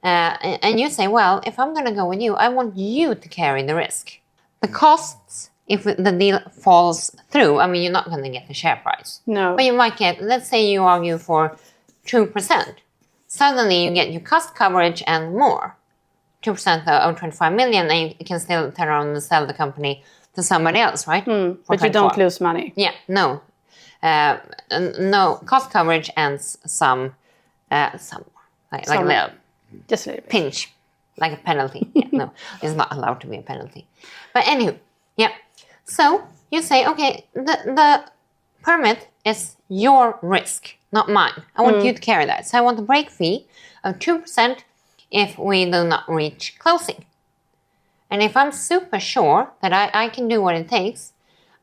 Speaker 1: And you say, well, if I'm going to go with you, I want you to carry the risk. The costs, if the deal falls through, I mean, you're not going to get the share price.
Speaker 2: No.
Speaker 1: But you might get, let's say you argue for 2%. Suddenly you get your cost coverage and more. 2% of 25 million, and you can still turn around and sell the company to somebody else, right?
Speaker 2: But you don't lose money.
Speaker 1: Yeah, no. No, cost coverage and some like a little
Speaker 2: just a little bit.
Speaker 1: Pinch, like a penalty. Yeah, no, it's not allowed to be a penalty. But anywho, yeah. So you say, okay, the permit is your risk, not mine. I want you to carry that. So I want a break fee of 2% if we do not reach closing. And if I'm super sure that I can do what it takes,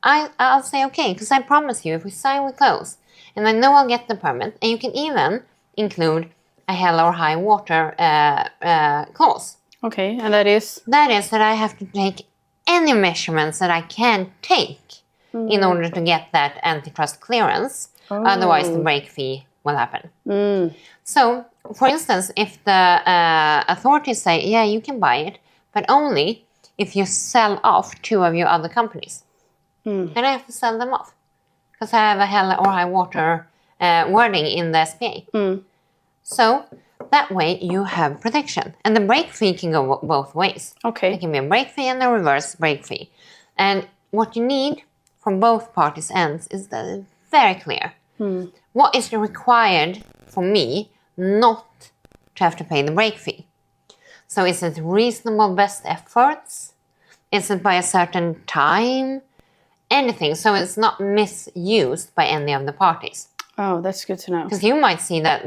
Speaker 1: I'll say okay, because I promise you, if we sign, we close. And I know I'll get the permit. And you can even include a hell or high water clause.
Speaker 2: Okay, and that is?
Speaker 1: That is that I have to take any measurements that I can take in order to get that antitrust clearance. Otherwise, the break fee will happen. So, for instance, if the authorities say, yeah, you can buy it, but only if you sell off 2 of your other companies. Then I have to sell them off. Because I have a hell or high water wording in the SPA. So that way you have protection. And the break fee can go both ways.
Speaker 2: Okay.
Speaker 1: It can be a break fee and a reverse break fee. And what you need from both parties' ends is that it's very clear. What is required for me not to have to pay the break fee? So is it reasonable best efforts? Is it by a certain time? Anything. So it's not misused by any of the parties.
Speaker 2: Oh, that's good to know.
Speaker 1: Because you might see that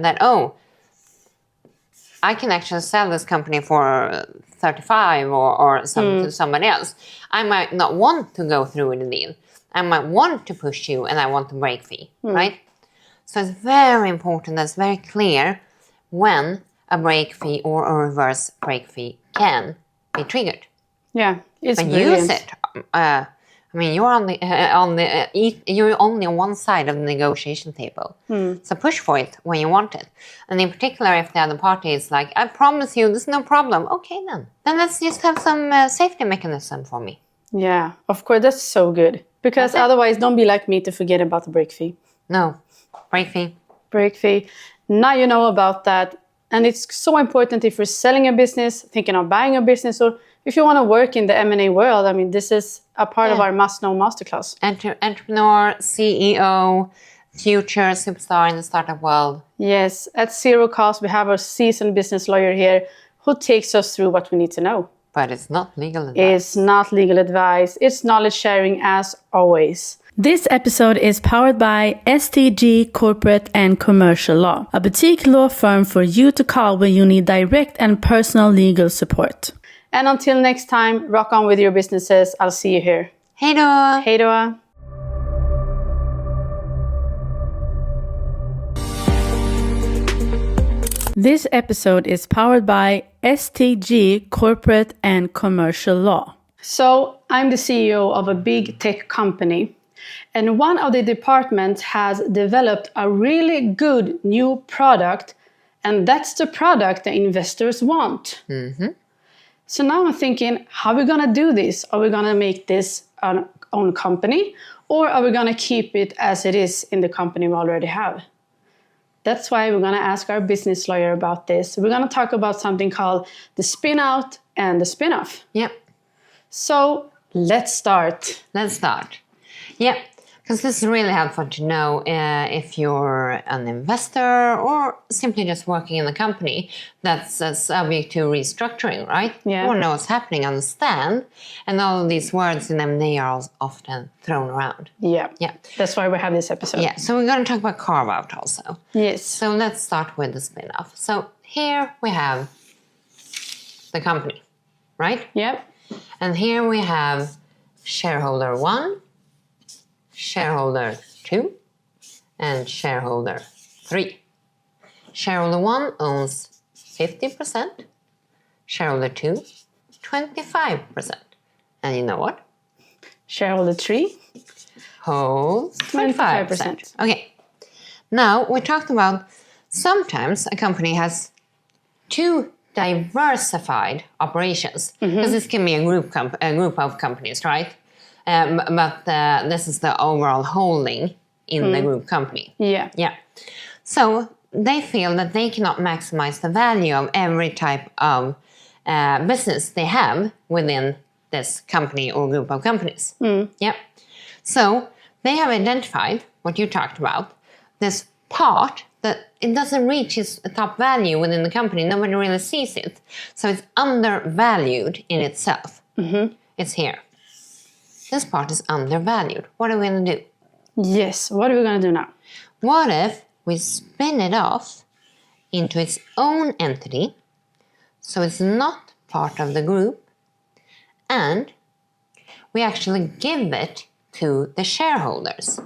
Speaker 1: I can actually sell this company for 35 or something to somebody else. I might not want to go through with the deal. I might want to push you and I want the break fee, right? So it's very important, that's very clear when a break fee or a reverse break fee can be triggered.
Speaker 2: Yeah, it's
Speaker 1: but
Speaker 2: brilliant.
Speaker 1: Use it. You're you're only on one side of the negotiation table. So push for it when you want it. And in particular, if the other party is like, I promise you, there's no problem. Okay, then let's just have some safety mechanism for me.
Speaker 2: Yeah, of course, that's so good. Because otherwise, don't be like me to forget about the break fee.
Speaker 1: No, break fee.
Speaker 2: Break fee. Now you know about that. And it's so important if you're selling a business, thinking of buying a business, or if you want to work in the M&A world. I mean, this is a part of our must-know masterclass.
Speaker 1: Entrepreneur, CEO, future superstar in the startup world.
Speaker 2: Yes, at zero cost, we have a seasoned business lawyer here who takes us through what we need to know.
Speaker 1: But it's not legal advice.
Speaker 2: It's not legal advice. It's knowledge sharing as always. This episode is powered by STG Corporate and Commercial Law, a boutique law firm for you to call when you need direct and personal legal support. And until next time, rock on with your businesses. I'll see you here.
Speaker 1: Hej då!
Speaker 2: Hej då! This episode is powered by STG Corporate and Commercial Law. So, I'm the CEO of a big tech company, and one of the departments has developed a really good new product, and that's the product the investors want. So now I'm thinking, how are we going to do this? Are we going to make this our own company, or are we going to keep it as it is in the company we already have? That's why we're going to ask our business lawyer about this. We're going to talk about something called the spin-out and the spin-off.
Speaker 1: Yep.
Speaker 2: So let's start.
Speaker 1: Yep. Because this is really helpful to know if you're an investor or simply just working in a company that's subject to restructuring, right?
Speaker 2: Yeah.
Speaker 1: You want to know what's happening, understand. And all of these words in M&A are often thrown around.
Speaker 2: Yeah. That's why we have this episode.
Speaker 1: Yeah, so we're going to talk about Carve-Out also.
Speaker 2: Yes.
Speaker 1: So let's start with the spin-off. So here we have the company, right?
Speaker 2: Yep.
Speaker 1: And here we have shareholder 1, shareholder 2, and shareholder 3. Shareholder 1 owns 50%, shareholder 2, 25%. And you know what?
Speaker 2: Shareholder 3
Speaker 1: holds 25%. Okay. Now, we talked about sometimes a company has two diversified operations. Because this can be a group of companies, right? But this is the overall holding in the group company.
Speaker 2: Yeah.
Speaker 1: So they feel that they cannot maximize the value of every type of business they have within this company or group of companies. Yeah. So they have identified what you talked about, this part that it doesn't reach its top value within the company. Nobody really sees it. So it's undervalued in itself. It's here. This part is undervalued. What are we going to do?
Speaker 2: Yes, what are we going to do now?
Speaker 1: What if we spin it off into its own entity, so it's not part of the group, and we actually give it to the shareholders.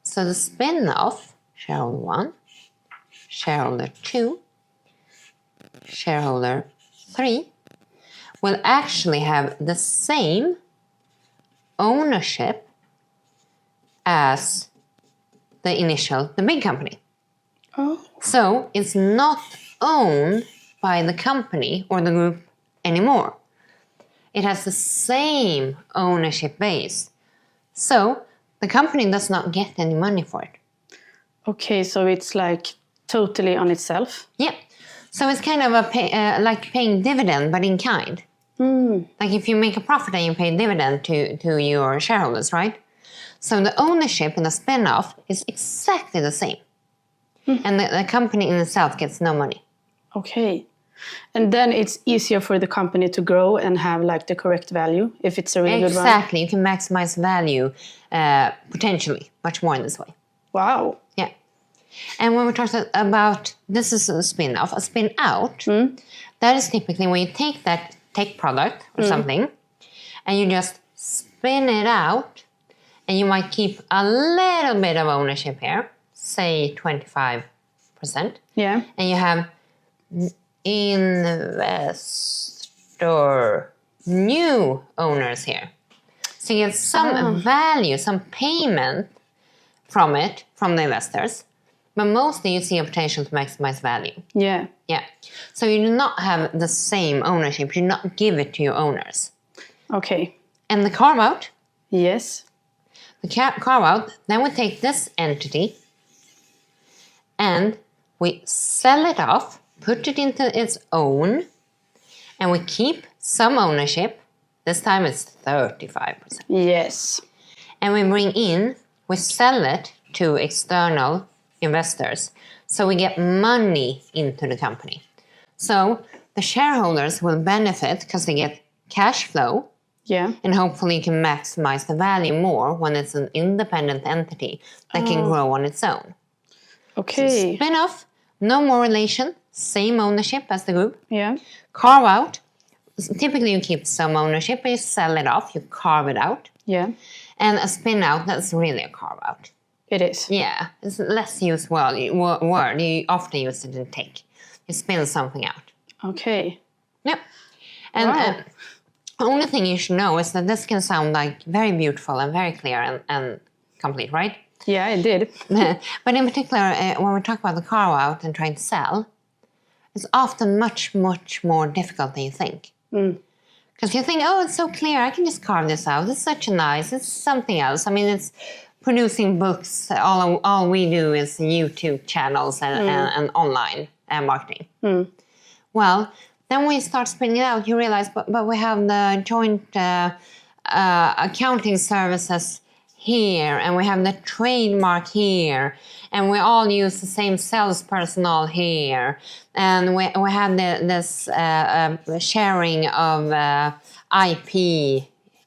Speaker 1: So the spin-off, shareholder 1, shareholder 2, shareholder 3, will actually have the same ownership as the big company.
Speaker 2: Oh.
Speaker 1: So it's not owned by the company or the group anymore. It has the same ownership base. So the company does not get any money for it.
Speaker 2: Okay, so it's like totally on itself?
Speaker 1: Yeah. So it's kind of like paying dividend, but in kind. Like if you make a profit and you pay dividend to your shareholders, right? So the ownership in a spin-off is exactly the same. And the company in itself gets no money.
Speaker 2: Okay. And then it's easier for the company to grow and have like the correct value if it's a really good one.
Speaker 1: Exactly. You can maximize value potentially much more in this way.
Speaker 2: Wow.
Speaker 1: Yeah. And when we're talking about, this is a spin-off, a spin-out, that is typically when you take that tech product or something and you just spin it out, and you might keep a little bit of ownership here, say 25%.
Speaker 2: Yeah.
Speaker 1: And you have investor new owners here. So you get some value, some payment from it, from the investors. But mostly you see a potential to maximize value.
Speaker 2: Yeah.
Speaker 1: Yeah. So you do not have the same ownership. You do not give it to your owners.
Speaker 2: Okay.
Speaker 1: And the carve-out?
Speaker 2: Yes.
Speaker 1: The carve-out, then we take this entity and we sell it off, put it into its own, and we keep some ownership. This time it's 35%.
Speaker 2: Yes.
Speaker 1: And we sell it to external investors. So we get money into the company. So the shareholders will benefit because they get cash flow.
Speaker 2: Yeah.
Speaker 1: And hopefully you can maximize the value more when it's an independent entity that can grow on its own.
Speaker 2: Okay.
Speaker 1: So spin-off, no more relation, same ownership as the group.
Speaker 2: Yeah.
Speaker 1: Carve-out, typically you keep some ownership, but you sell it off, you carve it out.
Speaker 2: Yeah.
Speaker 1: And a spin-out, that's really a carve-out.
Speaker 2: It is.
Speaker 1: Yeah, it's a less used word. You often use it in tech. You spin something out.
Speaker 2: Okay.
Speaker 1: Yep. And the only thing you should know is that this can sound like very beautiful and very clear and complete, right?
Speaker 2: Yeah, it did.
Speaker 1: But in particular, when we talk about the carve-out and trying to sell, it's often much, much more difficult than you think. Because you think, oh, it's so clear, I can just carve this out. It's such a nice, it's something else. I mean, it's producing books. All we do is YouTube channels and online marketing. Well, then when you start spinning it out, you realize, but we have the joint accounting services here, and we have the trademark here, and we all use the same sales personnel here, and we have this sharing of IP,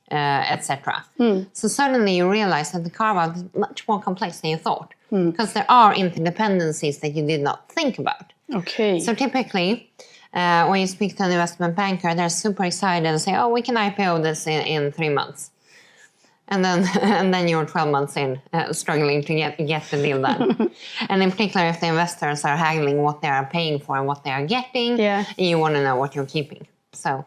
Speaker 1: etc. So suddenly you realize that the carve-out is much more complex than you thought, because there are interdependencies that you did not think about.
Speaker 2: Okay.
Speaker 1: So typically, when you speak to an investment banker, they're super excited and say, oh, we can IPO this in 3 months. And then you're 12 months in, struggling to get the deal done. And in particular, if the investors are haggling what they are paying for and what they are getting, you want to know what you're keeping. So,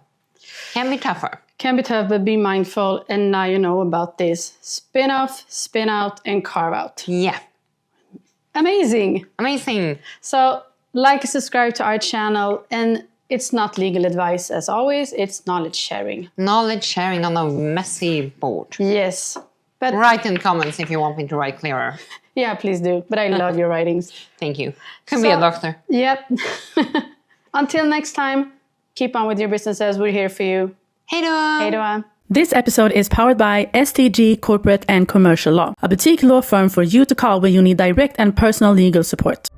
Speaker 1: can be tougher.
Speaker 2: Can be tough, but be mindful. And now you know about this spin-off, spin-out, and carve-out.
Speaker 1: Yeah.
Speaker 2: Amazing.
Speaker 1: Amazing.
Speaker 2: So, like and subscribe to our channel, and it's not legal advice as always, it's knowledge sharing. Knowledge sharing
Speaker 1: on a messy board.
Speaker 2: Yes. But
Speaker 1: write in comments if you want me to write clearer.
Speaker 2: Yeah, please do. But I love your writings.
Speaker 1: Thank you. Can be a doctor.
Speaker 2: Yep. Until next time, keep on with your businesses. We're here for you.
Speaker 1: Hej då!
Speaker 2: Hej då!
Speaker 3: This episode is powered by STG Corporate and Commercial Law, a boutique law firm for you to call when you need direct and personal legal support.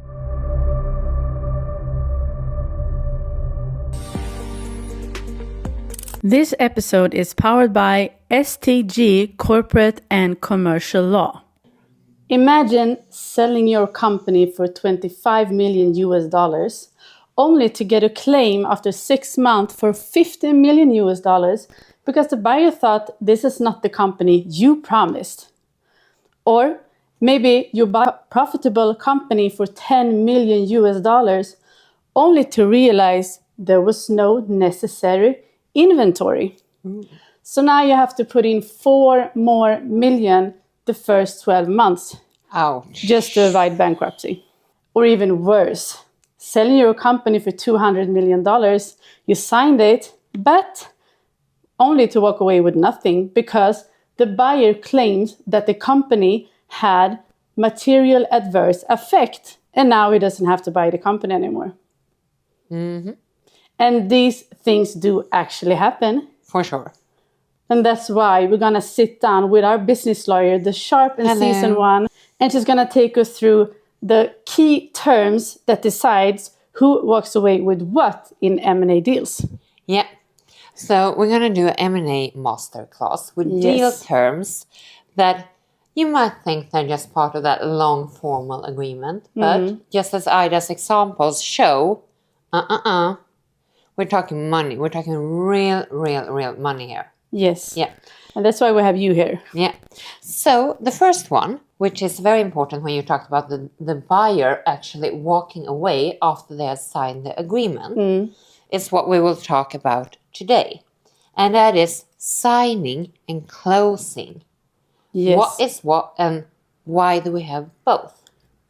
Speaker 3: This episode is powered by STG Corporate and Commercial Law.
Speaker 2: Imagine selling your company for $25 million US, only to get a claim after 6 months for $50 million US because the buyer thought this is not the company you promised. Or maybe you buy a profitable company for $10 million US, only to realize there was no necessary inventory. So now you have to put in $4 more million the first 12 months.
Speaker 1: Ouch.
Speaker 2: Just to avoid bankruptcy. Or even worse, selling your company for $200 million, you signed it, but only to walk away with nothing because the buyer claimed that the company had material adverse effect, and now he doesn't have to buy the company anymore. And these things do actually happen.
Speaker 1: For sure.
Speaker 3: And that's why we're going to sit down with our business lawyer, the Sharp in season 1, and she's going to take us through the key terms that decides who walks away with what in M&A deals.
Speaker 1: Yeah. So we're going to do an M&A Masterclass with deal terms that you might think they're just part of that long formal agreement. But just as Ida's examples show, we're talking money. We're talking real money here.
Speaker 3: Yes.
Speaker 1: Yeah.
Speaker 3: And that's why we have you here.
Speaker 1: Yeah. So the first one, which is very important when you talk about the buyer actually walking away after they have signed the agreement, is what we will talk about today. And that is signing and closing.
Speaker 3: Yes.
Speaker 1: What is what and why do we have both?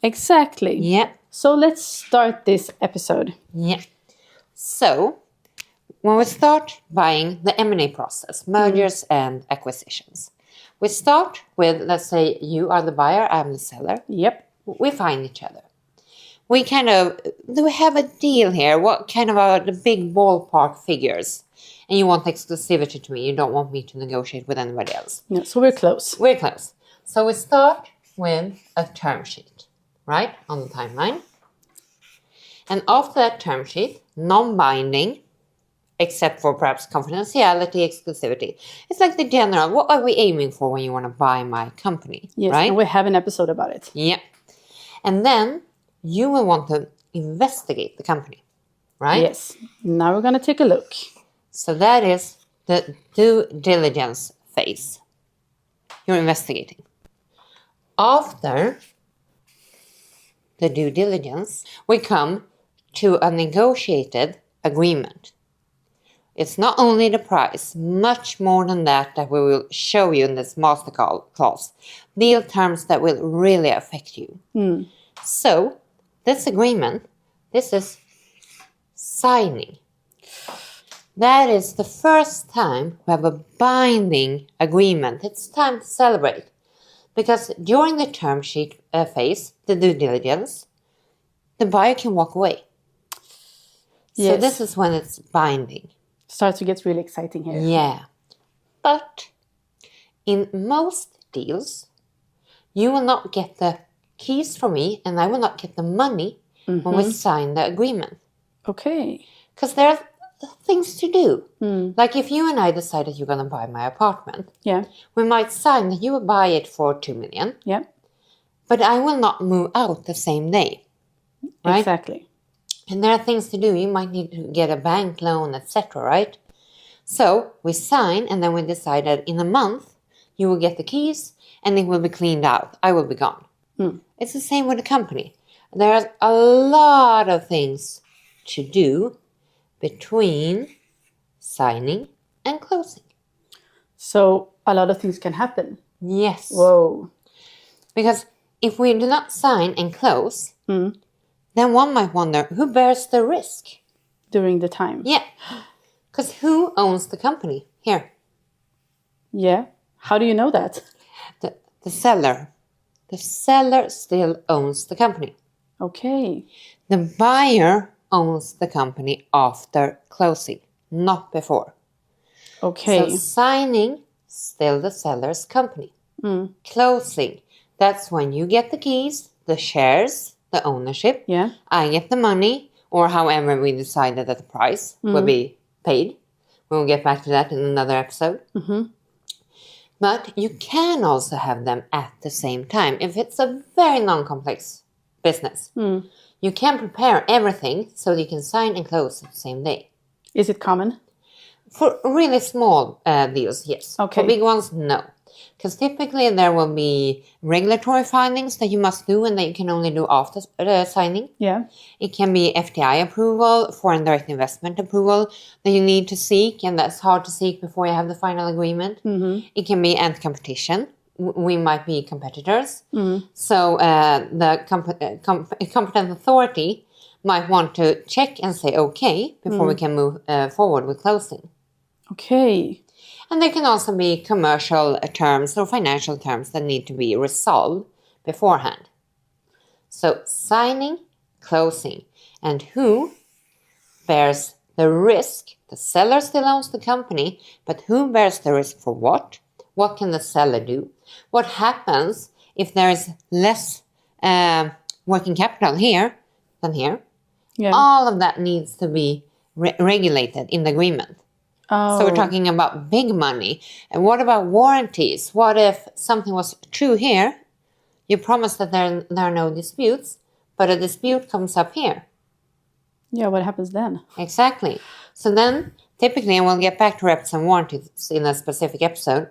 Speaker 3: Exactly.
Speaker 1: Yeah.
Speaker 3: So let's start this episode.
Speaker 1: Yeah. So when we start buying the M&A process, mergers and acquisitions, we start with, let's say you are the buyer, I'm the seller.
Speaker 3: Yep.
Speaker 1: We find each other. We do we have a deal here? What kind of are the big ballpark figures? And you want exclusivity to me. You don't want me to negotiate with anybody else.
Speaker 3: No, so we're close.
Speaker 1: We're close. So we start with a term sheet, right, on the timeline. And after that term sheet, non-binding, except for perhaps confidentiality, exclusivity. It's like the general, what are we aiming for when you want to buy my company?
Speaker 3: Yes,
Speaker 1: right?
Speaker 3: And we have an episode about it.
Speaker 1: Yeah. And then you will want to investigate the company, right?
Speaker 3: Yes. Now we're going to take a look.
Speaker 1: So that is the due diligence phase. You're investigating. After the due diligence, we come to a negotiated agreement. It's not only the price, much more than that we will show you in this masterclass. Deal terms that will really affect you. So, this agreement, this is signing. That is the first time we have a binding agreement. It's time to celebrate. Because during the term sheet phase, the due diligence, the buyer can walk away.
Speaker 3: Yes.
Speaker 1: So this is when it's binding.
Speaker 3: Starts to get really exciting here.
Speaker 1: Yeah. But in most deals, you will not get the keys from me and I will not get the money when we sign the agreement.
Speaker 3: Okay.
Speaker 1: Because there are things to do. Like if you and I decide that you're going to buy my apartment, we might sign that you will buy it for 2 million.
Speaker 3: Yeah.
Speaker 1: But I will not move out the same day. Right?
Speaker 3: Exactly.
Speaker 1: And there are things to do. You might need to get a bank loan, etc., right? So we sign and then we decide that in a month you will get the keys and it will be cleaned out. I will be gone. It's the same with the company. There are a lot of things to do between signing and closing.
Speaker 3: So a lot of things can happen.
Speaker 1: Yes.
Speaker 3: Whoa.
Speaker 1: Because if we do not sign and close, then one might wonder, who bears the risk?
Speaker 3: During the time.
Speaker 1: Yeah. Because who owns the company here?
Speaker 3: Yeah. How do you know that?
Speaker 1: The seller. The seller still owns the company.
Speaker 3: Okay.
Speaker 1: The buyer owns the company after closing, not before.
Speaker 3: Okay.
Speaker 1: So signing, still the seller's company. Closing, that's when you get the keys, the shares, the ownership.
Speaker 3: Yeah.
Speaker 1: I get the money, or however we decided that the price will be paid. We'll get back to that in another episode. But you can also have them at the same time if it's a very non-complex business. You can prepare everything so that you can sign and close the same day.
Speaker 3: Is it common?
Speaker 1: For really small deals, yes.
Speaker 3: Okay.
Speaker 1: For big ones, no. Because typically there will be regulatory findings that you must do and that you can only do after signing.
Speaker 3: Yeah.
Speaker 1: It can be FDI approval, foreign direct investment approval that you need to seek, and that's hard to seek before you have the final agreement. It can be anti-competition. We might be competitors. So the competent authority might want to check and say okay before we can move forward with closing.
Speaker 3: Okay.
Speaker 1: And there can also be commercial terms or financial terms that need to be resolved beforehand. So signing, closing, and who bears the risk The seller still owns the company, but who bears the risk for what? What can the seller do? What happens if there is less working capital here than here?
Speaker 3: Yeah.
Speaker 1: All of that needs to be regulated in the agreement.
Speaker 3: Oh.
Speaker 1: So we're talking about big money. And what about warranties? What if something was true here? You promise that there are no disputes, but a dispute comes up here.
Speaker 3: Yeah, what happens then?
Speaker 1: Exactly. So then, typically, and we'll get back to reps and warranties in a specific episode,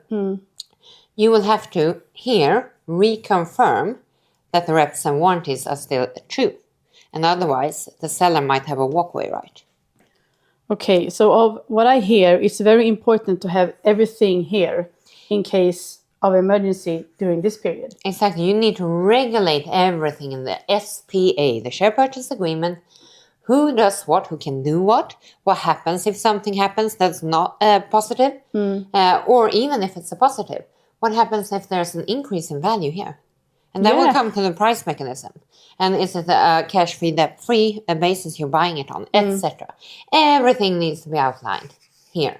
Speaker 1: you will have to here reconfirm that the reps and warranties are still true. And otherwise, the seller might have a walkaway right.
Speaker 3: Okay, so of what I hear, it's very important to have everything here in case of emergency during this period.
Speaker 1: Exactly. You need to regulate everything in the SPA, the share purchase agreement. Who does what? Who can do what? What happens if something happens that's not positive? Or even if it's a positive? What happens if there's an increase in value here? And then we'll come to the price mechanism. And is it a cash-free, debt-free basis you're buying it on, etc. Everything needs to be outlined here.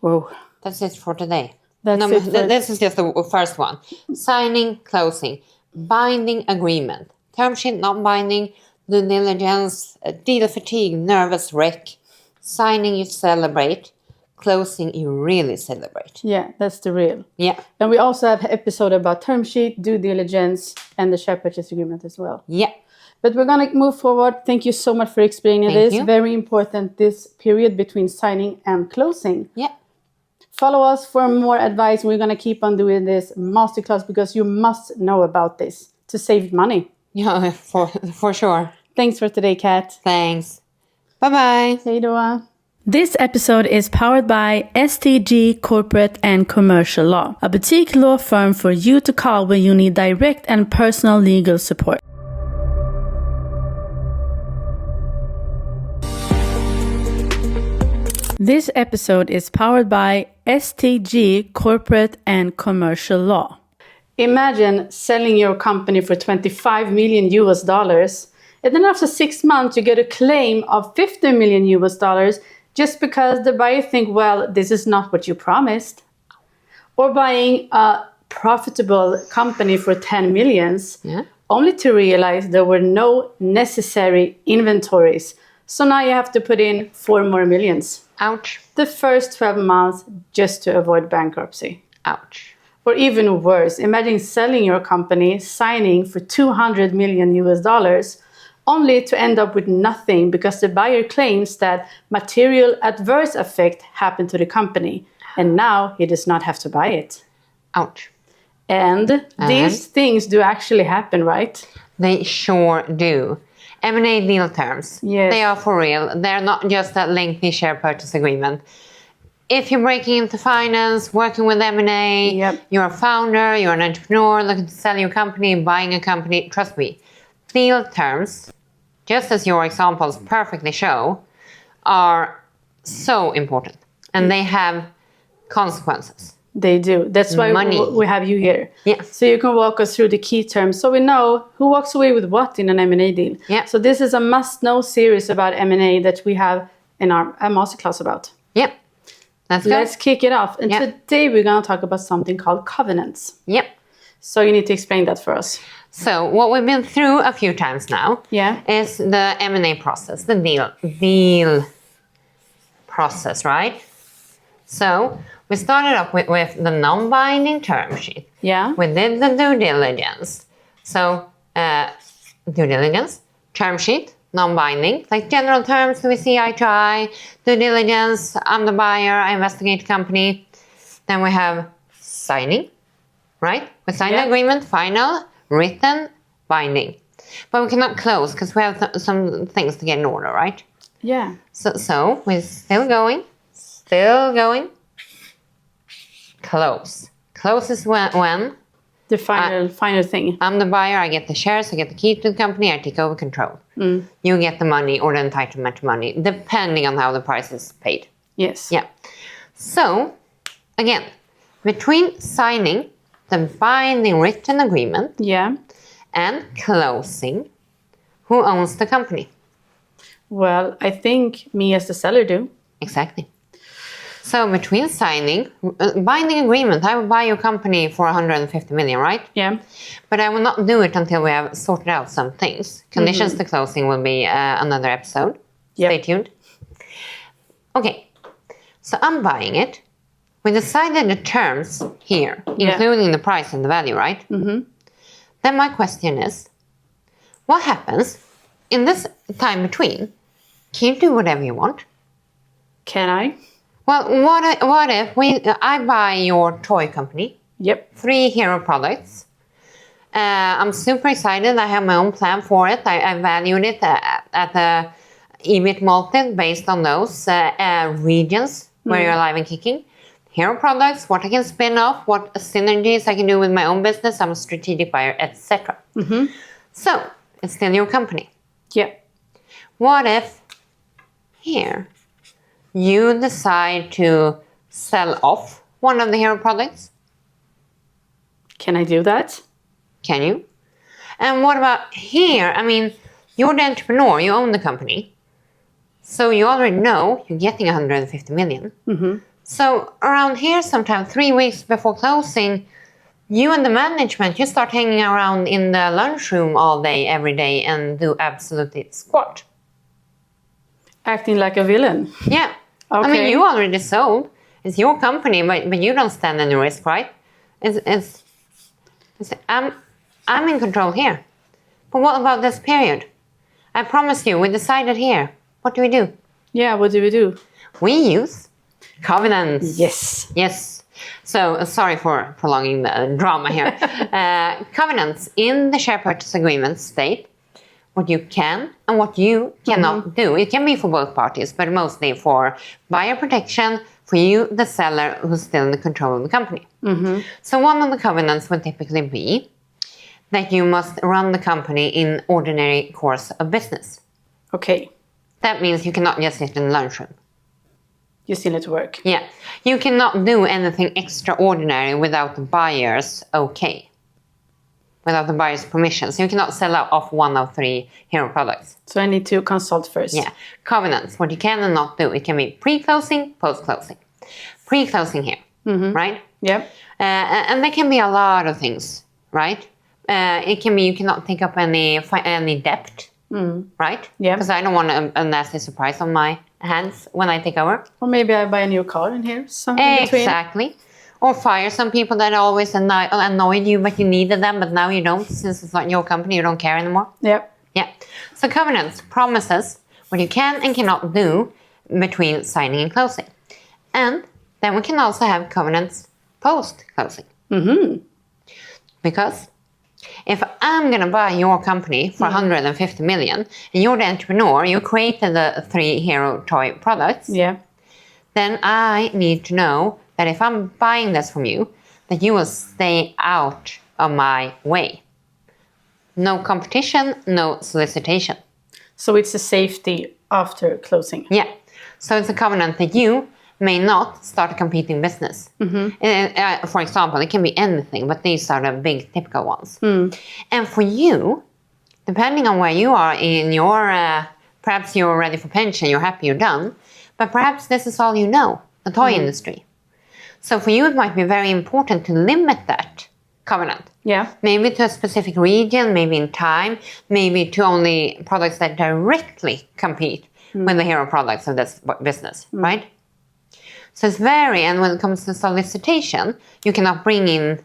Speaker 3: Whoa.
Speaker 1: That's it for today.
Speaker 3: This
Speaker 1: is just the first one. Signing, closing, binding agreement. Term sheet, non-binding, due diligence, deal fatigue, nervous wreck. Signing, you celebrate. Closing, you really celebrate.
Speaker 3: Yeah, that's the real.
Speaker 1: Yeah.
Speaker 3: And we also have an episode about term sheet, due diligence, and the share purchase agreement as well.
Speaker 1: Yeah.
Speaker 3: But we're going to move forward. Thank you so much for explaining this.
Speaker 1: You.
Speaker 3: Very important, this period between signing and closing.
Speaker 1: Yeah.
Speaker 3: Follow us for more advice. We're going to keep on doing this masterclass because you must know about this to save money.
Speaker 1: Yeah, for sure.
Speaker 3: Thanks for today, Kat.
Speaker 1: Thanks. Bye-bye.
Speaker 3: Hej då.
Speaker 2: This episode is powered by STG Corporate and Commercial Law, a boutique law firm for you to call when you need direct and personal legal support. This episode is powered by STG Corporate and Commercial Law.
Speaker 3: Imagine selling your company for 25 million US dollars, and then after 6 months you get a claim of 50 million US dollars just because the buyer think, well, this is not what you promised. Or buying a profitable company for 10 millions, only to realize there were no necessary inventories. So now you have to put in 4 more millions.
Speaker 1: Ouch.
Speaker 3: The first 12 months just to avoid bankruptcy.
Speaker 1: Ouch.
Speaker 3: Or even worse, imagine selling your company, signing for 200 million US dollars, only to end up with nothing because the buyer claims that material adverse effect happened to the company, and now he does not have to buy it.
Speaker 1: Ouch.
Speaker 3: And these things do actually happen, right?
Speaker 1: They sure do. M&A deal terms.
Speaker 3: Yes.
Speaker 1: They are for real. They're not just a lengthy share purchase agreement. If you're breaking into finance, working with M&A, you're a founder, you're an entrepreneur, looking to sell your company, buying a company, trust me, deal terms, just as your examples perfectly show, are so important. And they have consequences.
Speaker 3: They do. That's why we have you here.
Speaker 1: Yeah.
Speaker 3: So you can walk us through the key terms so we know who walks away with what in an M&A deal.
Speaker 1: Yeah.
Speaker 3: So this is a must-know series about M&A that we have in our masterclass about.
Speaker 1: Yep.
Speaker 3: Let's kick it off. And today we're going to talk about something called covenants.
Speaker 1: Yep.
Speaker 3: So you need to explain that for us.
Speaker 1: So what we've been through a few times now is the M&A process, the deal process, right? So we started up with the non-binding term sheet.
Speaker 3: Yeah.
Speaker 1: We did the due diligence. So due diligence, term sheet, non-binding, like general terms, we see eye to eye, due diligence, I'm the buyer, I investigate the company. Then we have signing, right? We sign the agreement, final, written, binding. But we cannot close because we have some things to get in order, right?
Speaker 3: Yeah.
Speaker 1: So we're still going. Close. Close is when
Speaker 3: the final thing.
Speaker 1: I'm the buyer, I get the shares, I get the key to the company, I take over control. You get the money or the entitlement to money, depending on how the price is paid.
Speaker 3: Yes.
Speaker 1: Yeah. So, again, between signing the binding written agreement and closing, who owns the company?
Speaker 3: Well, I think me as the seller do.
Speaker 1: Exactly. So between signing, binding agreement, I will buy your company for 150 million, right?
Speaker 2: Yeah.
Speaker 1: But I will not do it until we have sorted out some things. Conditions to closing will be another episode.
Speaker 2: Yep.
Speaker 1: Stay tuned. Okay, so I'm buying it. We decided the terms here, including the price and the value, right? Then my question is, what happens in this time between? Can you do whatever you want?
Speaker 2: Can I?
Speaker 1: Well, what if I buy your toy company?
Speaker 2: Yep.
Speaker 1: 3 hero products. I'm super excited. I have my own plan for it. I valued it at the EBIT multiple based on those regions where you're alive and kicking. Hero products, what I can spin off, what synergies I can do with my own business. I'm a strategic buyer, etc. So it's still your company.
Speaker 2: Yeah.
Speaker 1: What if here you decide to sell off one of the hero products?
Speaker 2: Can I do that?
Speaker 1: Can you? And what about here? I mean, you're the entrepreneur, you own the company. So you already know you're getting 150 million. So around here, sometime 3 weeks before closing, you and the management, you start hanging around in the lunchroom all day, every day, and do absolutely squat.
Speaker 2: Acting like a villain.
Speaker 1: Yeah.
Speaker 2: Okay.
Speaker 1: I mean, you already sold. It's your company, but you don't stand any risk, right? I'm in control here. But what about this period? I promise you, we decided here. What do we do?
Speaker 2: Yeah, what do we do?
Speaker 1: We use covenants.
Speaker 2: Yes.
Speaker 1: Yes. So, sorry for prolonging the drama here. Covenants in the share purchase agreement state what you can and what you cannot do. It can be for both parties, but mostly for buyer protection, for you, the seller, who's still in the control of the company. So one of the covenants would typically be that you must run the company in ordinary course of business.
Speaker 2: Okay.
Speaker 1: That means you cannot just sit in the lunchroom.
Speaker 2: You still need to work.
Speaker 1: Yeah. You cannot do anything extraordinary without the buyer's okay. Without the buyer's permission. So you cannot sell off one of 3 hero products.
Speaker 2: So I need to consult first.
Speaker 1: Yeah. Covenants, what you can and not do. It can be pre-closing, post-closing. Pre-closing here, right?
Speaker 2: Yeah.
Speaker 1: And there can be a lot of things, right? It can be you cannot take up any debt, right?
Speaker 2: Yeah.
Speaker 1: Because I don't want a nasty surprise on my hands when I take over.
Speaker 2: Or maybe I buy a new car in here. Something in between.
Speaker 1: Exactly. Or fire some people that always annoyed you, but you needed them, but now you don't, since it's not your company, you don't care anymore.
Speaker 2: Yeah.
Speaker 1: Yeah. So covenants, promises, what you can and cannot do between signing and closing. And then we can also have covenants post-closing. Because if I'm going to buy your company for 150 million, and you're the entrepreneur, you created the 3 hero toy products, then I need to know that if I'm buying this from you, that you will stay out of my way. No competition, no solicitation.
Speaker 2: So it's a safety after closing.
Speaker 1: Yeah. So it's a covenant that you may not start a competing business. For example, it can be anything, but these are the big typical ones. And for you, depending on where you are in your, perhaps you're ready for pension, you're happy, you're done, but perhaps this is all you know, the toy industry. So for you, it might be very important to limit that covenant.
Speaker 2: Yeah.
Speaker 1: Maybe to a specific region, maybe in time, maybe to only products that directly compete with the hero products of this business, right? So it's and when it comes to solicitation, you cannot bring in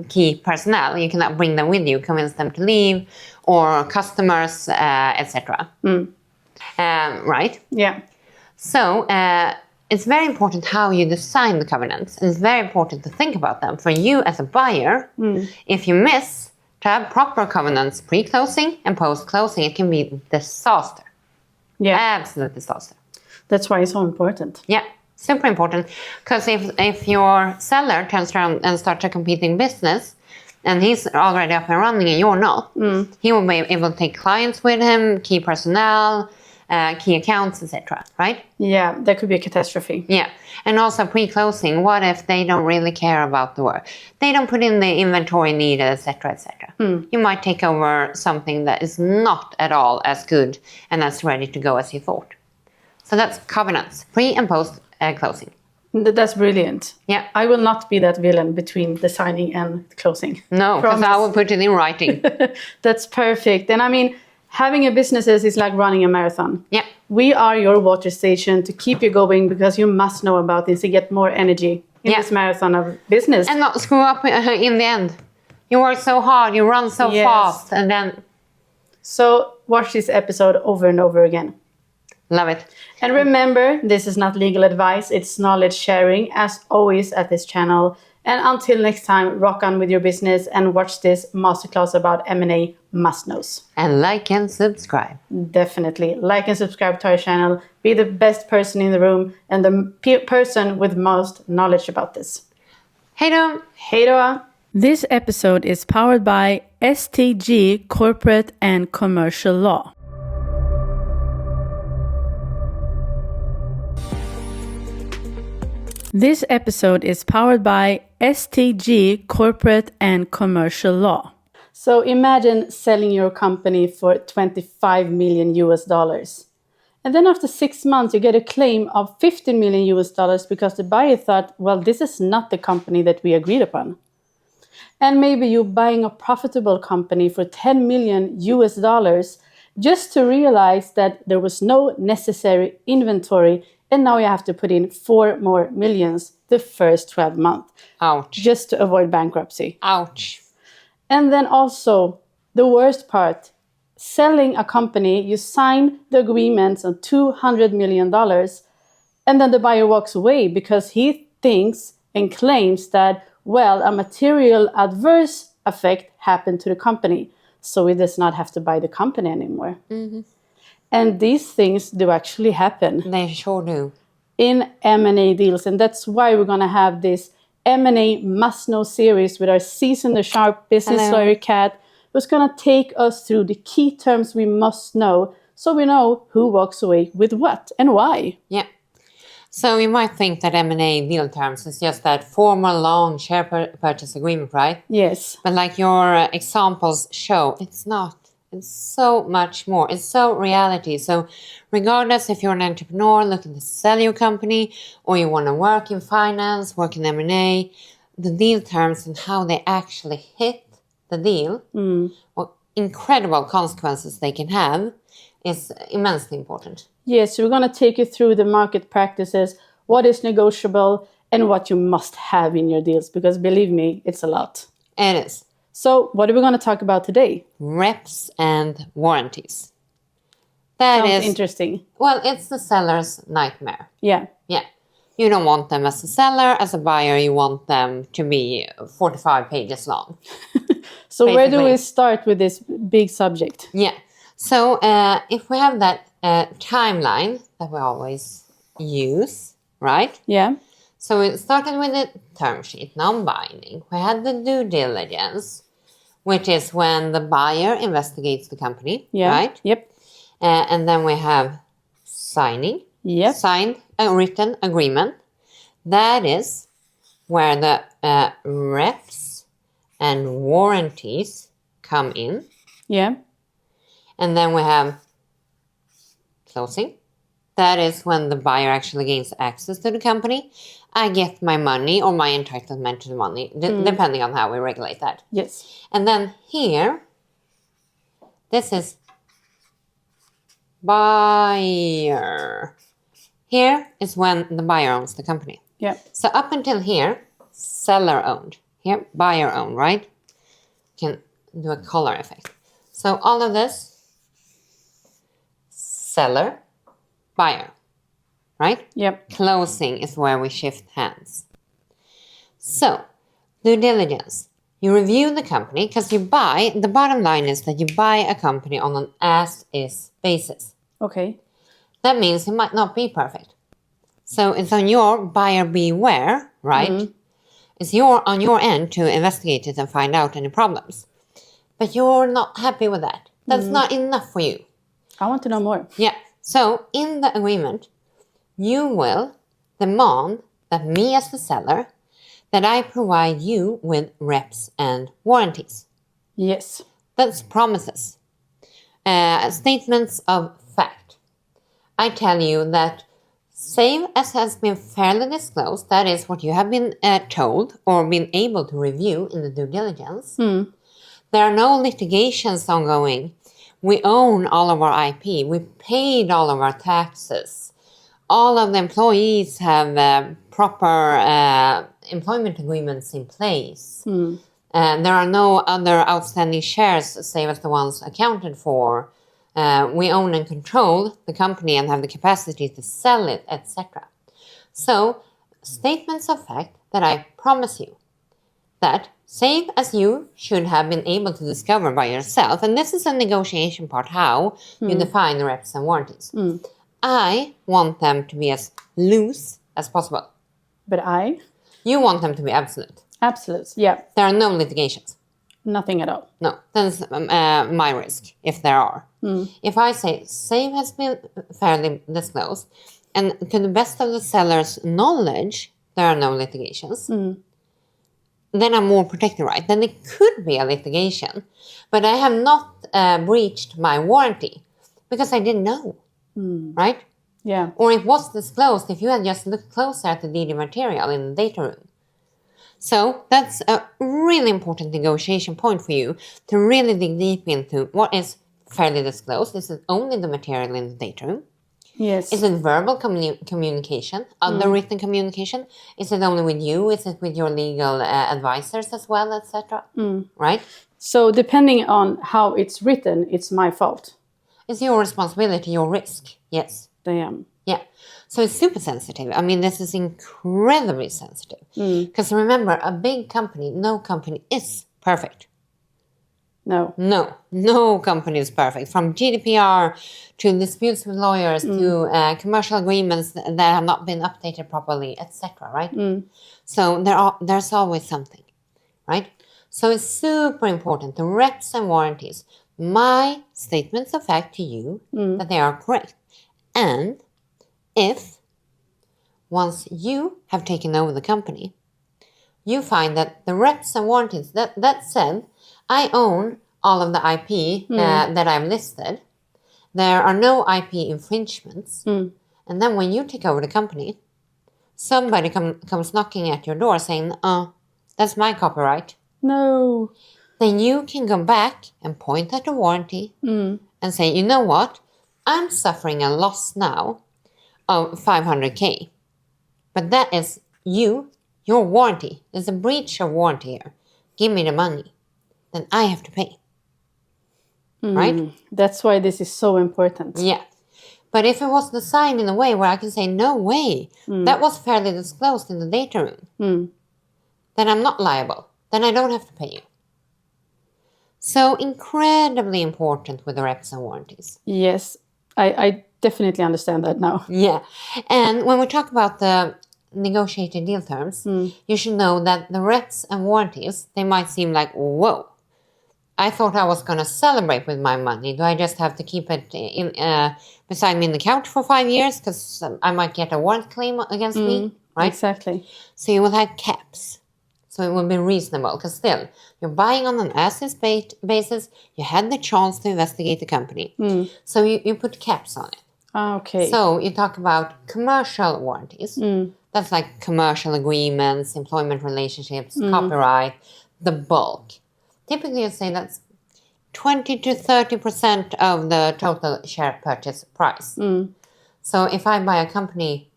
Speaker 1: key personnel. You cannot bring them with you, convince them to leave, or customers, etc. Right?
Speaker 2: Yeah.
Speaker 1: So it's very important how you design the covenants, and it's very important to think about them. For you as a buyer, if you miss to have proper covenants pre-closing and post-closing, it can be disaster.
Speaker 2: Yeah.
Speaker 1: Absolute disaster.
Speaker 2: That's why it's so important.
Speaker 1: Yeah, super important. Because if your seller turns around and starts a competing business, and he's already up and running and you're not, he will be able to take clients with him, key personnel, key accounts, etc. Right?
Speaker 2: Yeah, that could be a catastrophe.
Speaker 1: Yeah, and also pre-closing. What if they don't really care about the work? They don't put in the inventory needed, etc., etc. You might take over something that is not at all as good and as ready to go as you thought. So that's covenants, pre and post closing.
Speaker 3: That's brilliant.
Speaker 1: Yeah.
Speaker 3: I will not be that villain between the signing and closing.
Speaker 1: No, because I will put it in writing.
Speaker 3: That's perfect. And I mean, having a business is like running a marathon.
Speaker 1: Yeah.
Speaker 3: We are your water station to keep you going because you must know about this to get more energy in this marathon of business.
Speaker 1: And not screw up in the end. You work so hard, you run so fast, and then...
Speaker 3: So watch this episode over and over again.
Speaker 1: Love it.
Speaker 3: And remember, this is not legal advice, it's knowledge sharing, as always at this channel. And until next time, rock on with your business and watch this masterclass about M&A must-knows.
Speaker 1: And like and subscribe.
Speaker 3: Definitely. Like and subscribe to our channel. Be the best person in the room and the person with most knowledge about this.
Speaker 1: Hej då!
Speaker 3: Hej då! This episode is powered by STG Corporate and Commercial Law. This episode is powered by STG Corporate and Commercial Law. So imagine selling your company for 25 million US dollars. And then after 6 months, you get a claim of 15 million US dollars because the buyer thought, well, this is not the company that we agreed upon. And maybe you're buying a profitable company for 10 million US dollars just to realize that there was no necessary inventory. And now you have to put in 4 more millions the first 12 months.
Speaker 1: Ouch.
Speaker 3: Just to avoid bankruptcy.
Speaker 1: Ouch.
Speaker 3: And then also, the worst part, selling a company, you sign the agreements on $200 million, and then the buyer walks away because he thinks and claims that, well, a material adverse effect happened to the company, so he does not have to buy the company anymore. Mm-hmm. And these things do actually happen.
Speaker 1: They sure do.
Speaker 3: In M&A deals. And that's why we're going to have this M&A must-know series with our seasoned sharp business lawyer, Kat, who's going to take us through the key terms we must know so we know who walks away with what and why.
Speaker 1: Yeah. So you might think that M&A deal terms is just that formal long share purchase agreement, right?
Speaker 3: Yes.
Speaker 1: But like your examples show, it's not. It's so much more. It's so reality. So regardless if you're an entrepreneur looking to sell your company or you want to work in finance, work in M&A, the deal terms and how they actually hit the deal, what incredible consequences they can have is immensely important.
Speaker 3: Yes, so we're going to take you through the market practices, what is negotiable and what you must have in your deals because believe me, it's a lot.
Speaker 1: It is.
Speaker 3: So what are we going to talk about today?
Speaker 1: Reps and warranties. That
Speaker 3: Sounds
Speaker 1: is
Speaker 3: interesting.
Speaker 1: Well, it's the seller's nightmare.
Speaker 3: Yeah.
Speaker 1: Yeah. You don't want them as a seller. As a buyer, you want them to be 45 pages long.
Speaker 3: So basically, where do we start with this big subject?
Speaker 1: Yeah. So if we have that timeline that we always use, right?
Speaker 3: Yeah.
Speaker 1: So we started with the term sheet, non-binding. We had the due diligence, which is when the buyer investigates the company, right?
Speaker 3: Yep.
Speaker 1: And then we have signing.
Speaker 3: Yep.
Speaker 1: Signed a written agreement. That is where the reps and warranties come in.
Speaker 3: Yeah.
Speaker 1: And then we have closing. That is when the buyer actually gains access to the company. I get my money or my entitlement to the money, depending on how we regulate that.
Speaker 3: Yes.
Speaker 1: And then here, this is buyer. Here is when the buyer owns the company.
Speaker 3: Yeah.
Speaker 1: So up until here, seller owned. Here, buyer owned, right? Can do a color effect. So all of this, seller, buyer, right?
Speaker 3: Yep.
Speaker 1: Closing is where we shift hands. So, due diligence. You review the company because you buy, the bottom line is that you buy a company on an as-is basis.
Speaker 3: Okay.
Speaker 1: That means it might not be perfect. So it's on your buyer beware, right? Mm-hmm. It's on your end to investigate it and find out any problems. But you're not happy with that. That's not enough for you.
Speaker 3: I want to know more.
Speaker 1: Yeah. So in the agreement, you will demand that me as the seller, that I provide you with reps and warranties.
Speaker 3: Yes.
Speaker 1: That's promises. Statements of fact. I tell you that same as has been fairly disclosed, that is what you have been told or been able to review in the due diligence. There are no litigations ongoing. We own all of our IP. We paid all of our taxes. All of the employees have proper employment agreements in place. There are no other outstanding shares, save as the ones accounted for. We own and control the company and have the capacity to sell it, etc. So, statements of fact that I promise you that same as you should have been able to discover by yourself, and this is a negotiation part, how you define the reps and warranties. I want them to be as loose as possible.
Speaker 3: But
Speaker 1: You want them to be absolute.
Speaker 3: Absolute, yeah.
Speaker 1: There are no litigations.
Speaker 3: Nothing at all.
Speaker 1: No, that's my risk, if there are. If I say same has been fairly disclosed, and to the best of the seller's knowledge, there are no litigations, then I'm more protected, right? Then it could be a litigation, but I have not breached my warranty because I didn't know, right?
Speaker 3: Yeah.
Speaker 1: Or it was disclosed if you had just looked closer at the DD material in the data room. So that's a really important negotiation point for you to really dig deep into what is fairly disclosed. Is it only the material in the data room?
Speaker 3: Yes.
Speaker 1: Is it verbal communication, other written communication? Is it only with you? Is it with your legal advisors as well, etc.? Right?
Speaker 3: So depending on how it's written, it's my fault.
Speaker 1: It's your responsibility, your risk. Yes.
Speaker 3: Damn.
Speaker 1: Yeah. So it's super sensitive. I mean, this is incredibly sensitive. Because remember, a big company, no company is perfect.
Speaker 3: No.
Speaker 1: No company is perfect. From GDPR to disputes with lawyers to commercial agreements that have not been updated properly, etc. Right? So there's always something, right? So it's super important. The reps and warranties, my statements of fact to you that they are correct. And if once you have taken over the company, you find that the reps and warranties, that said, I own all of the IP that I've listed. There are no IP infringements. And then when you take over the company, somebody comes knocking at your door saying, oh, that's my copyright.
Speaker 3: No.
Speaker 1: Then you can go back and point at the warranty and say, you know what? I'm suffering a loss now of 500K. But that is your warranty. There's a breach of warranty here. Give me the money. Then I have to pay. Right?
Speaker 3: That's why this is so important.
Speaker 1: Yeah. But if it was designed in a way where I can say, no way, that was fairly disclosed in the data room, then I'm not liable. Then I don't have to pay you. So incredibly important with the reps and warranties.
Speaker 3: Yes, I definitely understand that now.
Speaker 1: Yeah. And when we talk about the negotiated deal terms, you should know that the reps and warranties, they might seem like, whoa, I thought I was going to celebrate with my money. Do I just have to keep it beside me in the couch for 5 years because I might get a warrant claim against me, right?
Speaker 3: Exactly.
Speaker 1: So you will have caps. So it will be reasonable because still, you're buying on an as-is basis. You had the chance to investigate the company. So you put caps on it.
Speaker 3: Okay.
Speaker 1: So you talk about commercial warranties. That's like commercial agreements, employment relationships, copyright, the bulk. Typically, you say that's 20 to 30% of the total share purchase price. So if I buy a company,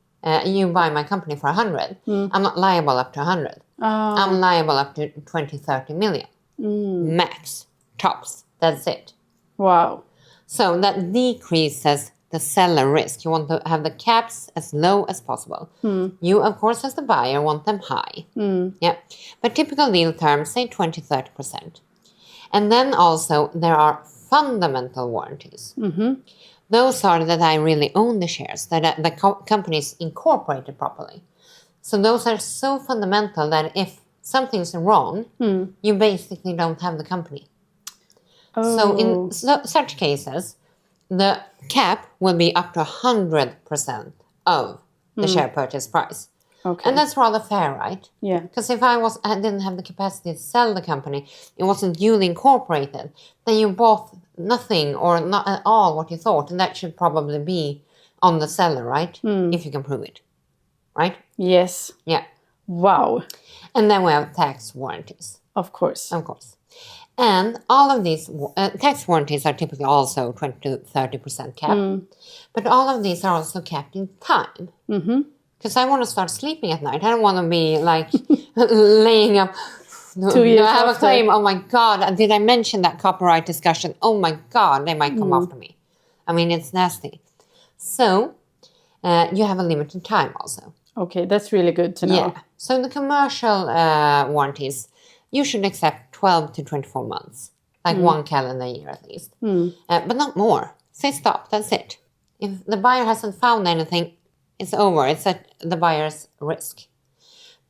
Speaker 1: you buy my company for 100, I'm not liable up to 100. I'm liable up to 20, 30 million. Max. Tops. That's it.
Speaker 3: Wow.
Speaker 1: So that decreases the seller risk. You want to have the caps as low as possible. You, of course, as the buyer, want them high. Yeah. But typical deal terms, say 20, 30%. And then also there are fundamental warranties. Those are that I really own the shares, that the company is incorporated properly. So those are so fundamental that if something's wrong, you basically don't have the company. So in such cases, the cap will be up to 100% of the share purchase price.
Speaker 3: Okay.
Speaker 1: And that's rather fair, right?
Speaker 3: Yeah.
Speaker 1: Because if I didn't have the capacity to sell the company, it wasn't duly incorporated, then you bought nothing or not at all what you thought, and that should probably be on the seller, right? If you can prove it, right?
Speaker 3: Yes.
Speaker 1: Yeah.
Speaker 3: Wow.
Speaker 1: And then we have tax warranties.
Speaker 3: Of course.
Speaker 1: Of course. And all of these tax warranties are typically also 20 to 30% capped. But all of these are also capped in time. Because I want to start sleeping at night. I don't want to be like laying up.
Speaker 3: 2 years
Speaker 1: I have
Speaker 3: after.
Speaker 1: a claim. Oh my God. Did I mention that copyright discussion? Oh my God. They might come after me. I mean, it's nasty. So you have a limited time also.
Speaker 3: Okay, that's really good to know.
Speaker 1: Yeah. So the commercial warranties, you should accept 12 to 24 months. Like 1 calendar year at least. But not more. Say stop. That's it. If the buyer hasn't found anything, it's over. It's at the buyer's risk.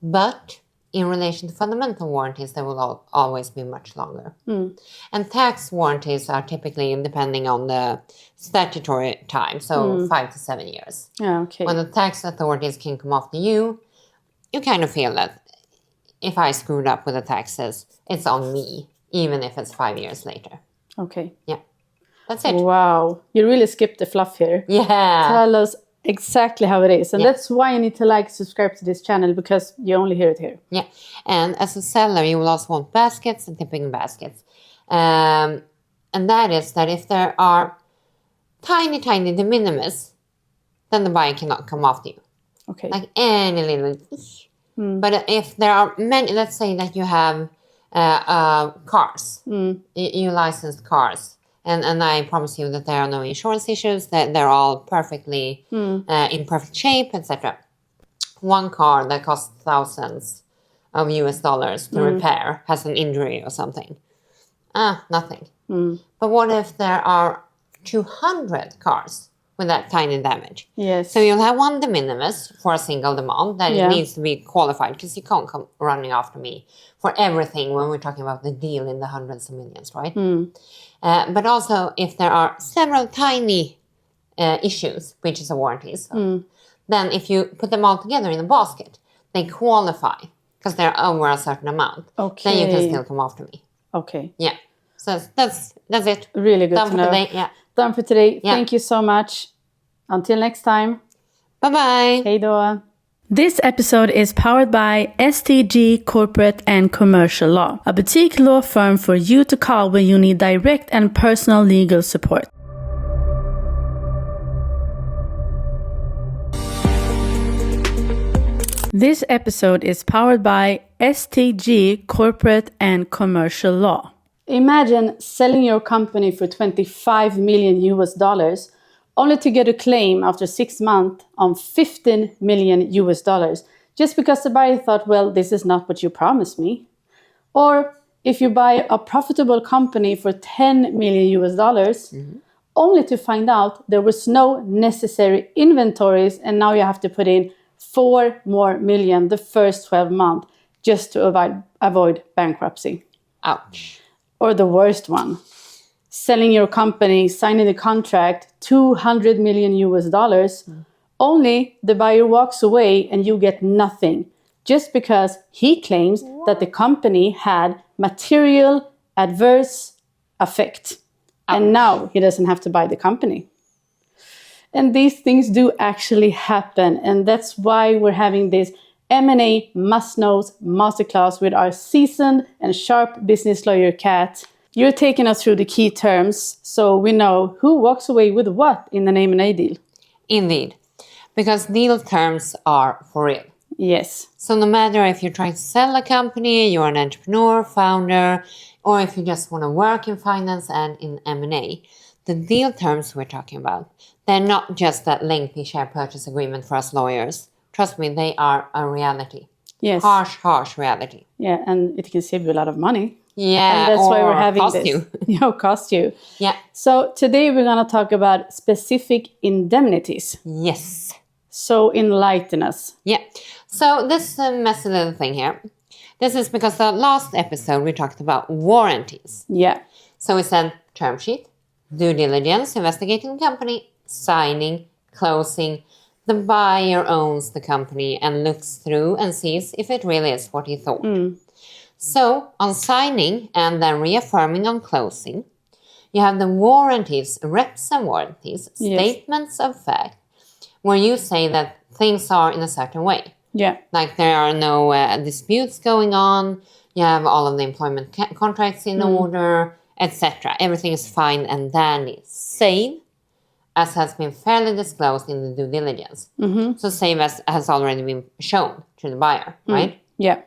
Speaker 1: But in relation to fundamental warranties, they will always be much longer. And tax warranties are typically depending on the statutory time, so 5 to 7 years.
Speaker 3: Yeah, okay.
Speaker 1: When the tax authorities can come after you, you kind of feel that if I screwed up with the taxes, it's on me, even if it's 5 years later.
Speaker 3: Okay.
Speaker 1: Yeah, that's it.
Speaker 3: Wow, you really skipped the fluff here.
Speaker 1: Yeah.
Speaker 3: Tell us exactly how it is. And that's why you need to subscribe to this channel, because you only hear it here.
Speaker 1: Yeah. And as a seller, you will also want baskets and tipping baskets. And that is that if there are tiny de minimis, then the buyer cannot come after you.
Speaker 3: Okay.
Speaker 1: Like any little. But if there are many, let's say that you have cars, you licensed cars. And I promise you that there are no insurance issues, that they're all perfectly in perfect shape, etc. One car that costs thousands of US dollars to repair has an injury or something. Nothing. But what if there are 200 cars with that tiny damage?
Speaker 3: Yes.
Speaker 1: So you'll have one de minimis for a single demand that it needs to be qualified, because you can't come running after me for everything when we're talking about the deal in the hundreds of millions, right? But also if there are several tiny issues, breaches of warranties, then if you put them all together in a basket, they qualify because they're over a certain amount.
Speaker 3: Okay.
Speaker 1: Then you can still come after me.
Speaker 3: Okay.
Speaker 1: Yeah. So that's it.
Speaker 3: Really good
Speaker 1: Done
Speaker 3: to know.
Speaker 1: Today. Yeah.
Speaker 3: Done for today.
Speaker 1: Yeah.
Speaker 3: Thank you so much. Until next time.
Speaker 1: Bye-bye.
Speaker 3: Hej då.
Speaker 2: This episode is powered by STG Corporate and Commercial Law, a boutique law firm for you to call when you need direct and personal legal support. This episode is powered by STG Corporate and Commercial Law.
Speaker 3: Imagine selling your company for 25 million US dollars only to get a claim after 6 months on 15 million US dollars just because the buyer thought, well, this is not what you promised me. Or if you buy a profitable company for 10 million US dollars only to find out there was no necessary inventories and now you have to put in 4 more million the first 12 months just to avoid bankruptcy.
Speaker 1: Ouch.
Speaker 3: Or the worst one, selling your company, signing the contract, 200 million US dollars, only the buyer walks away and you get nothing, just because he claims that the company had material adverse effect. And now he doesn't have to buy the company. And these things do actually happen. And that's why we're having this M&A Must-Knows Masterclass with our seasoned and sharp business lawyer, Kat. You're taking us through the key terms so we know who walks away with what in an M&A deal.
Speaker 1: Indeed. Because deal terms are for real.
Speaker 3: Yes.
Speaker 1: So no matter if you're trying to sell a company, you're an entrepreneur, founder, or if you just want to work in finance and in M&A, the deal terms we're talking about, they're not just that lengthy share purchase agreement for us lawyers. Trust me, they are a reality.
Speaker 3: Yes.
Speaker 1: Harsh reality.
Speaker 3: Yeah, and it can save you a lot of money.
Speaker 1: Yeah,
Speaker 3: and that's why we're having
Speaker 1: cost
Speaker 3: this.
Speaker 1: you.
Speaker 3: Cost you.
Speaker 1: Yeah.
Speaker 3: So today we're going to talk about specific indemnities.
Speaker 1: Yes.
Speaker 3: So enlighten us.
Speaker 1: Yeah. So this messy little thing here, this is because the last episode we talked about warranties.
Speaker 3: Yeah.
Speaker 1: So we said term sheet, due diligence, investigating the company, signing, closing. The buyer owns the company and looks through and sees if it really is what he thought. So on signing and then reaffirming on closing, you have the warranties, reps and warranties, statements of fact, where you say that things are in a certain way.
Speaker 3: Yeah.
Speaker 1: Like there are no disputes going on. You have all of the employment contracts in order, etc. Everything is fine and dandy. Same as has been fairly disclosed in the due diligence. So same as has already been shown to the buyer, right?
Speaker 3: Yeah.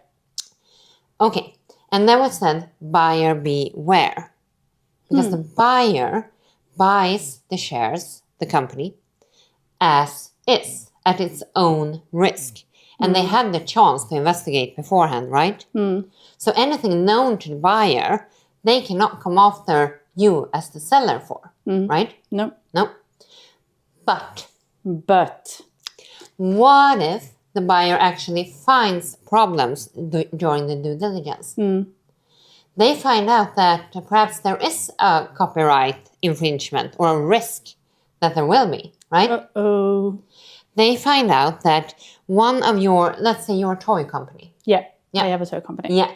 Speaker 1: Okay. And then we said, buyer beware. Because the buyer buys the shares, the company, as is, at its own risk. And they had the chance to investigate beforehand, right? So anything known to the buyer, they cannot come after you as the seller for, right?
Speaker 3: No.
Speaker 1: But
Speaker 3: But
Speaker 1: what if the buyer actually finds problems during the due diligence? They find out that perhaps there is a copyright infringement or a risk that there will be, right?
Speaker 3: Uh-oh.
Speaker 1: They find out that one of your, let's say your toy company.
Speaker 3: Yeah. I have a toy company.
Speaker 1: Yeah.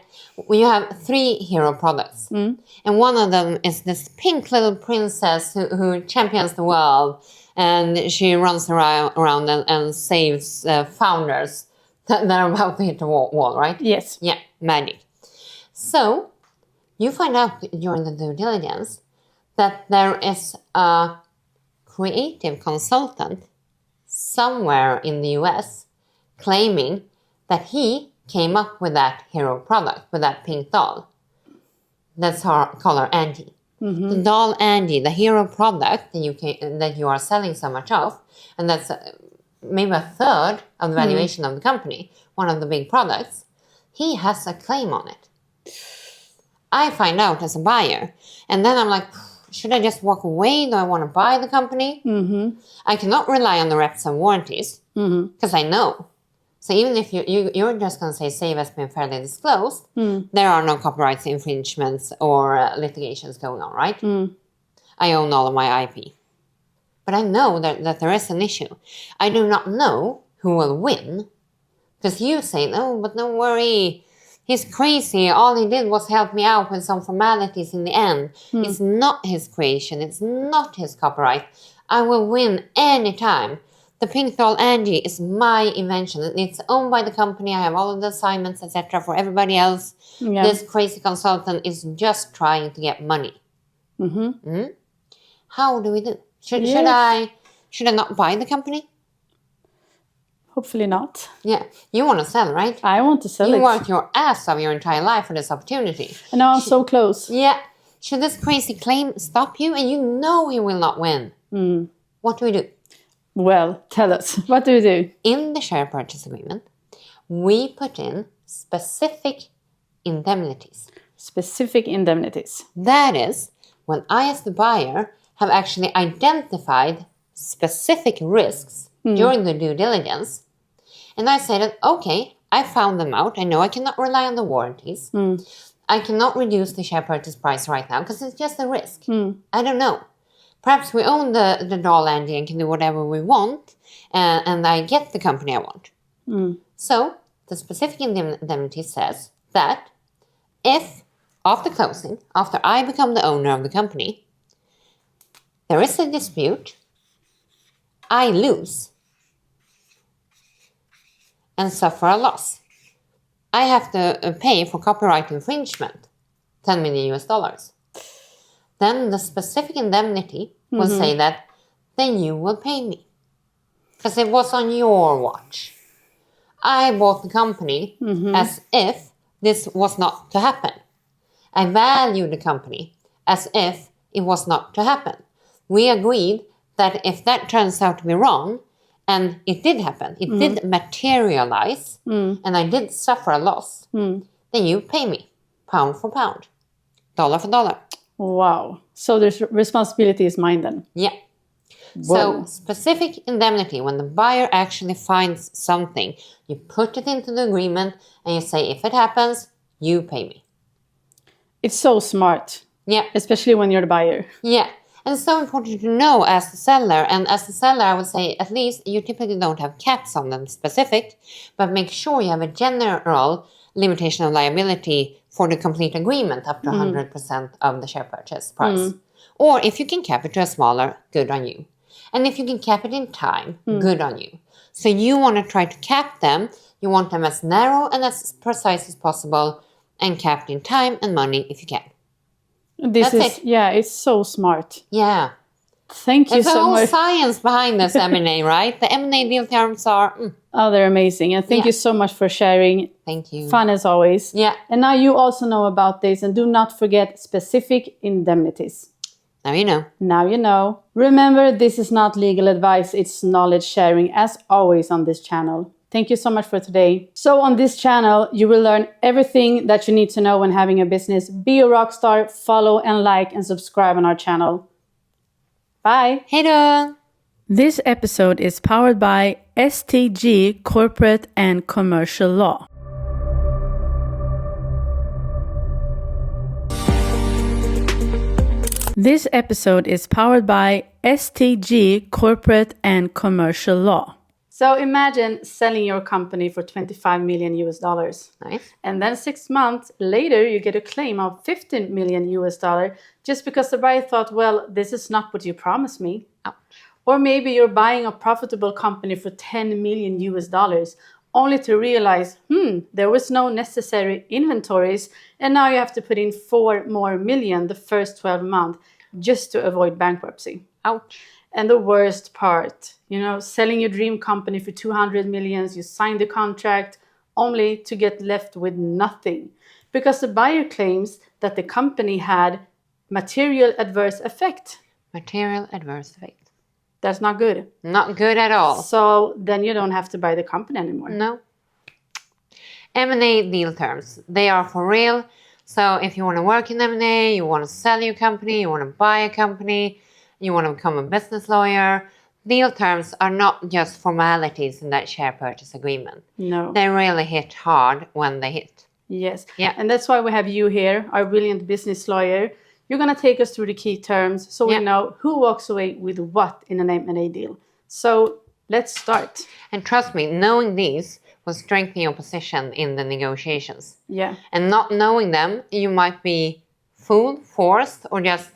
Speaker 1: You have 3 hero products. And one of them is this pink little princess who champions the world. And she runs around and saves founders that are about to hit the wall, right?
Speaker 3: Yes.
Speaker 1: Yeah, magic. So, you find out during the due diligence that there is a creative consultant somewhere in the US claiming that he came up with that hero product, with that pink doll. That's her color Angie. The doll Angie, the hero product that you are selling so much of, and that's maybe a third of the valuation of the company, one of the big products, he has a claim on it. I find out as a buyer, and then I'm like, should I just walk away? Do I want to buy the company? I cannot rely on the reps and warranties, because I know. So even if you're just going to say save has been fairly disclosed, there are no copyright infringements or litigations going on, right? I own all of my IP. But I know that there is an issue. I do not know who will win. Because you say, no, but don't worry. He's crazy. All he did was help me out with some formalities in the end. It's not his creation. It's not his copyright. I will win any time. The pink doll Angie is my invention. It's owned by the company. I have all of the assignments, etc. for everybody else. Yeah. This crazy consultant is just trying to get money. How do we do? Should I not buy the company?
Speaker 3: Hopefully not.
Speaker 1: Yeah. You want to sell, right?
Speaker 3: I want to sell it.
Speaker 1: You worked your ass off your entire life for this opportunity.
Speaker 3: And now I'm so close.
Speaker 1: Yeah. Should this crazy claim stop you? And you know he will not win. What do we do?
Speaker 3: Well, tell us. What do we do?
Speaker 1: In the share purchase agreement, we put in specific indemnities.
Speaker 3: Specific indemnities.
Speaker 1: That is, when I as the buyer have actually identified specific risks during the due diligence, and I say that, okay, I found them out. I know I cannot rely on the warranties. I cannot reduce the share purchase price right now because it's just a risk. I don't know. Perhaps we own the doll Angie and can do whatever we want, and I get the company I want. So, the specific indemnity says that if, after closing, after I become the owner of the company, there is a dispute, I lose, and suffer a loss. I have to pay for copyright infringement, $10 million US. Then the specific indemnity will say that then you will pay me. Because it was on your watch. I bought the company as if this was not to happen. I value the company as if it was not to happen. We agreed that if that turns out to be wrong, and it did happen, it did materialize, and I did suffer a loss, then you pay me, pound for pound, dollar for dollar.
Speaker 3: Wow. So the responsibility is mine then?
Speaker 1: Yeah. Whoa. So specific indemnity, when the buyer actually finds something, you put it into the agreement and you say, if it happens, you pay me.
Speaker 3: It's so smart.
Speaker 1: Yeah.
Speaker 3: Especially when you're the buyer.
Speaker 1: Yeah. And it's so important to know as the seller. And as the seller, I would say, at least you typically don't have caps on them specific, but make sure you have a general limitation of liability for the complete agreement up to 100% of the share purchase price. Or if you can cap it to a smaller, good on you. And if you can cap it in time, good on you. So you want to try to cap them. You want them as narrow and as precise as possible, and capped in time and money if you can.
Speaker 3: That's it. Yeah, it's so smart.
Speaker 1: Yeah.
Speaker 3: Thank you so much.
Speaker 1: There's a whole science behind this M&A, right? The M&A deal terms are...
Speaker 3: Oh, they're amazing. And thank you so much for sharing.
Speaker 1: Thank you.
Speaker 3: Fun as always.
Speaker 1: Yeah.
Speaker 3: And now you also know about this. And do not forget specific indemnities.
Speaker 1: Now you know.
Speaker 3: Now you know. Remember, this is not legal advice. It's knowledge sharing, as always on this channel. Thank you so much for today. So on this channel, you will learn everything that you need to know when having a business. Be a rock star. Follow and like and subscribe on our channel. Bye.
Speaker 1: Hej då!
Speaker 2: This episode is powered by STG Corporate and Commercial Law. This episode is powered by STG Corporate and Commercial Law.
Speaker 3: So imagine selling your company for $25 million US.
Speaker 1: Nice.
Speaker 3: And then 6 months later, you get a claim of $15 million US just because the buyer thought, well, this is not what you promised me.
Speaker 1: Oh.
Speaker 3: Or maybe you're buying a profitable company for $10 million US, only to realize, there was no necessary inventories, and now you have to put in $4 more million the first 12 months just to avoid bankruptcy.
Speaker 1: Ouch.
Speaker 3: And the worst part, selling your dream company for 200 million, you sign the contract only to get left with nothing because the buyer claims that the company had material adverse effect.
Speaker 1: Material adverse effect.
Speaker 3: That's not good.
Speaker 1: Not good at all.
Speaker 3: So then you don't have to buy the company anymore.
Speaker 1: No. M&A deal terms. They are for real. So if you want to work in M&A, you want to sell your company, you want to buy a company, you want to become a business lawyer, deal terms are not just formalities in that share purchase agreement.
Speaker 3: No.
Speaker 1: They really hit hard when they hit.
Speaker 3: Yes.
Speaker 1: Yeah.
Speaker 3: And that's why we have you here, our brilliant business lawyer. You're going to take us through the key terms so we know who walks away with what in an M&A deal. So let's start.
Speaker 1: And trust me, knowing these will strengthen your position in the negotiations.
Speaker 3: Yeah.
Speaker 1: And not knowing them, you might be fooled, forced, or just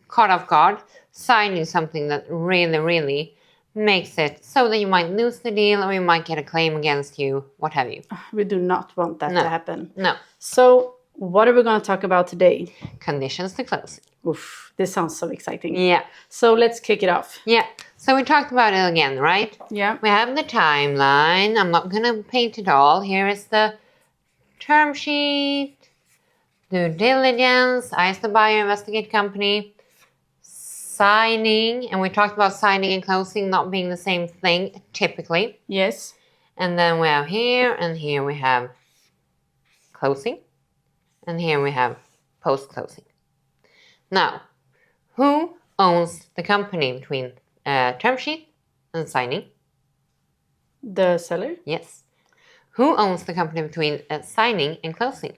Speaker 1: caught off guard, signing something that really, really makes it so that you might lose the deal or you might get a claim against you, what have you.
Speaker 3: We do not want that to happen.
Speaker 1: No.
Speaker 3: So what are we going to talk about today?
Speaker 1: Conditions to closing.
Speaker 3: Oof, this sounds so exciting.
Speaker 1: Yeah.
Speaker 3: So let's kick it off.
Speaker 1: Yeah. So we talked about it again, right?
Speaker 3: Yeah.
Speaker 1: We have the timeline. I'm not going to paint it all. Here is the term sheet, due diligence, I as the buyer investigate company, signing, and we talked about signing and closing not being the same thing typically.
Speaker 3: Yes.
Speaker 1: And then we have here, and here we have closing, and here we have post-closing. Now, who owns the company between term sheet and signing?
Speaker 3: The seller?
Speaker 1: Yes. Who owns the company between signing and closing?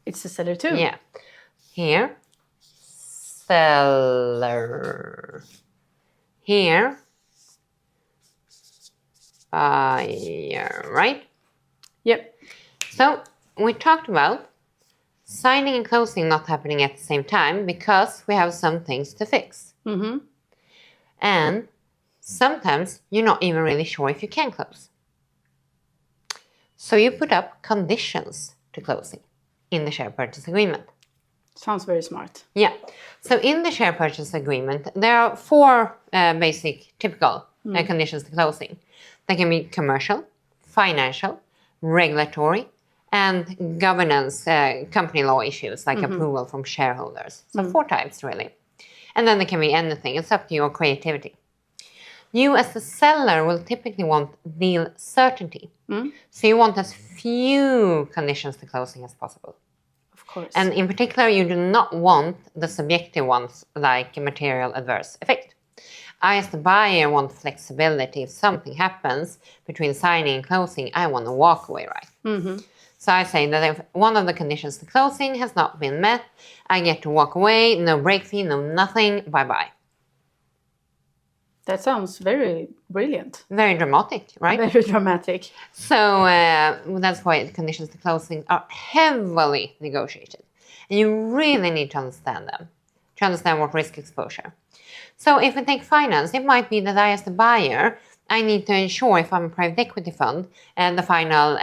Speaker 3: It's the seller too.
Speaker 1: Yeah. Here, seller. Here, buyer, right?
Speaker 3: Yep.
Speaker 1: So we talked about signing and closing not happening at the same time because we have some things to fix.
Speaker 3: Mm-hmm.
Speaker 1: And sometimes you're not even really sure if you can close. So you put up conditions to closing in the share purchase agreement.
Speaker 3: Sounds very smart.
Speaker 1: Yeah. So in the share purchase agreement, there are 4 basic typical conditions to closing. They can be commercial, financial, regulatory, and governance, company law issues like approval from shareholders. So 4 types really. And then there can be anything. It's up to your creativity. You as the seller will typically want deal certainty. So you want as few conditions to closing as possible.
Speaker 3: Of course.
Speaker 1: And in particular, you do not want the subjective ones like material adverse effect. I as the buyer want flexibility. If something happens between signing and closing, I want to walk away, right?
Speaker 3: Mm-hmm.
Speaker 1: So I say that if one of the conditions to closing has not been met, I get to walk away, no break fee, no nothing, bye-bye.
Speaker 3: That sounds very brilliant.
Speaker 1: Very dramatic, right?
Speaker 3: Very dramatic.
Speaker 1: So that's why the conditions to closing are heavily negotiated. And you really need to understand them to understand what risk exposure. So if we take finance, it might be that I, as the buyer, I need to ensure if I'm a private equity fund and the final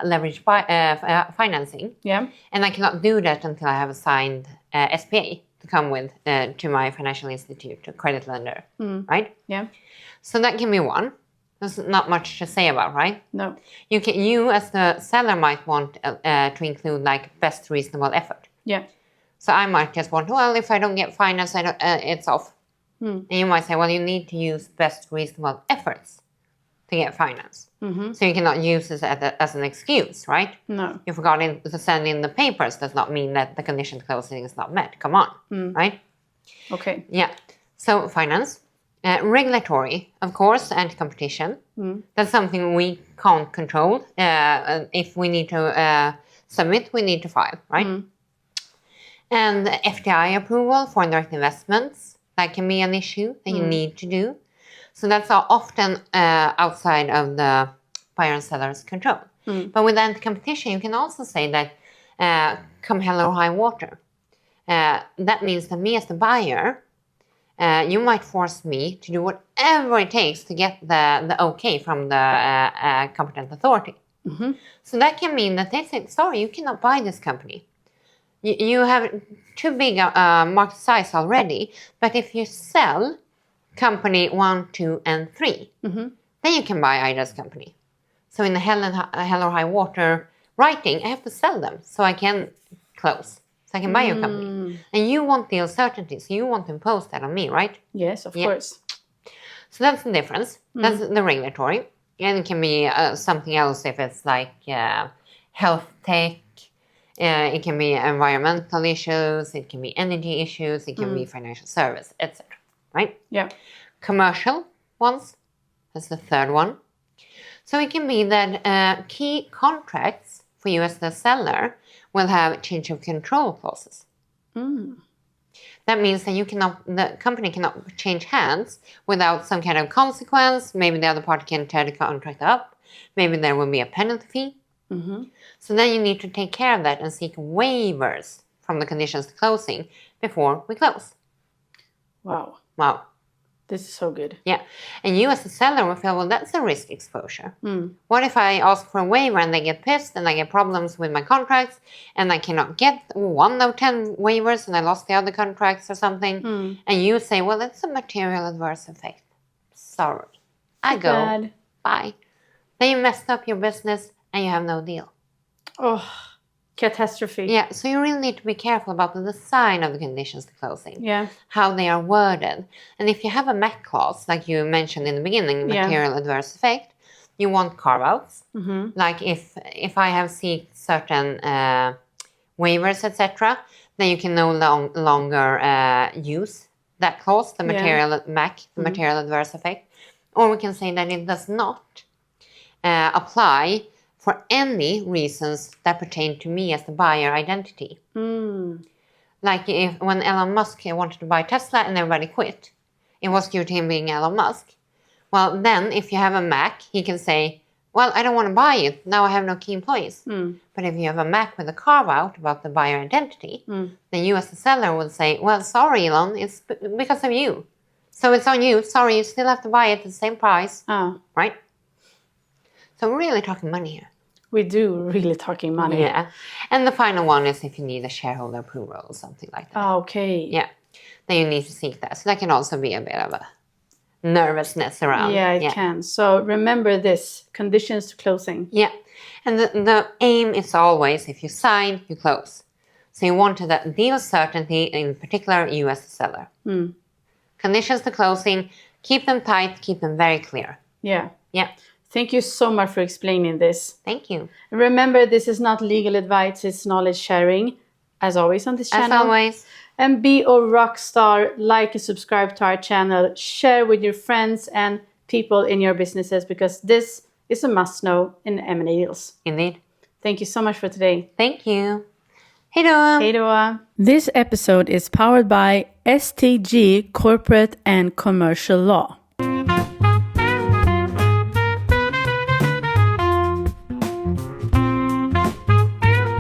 Speaker 1: leverage financing.
Speaker 2: Yeah.
Speaker 1: And I cannot do that until I have a signed SPA to come with to my financial institute, a credit lender, right?
Speaker 2: Yeah.
Speaker 1: So that can be one. There's not much to say about, right?
Speaker 2: No.
Speaker 1: You as the seller might want to include like best reasonable effort.
Speaker 2: Yeah.
Speaker 1: So I might just want, well, if I don't get finance, it's off. And you might say, well, you need to use best reasonable efforts to get finance. So you cannot use this as an excuse, right?
Speaker 2: No.
Speaker 1: You forgot to send in the papers does not mean that the condition to closing is not met. Come on, right?
Speaker 2: Okay.
Speaker 1: Yeah. So finance. Regulatory, of course, anti-competition. That's something we can't control. If we need to submit, we need to file, right? And FDI approval, foreign direct investments, that can be an issue that you need to do. So that's often outside of the buyer and seller's control. But with anti-competition, you can also say that come hell or high water. That means that me as the buyer, you might force me to do whatever it takes to get the okay from the competent authority. So that can mean that they say, sorry, you cannot buy this company. You have too big a market size already, but if you sell company 1, 2, and 3, then you can buy Ida's company. So in the hell or high water writing, I have to sell them so I can close. So I can buy your company. And you want deal certainty, so you want to impose that on me, right?
Speaker 2: Yes, of course.
Speaker 1: So that's the difference. That's the regulatory. And it can be something else if it's like health tech. It can be environmental issues. It can be energy issues. It can be financial service, etc. Right?
Speaker 2: Yeah.
Speaker 1: Commercial ones. That's the third one. So it can be that key contracts for you as the seller will have change of control clauses. That means that the company cannot change hands without some kind of consequence. Maybe the other party can tear the contract up. Maybe there will be a penalty fee. So then you need to take care of that and seek waivers from the conditions to closing before we close.
Speaker 2: Wow. This is so good.
Speaker 1: Yeah. And you as a seller will feel, well, that's a risk exposure. What if I ask for a waiver and they get pissed and I get problems with my contracts and I cannot get 1 of 10 waivers and I lost the other contracts or something? And you say, well, that's a material adverse effect. Sorry. I go.
Speaker 2: Bad.
Speaker 1: Bye. Then you messed up your business and you have no deal.
Speaker 2: Oh, catastrophe.
Speaker 1: Yeah, so you really need to be careful about the design of the conditions to closing.
Speaker 2: Yeah. How
Speaker 1: they are worded. And if you have a MAC clause, like you mentioned in the beginning, material adverse effect, you want carve-outs. Like if I have seeked certain waivers, etc., then you can no longer use that clause, the material MAC, the material adverse effect. Or we can say that it does not apply for any reasons that pertain to me as the buyer identity. Like when Elon Musk wanted to buy Tesla and everybody quit, it was due to him being Elon Musk. Well, then if you have a MAC, he can say, well, I don't want to buy it. Now I have no key employees. But if you have a MAC with a carve-out about the buyer identity, then you as the seller would say, well, sorry, Elon, it's because of you. So it's on you. Sorry, you still have to buy it at the same price. Right? So we're really talking money here.
Speaker 2: We do really talking money.
Speaker 1: Yeah. And the final one is if you need a shareholder approval or something like that.
Speaker 2: Okay.
Speaker 1: Yeah. Then you need to seek that. So that can also be a bit of a nervousness around.
Speaker 2: Yeah, it can. So remember this, conditions to closing.
Speaker 1: Yeah. And the aim is always, if you sign, you close. So you want that deal certainty, in particular, you as a seller. Conditions to closing, keep them tight, keep them very clear.
Speaker 2: Yeah.
Speaker 1: Yeah.
Speaker 2: Thank you so much for explaining this.
Speaker 1: Thank you.
Speaker 2: Remember, this is not legal advice, it's knowledge sharing, as always on this channel.
Speaker 1: As always.
Speaker 2: And be a rock star, like and subscribe to our channel, share with your friends and people in your businesses, because this is a must-know in M&A deals.
Speaker 1: Indeed.
Speaker 2: Thank you so much for today.
Speaker 1: Thank you. Hej då!
Speaker 2: Hej då! This episode is powered by STG Corporate and Commercial Law.